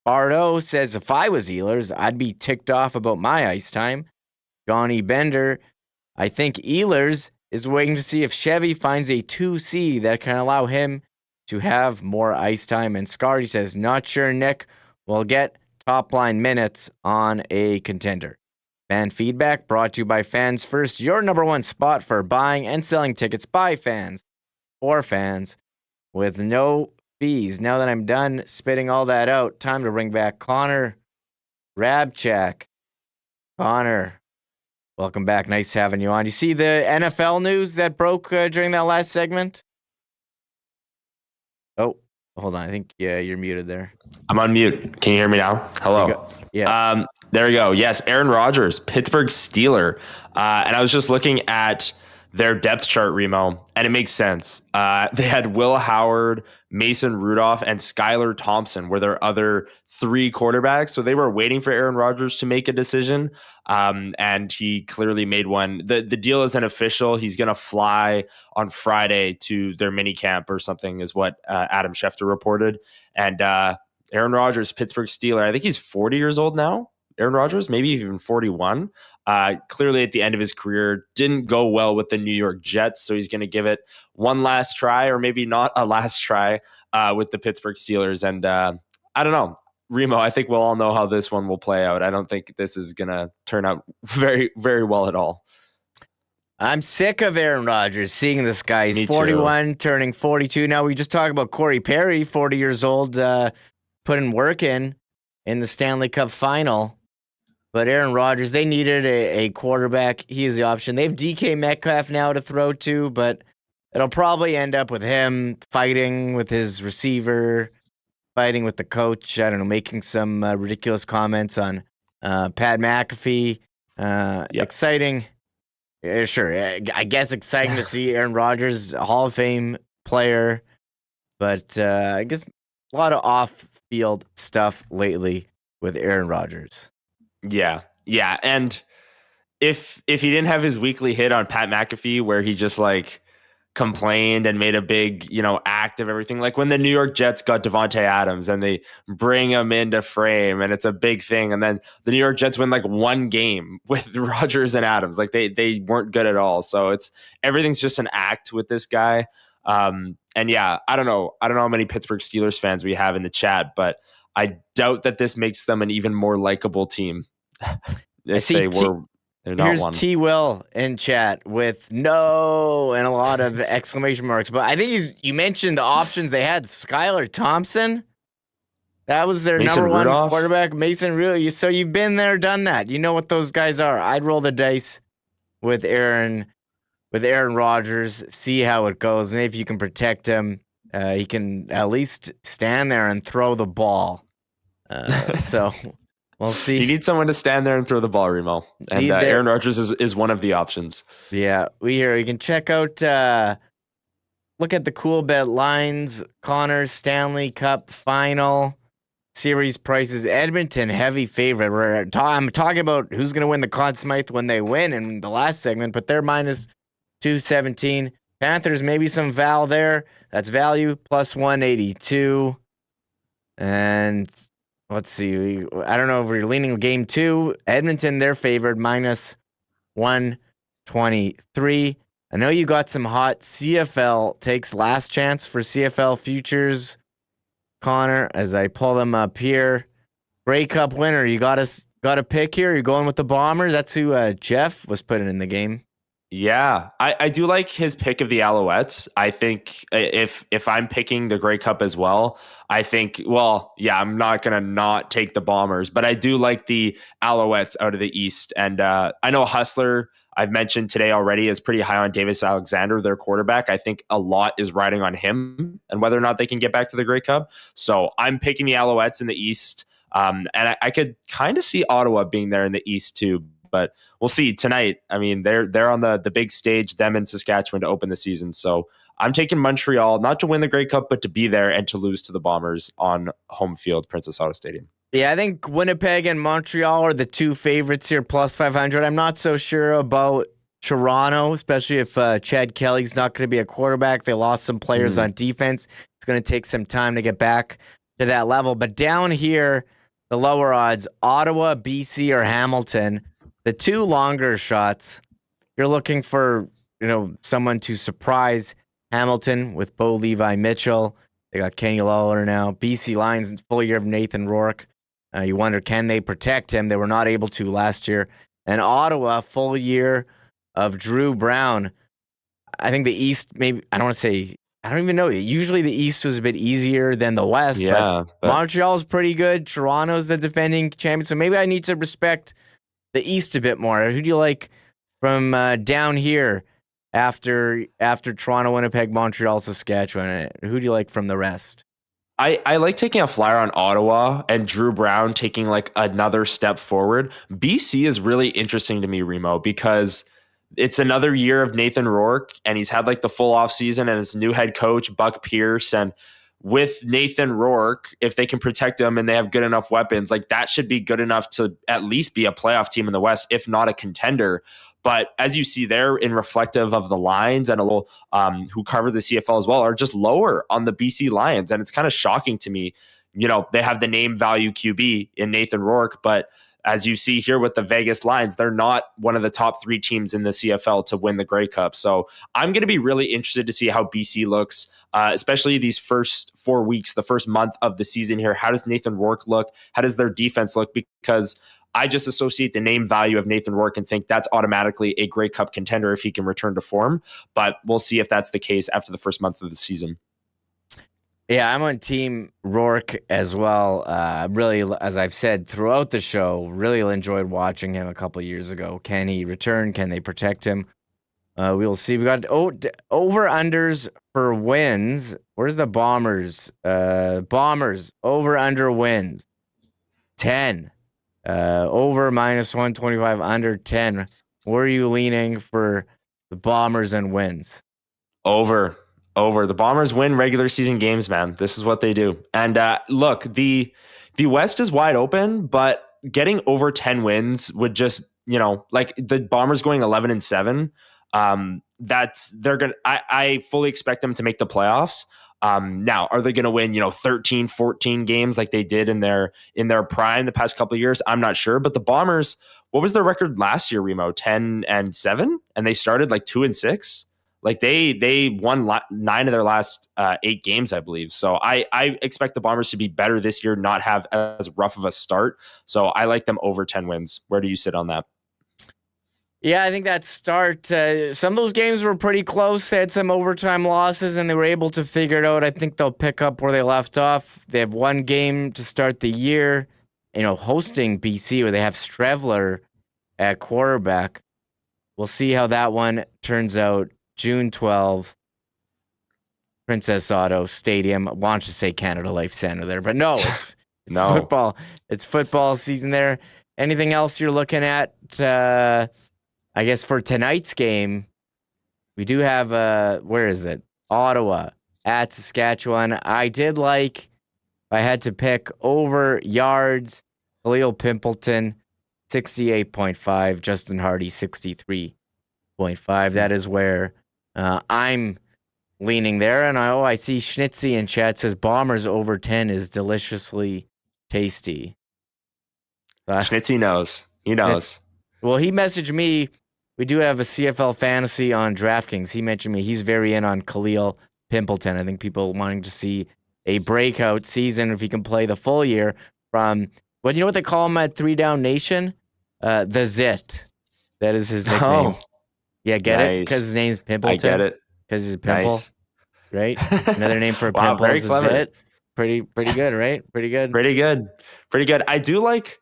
Bardo says, if I was Ehlers, I'd be ticked off about my ice time. Johnny Bender, I think Ehlers is waiting to see if Chevy finds a 2C that can allow him to have more ice time. And Scardy says, not sure Nick will get top line minutes on a contender. Fan feedback brought to you by Fans First, your number one spot for buying and selling tickets by fans for fans with no fees. Now that I'm done spitting all that out, time to bring back Connor Hrabchak. Connor, welcome back. Nice having you on. You see the NFL news that broke during that last segment? Oh, hold on. I think you're muted there. I'm on mute. Can you hear me now? Hello. Yeah. There we go. Yes, Aaron Rodgers, Pittsburgh Steeler. And I was just looking at their depth chart, Remo, and it makes sense. They had Will Howard, Mason Rudolph, and Skylar Thompson were their other three quarterbacks. So they were waiting for Aaron Rodgers to make a decision, and he clearly made one. The deal isn't official. He's going to fly on Friday to their mini camp or something is what Adam Schefter reported. And Aaron Rodgers, Pittsburgh Steeler, I think he's 40 years old now. Aaron Rodgers, maybe even 41. Clearly at the end of his career, didn't go well with the New York Jets. So he's going to give it one last try, or maybe not a last try with the Pittsburgh Steelers. And I don't know, Remo, I think we'll all know how this one will play out. I don't think this is going to turn out very, very well at all. I'm sick of Aaron Rodgers seeing this guy. He's Me 41, turning 42. Now we just talked about Corey Perry, 40 years old, putting work in the Stanley Cup Final. But Aaron Rodgers, they needed a quarterback. He is the option. They have DK Metcalf now to throw to, but it'll probably end up with him fighting with his receiver, fighting with the coach. I don't know, making some ridiculous comments on Pat McAfee. Exciting. Sure, I guess exciting to see Aaron Rodgers, a Hall of Fame player. But I guess a lot of off-field stuff lately with Aaron Rodgers. Yeah. And if he didn't have his weekly hit on Pat McAfee where he just like complained and made a big, act of everything, like when the New York Jets got Devontae Adams and they bring him into frame and it's a big thing. And then the New York Jets win like one game with Rodgers and Adams. Like they weren't good at all. So everything's just an act with this guy. And yeah, I don't know how many Pittsburgh Steelers fans we have in the chat, but I doubt that this makes them an even more likable team. If they're not here's one. T. Will in chat with no and a lot of exclamation marks. But I think you mentioned the options they had. Skylar Thompson, that was their Mason number Rudolph. one quarterback. Mason Rudolph. So you've been there, done that. You know what those guys are. I'd roll the dice with Aaron Rodgers. See how it goes. Maybe if you can protect him. He can at least stand there and throw the ball. So We'll see. You need someone to stand there and throw the ball, Remo. And Aaron Rodgers is one of the options. Yeah, you can check out, look at the Coolbet lines, Connor Stanley Cup Final series prices. Edmonton, heavy favorite. I'm talking about who's going to win the Conn Smythe when they win in the last segment, but they're minus 217. Panthers, maybe some Val there. That's value, plus 182. And let's see. I don't know if we're leaning game 2. Edmonton, they're favored, minus 123. I know you got some hot CFL takes. Last chance for CFL futures, Connor, as I pull them up here. Grey Cup winner, you got a pick here? You're going with the Bombers? That's who Jeff was putting in the game. Yeah, I do like his pick of the Alouettes. I think if I'm picking the Grey Cup as well, I think, I'm not going to not take the Bombers, but I do like the Alouettes out of the East. And I know Hustler, I've mentioned today already, is pretty high on Davis Alexander, their quarterback. I think a lot is riding on him and whether or not they can get back to the Grey Cup. So I'm picking the Alouettes in the East. And I could kind of see Ottawa being there in the East too. But we'll see tonight. I mean, they're on the big stage, them in Saskatchewan, to open the season. So I'm taking Montreal, not to win the Grey Cup, but to be there and to lose to the Bombers on home field, Princess Auto Stadium. Yeah, I think Winnipeg and Montreal are the two favorites here, plus 500. I'm not so sure about Toronto, especially if Chad Kelly's not going to be a quarterback. They lost some players on defense. It's going to take some time to get back to that level. But down here, the lower odds, Ottawa, BC, or Hamilton. The two longer shots, you're looking for, someone to surprise Hamilton with Bo Levi Mitchell. They got Kenny Lawler now. BC Lions, full year of Nathan Rourke. You wonder, can they protect him? They were not able to last year. And Ottawa, full year of Drew Brown. I think the East, maybe, I don't even know. Usually the East was a bit easier than the West. Yeah, but Montreal's pretty good. Toronto's the defending champion. So maybe I need to respect the East a bit more. Who do you like from down here after Toronto, Winnipeg, Montreal, Saskatchewan? Who do you like from the rest? I like taking a flyer on Ottawa and Drew Brown taking like another step forward. BC is really interesting to me, Remo, because it's another year of Nathan Rourke and he's had like the full off season and his new head coach, Buck Pierce. And with Nathan Rourke, if they can protect him and they have good enough weapons, like that should be good enough to at least be a playoff team in the West, if not a contender. But as you see there, in reflective of the Lions and a little who cover the CFL as well, are just lower on the BC Lions. And it's kind of shocking to me. They have the name value QB in Nathan Rourke, but as you see here with the Vegas Lions, they're not one of the top 3 teams in the CFL to win the Grey Cup. So I'm going to be really interested to see how BC looks, especially these first 4 weeks, the first month of the season here. How does Nathan Rourke look? How does their defense look? Because I just associate the name value of Nathan Rourke and think that's automatically a Grey Cup contender if he can return to form. But we'll see if that's the case after the first month of the season. Yeah, I'm on Team Rourke as well. Really, as I've said throughout the show, really enjoyed watching him a couple of years ago. Can he return? Can they protect him? We will see. We got over-unders for wins. Where's the Bombers? Bombers, over-under wins. 10. Over minus 125, under 10. Where are you leaning for the Bombers and wins? Over. The Bombers win regular season games, man. This is what they do. And look, the West is wide open, but getting over 10 wins would just, like the Bombers going 11-7. I fully expect them to make the playoffs. Now, are they going to win, 13, 14 games like they did in their prime the past couple of years? I'm not sure. But the Bombers, what was their record last year, Remo? 10-7, and they started like 2-6. Like they won 9 of their last 8 games, I believe. So I expect the Bombers to be better this year, not have as rough of a start. So I like them over 10 wins. Where do you sit on that? Yeah, I think that start, some of those games were pretty close. They had some overtime losses, and they were able to figure it out. I think they'll pick up where they left off. They have one game to start the year, hosting BC, where they have Strevler at quarterback. We'll see how that one turns out. June 12, Princess Auto Stadium. I want to say Canada Life Center there, but no, It's football. It's football season there. Anything else you're looking at? I guess for tonight's game, we do have where is it? Ottawa at Saskatchewan. I did like, if I had to pick over yards, Khalil Pimpleton, 68.5, Justin Hardy, 63.5. That is where I'm leaning there. And I see Schnitzy in chat says Bombers over 10 is deliciously tasty. Schnitzy knows. He knows. Well, he messaged me. We do have a CFL fantasy on DraftKings. He mentioned me. He's very in on Khalil Pimpleton. I think people wanting to see a breakout season if he can play the full year from, well, you know what they call him at 3 Down Nation? The Zit. That is his nickname. Oh, yeah, get it? Because his name's Pimpleton. I get it. Because he's a pimple. Nice. Right? Another name for a Wow, pimple very is a clever. Zit. Pretty good, right? Pretty good. Pretty good. I do like,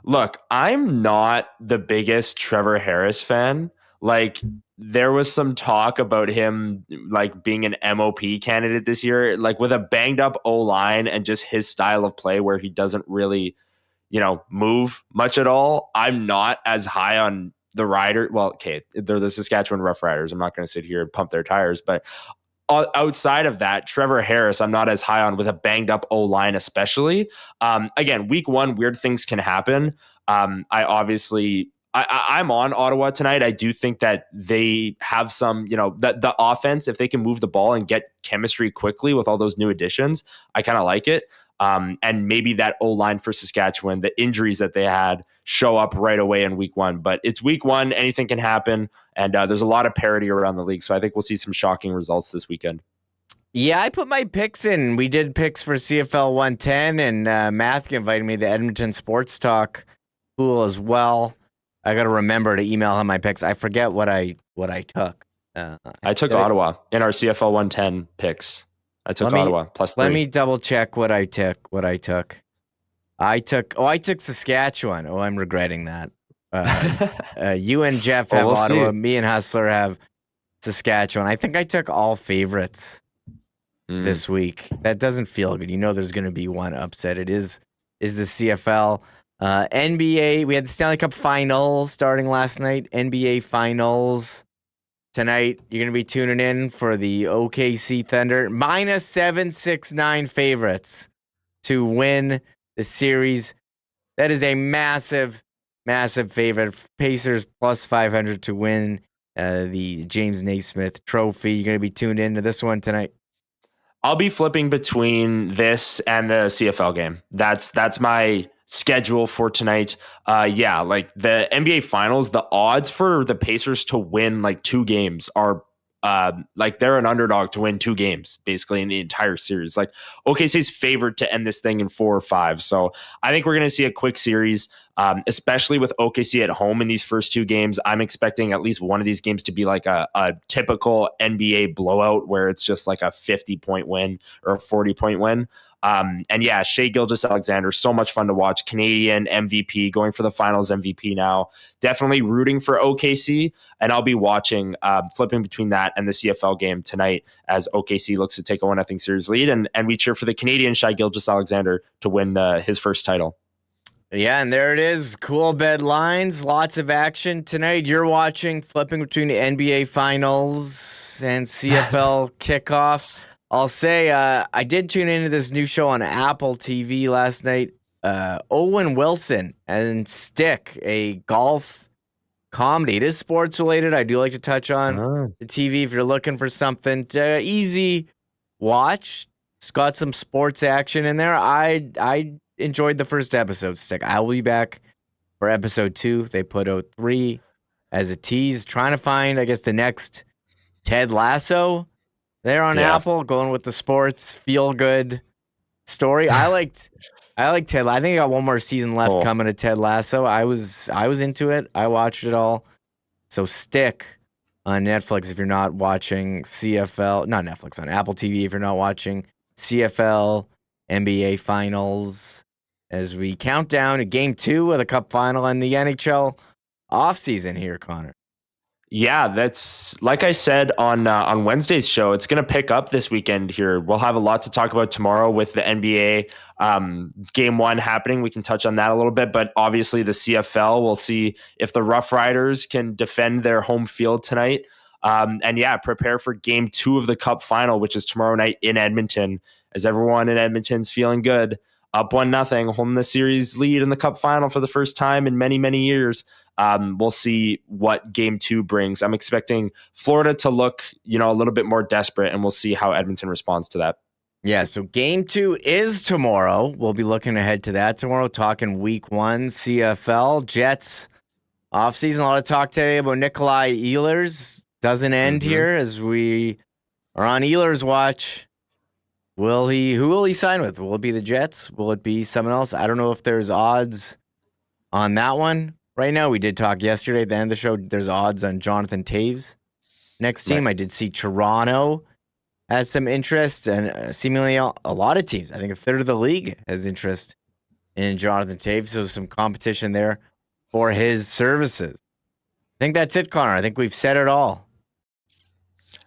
look, I'm not the biggest Trevor Harris fan. Like, there was some talk about him like being an MOP candidate this year, like with a banged up O-line and just his style of play where he doesn't really, move much at all. I'm not as high on the Rider. Well, okay, they're the Saskatchewan Rough Riders. I'm not going to sit here and pump their tires, but outside of that, Trevor Harris, I'm not as high on with a banged up O-line, especially. Again, week 1, weird things can happen. I'm on Ottawa tonight. I do think that they have some, the offense, if they can move the ball and get chemistry quickly with all those new additions, I kind of like it. And maybe that O-line for Saskatchewan, the injuries that they had show up right away in week 1. But it's week 1. Anything can happen. And there's a lot of parity around the league. So I think we'll see some shocking results this weekend. Yeah, I put my picks in. We did picks for CFL 110, and Matthew invited me to the Edmonton Sports Talk pool as well. I got to remember to email him my picks. I forget what I took. I took Ottawa in our CFL 110 picks. I took Ottawa +3. Let me double check what I took. I took Saskatchewan. Oh, I'm regretting that. You and Jeff have Ottawa. See. Me and Hustler have Saskatchewan. I think I took all favorites this week. That doesn't feel good. There's going to be one upset. It is the CFL. NBA, we had the Stanley Cup Final starting last night. NBA Finals tonight. You're going to be tuning in for the OKC Thunder. -769 favorites to win the series. That is a massive, massive favorite. Pacers +500 to win the James Naismith Trophy. You're going to be tuned into this one tonight. I'll be flipping between this and the CFL game. That's my schedule for tonight. Like the NBA Finals, the odds for the Pacers to win like 2 games are like they're an underdog to win 2 games basically in the entire series. Like OKC's favored to end this thing in 4 or 5. So I think we're going to see a quick series, especially with OKC at home in these first 2 games. I'm expecting at least one of these games to be like a typical NBA blowout where it's just like a 50-point win or a 40-point win. Shea Gilgeous-Alexander, so much fun to watch. Canadian MVP, going for the finals MVP now. Definitely rooting for OKC, and I'll be watching, flipping between that and the CFL game tonight as OKC looks to take a 1-0 series lead, and we cheer for the Canadian Shea Gilgeous-Alexander to win his first title. Yeah, and there it is. Coolbet lines, lots of action tonight. You're watching, flipping between the NBA Finals and CFL Kickoff. I'll say I did tune into this new show on Apple TV last night. Owen Wilson and Stick, a golf comedy. It is sports related. I do like to touch on the TV if you're looking for something easy watch. It's got some sports action in there. I enjoyed the first episode, Stick. I will be back for episode 2. They put out 3 as a tease. Trying to find, I guess, the next Ted Lasso. They're on Apple, going with the sports feel good story. I liked Ted. I think I got one more season left coming to Ted Lasso. I was into it. I watched it all. So Stick on Netflix if you're not watching CFL, not Netflix, on Apple TV if you're not watching CFL NBA Finals as we count down to Game 2 of the Cup Final and the NHL offseason here, Connor. Yeah, that's like I said on Wednesday's show. It's going to pick up this weekend here. We'll have a lot to talk about tomorrow with the NBA game 1 happening. We can touch on that a little bit, but obviously the CFL. We'll see if the Rough Riders can defend their home field tonight. And yeah, prepare for game 2 of the Cup Final, which is tomorrow night in Edmonton. As everyone in Edmonton's feeling good, up 1-0, holding the series lead in the Cup Final for the first time in many, many years. We'll see what game 2 brings. I'm expecting Florida to look, a little bit more desperate, and we'll see how Edmonton responds to that. Yeah, so game 2 is tomorrow. We'll be looking ahead to that tomorrow, talking week 1 CFL. Jets offseason. A lot of talk today about Nikolai Ehlers. Doesn't end here as we are on Ehlers watch. Who will he sign with? Will it be the Jets? Will it be someone else? I don't know if there's odds on that one. Right now, we did talk yesterday at the end of the show. There's odds on Jonathan Taves. Next team, I did see Toronto has some interest, and seemingly a lot of teams. I think a third of the league has interest in Jonathan Taves, so some competition there for his services. I think that's it, Connor. I think we've said it all.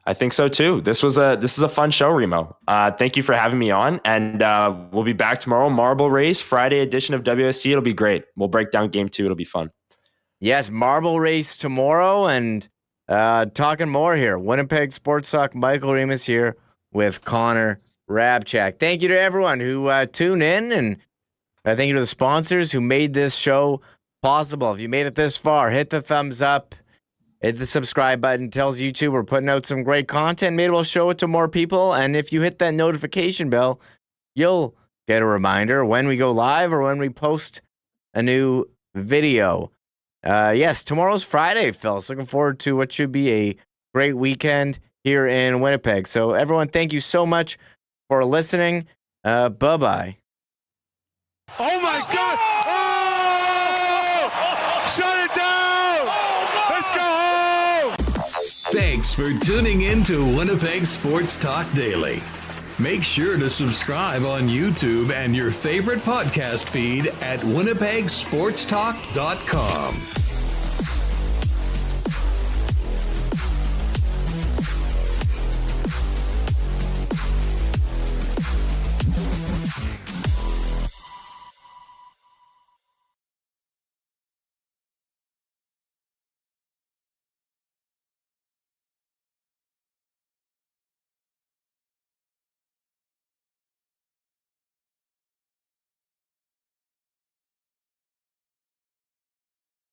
I think so too. This was a fun show, Remo. Thank you for having me on, and we'll be back tomorrow. Marble Race, Friday edition of WST. It'll be great. We'll break down game 2. It'll be fun. Yes, Marble Race tomorrow, and talking more here. Winnipeg Sports Talk. Michael Remis here with Connor Hrabchak. Thank you to everyone who tuned in, and thank you to the sponsors who made this show possible. If you made it this far, hit the thumbs up. Hit the subscribe button. Tells YouTube we're putting out some great content. Maybe we'll show it to more people. And if you hit that notification bell, you'll get a reminder when we go live or when we post a new video. Yes, tomorrow's Friday, fellas. Looking forward to what should be a great weekend here in Winnipeg. So everyone, thank you so much for listening. Bye-bye. Oh, my God. Oh! Shut it down. Let's go home. Thanks for tuning in to Winnipeg Sports Talk Daily. Make sure to subscribe on YouTube and your favorite podcast feed at winnipegsportstalk.com.